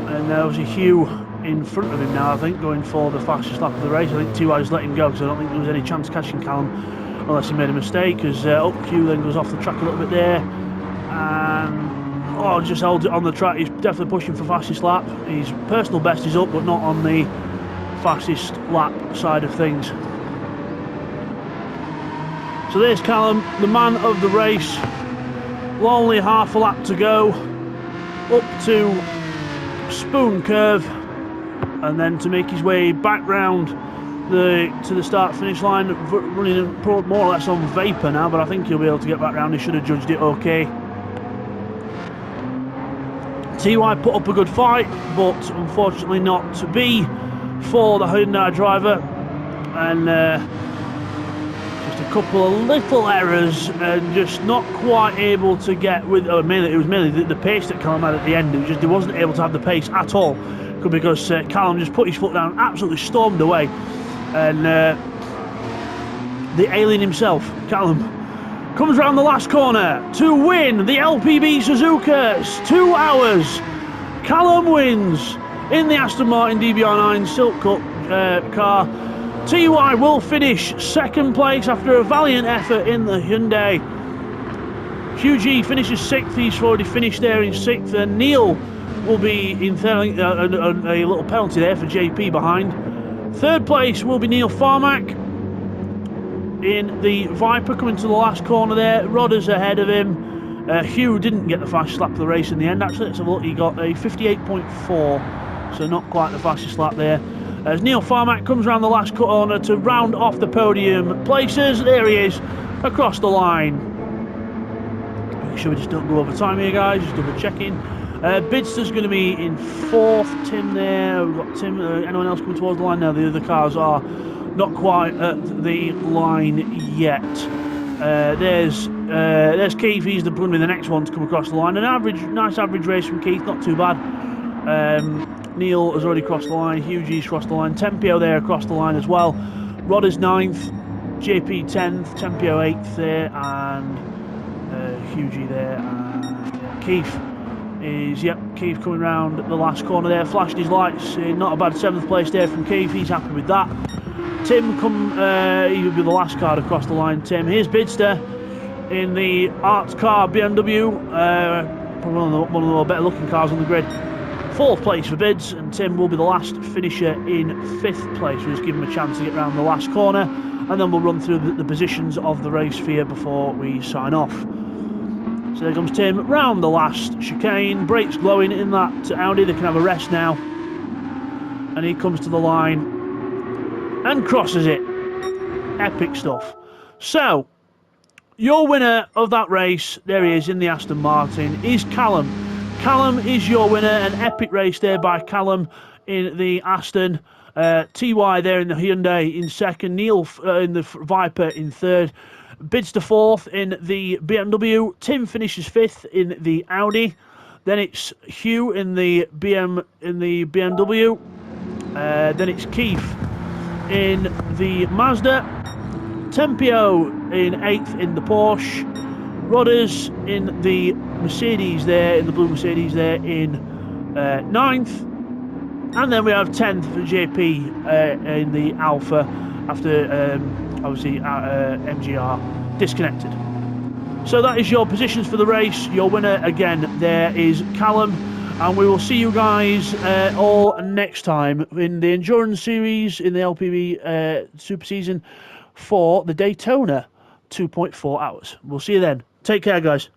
And there was a Hugh in front of him now, I think, going for the fastest lap of the race. I think TY just let him go because I don't think there was any chance catching Callum unless he made a mistake, because Hugh then goes off the track a little bit there and just holds it on the track. He's definitely pushing for fastest lap. His personal best is up, but not on the fastest lap side of things. So there's Callum, the man of the race. Only half a lap to go. Up to Spoon Curve. And then to make his way back round to the start finish line, running more or less on vapour now, but I think he'll be able to get back round. He should have judged it okay. TY put up a good fight, but unfortunately not to be for the Hyundai driver, and just a couple of little errors and just not quite able to get with. It was mainly the pace that Callum had at the end. It was just he wasn't able to have the pace at all, because Callum just put his foot down, absolutely stormed away, and the alien himself, Callum, comes round the last corner to win the LPB Suzuka. 2 hours. Callum wins in the Aston Martin DBR9 Silk Cup car. TY will finish second place after a valiant effort in the Hyundai. Hugh G finishes 6th. He's already finished there in 6th. And Neil will be in third. A little penalty there for JP behind. Third place will be Neil Farmack in the Viper, coming to the last corner there. Rodder's ahead of him. Hugh didn't get the fastest lap of the race in the end, actually. Let's have a look. He got a 58.4, so not quite the fastest lap there. As Neil Farmack comes around the last corner to round off the podium places. There he is, across the line. Make sure we just don't go over time here, guys, just double checking. Bidster's going to be in 4th. Tim there. We've got Tim. Anyone else coming towards the line now? The other cars are not quite at the line yet. There's Keith. He's going to be the next one to come across the line. Nice average race from Keith, not too bad. Neil has already crossed the line. Hugh G's crossed the line. Tempio there across the line as well. Rod is 9th. JP 10th. Tempio 8th there, and Hugh G there. And Keith is, Keith coming round the last corner there. Flashed his lights. Not a bad 7th place there from Keith. He's happy with that. Tim he will be the last car across the line. Tim. Here's Bidster in the Art Car BMW, probably one of the more better looking cars on the grid. 4th place for Bids, and Tim will be the last finisher in 5th place. We'll just give him a chance to get round the last corner, and then we'll run through the positions of the race for you before we sign off. So there comes Tim round the last chicane. Brakes glowing in that Audi. They can have a rest now, and he comes to the line and crosses it. Epic stuff. So, your winner of that race, there he is in the Aston Martin, is Callum. Callum is your winner. An epic race there by Callum in the Aston. TY there in the Hyundai in 2nd. Neil in the Viper in 3rd. Bidster 4th in the BMW. Tim finishes 5th in the Audi. Then it's Hugh in the BMW. Then it's Keith in the Mazda. Tempio in 8th in the Porsche. Rodders in the Mercedes there, in the blue Mercedes there in 9th. And then we have 10th for JP in the Alpha after obviously MGR disconnected. So that is your positions for the race. Your winner again there is Callum. And we will see you guys all next time in the Endurance Series in the LPB Super Season for the Daytona 2.4 hours. We'll see you then. Take care, guys.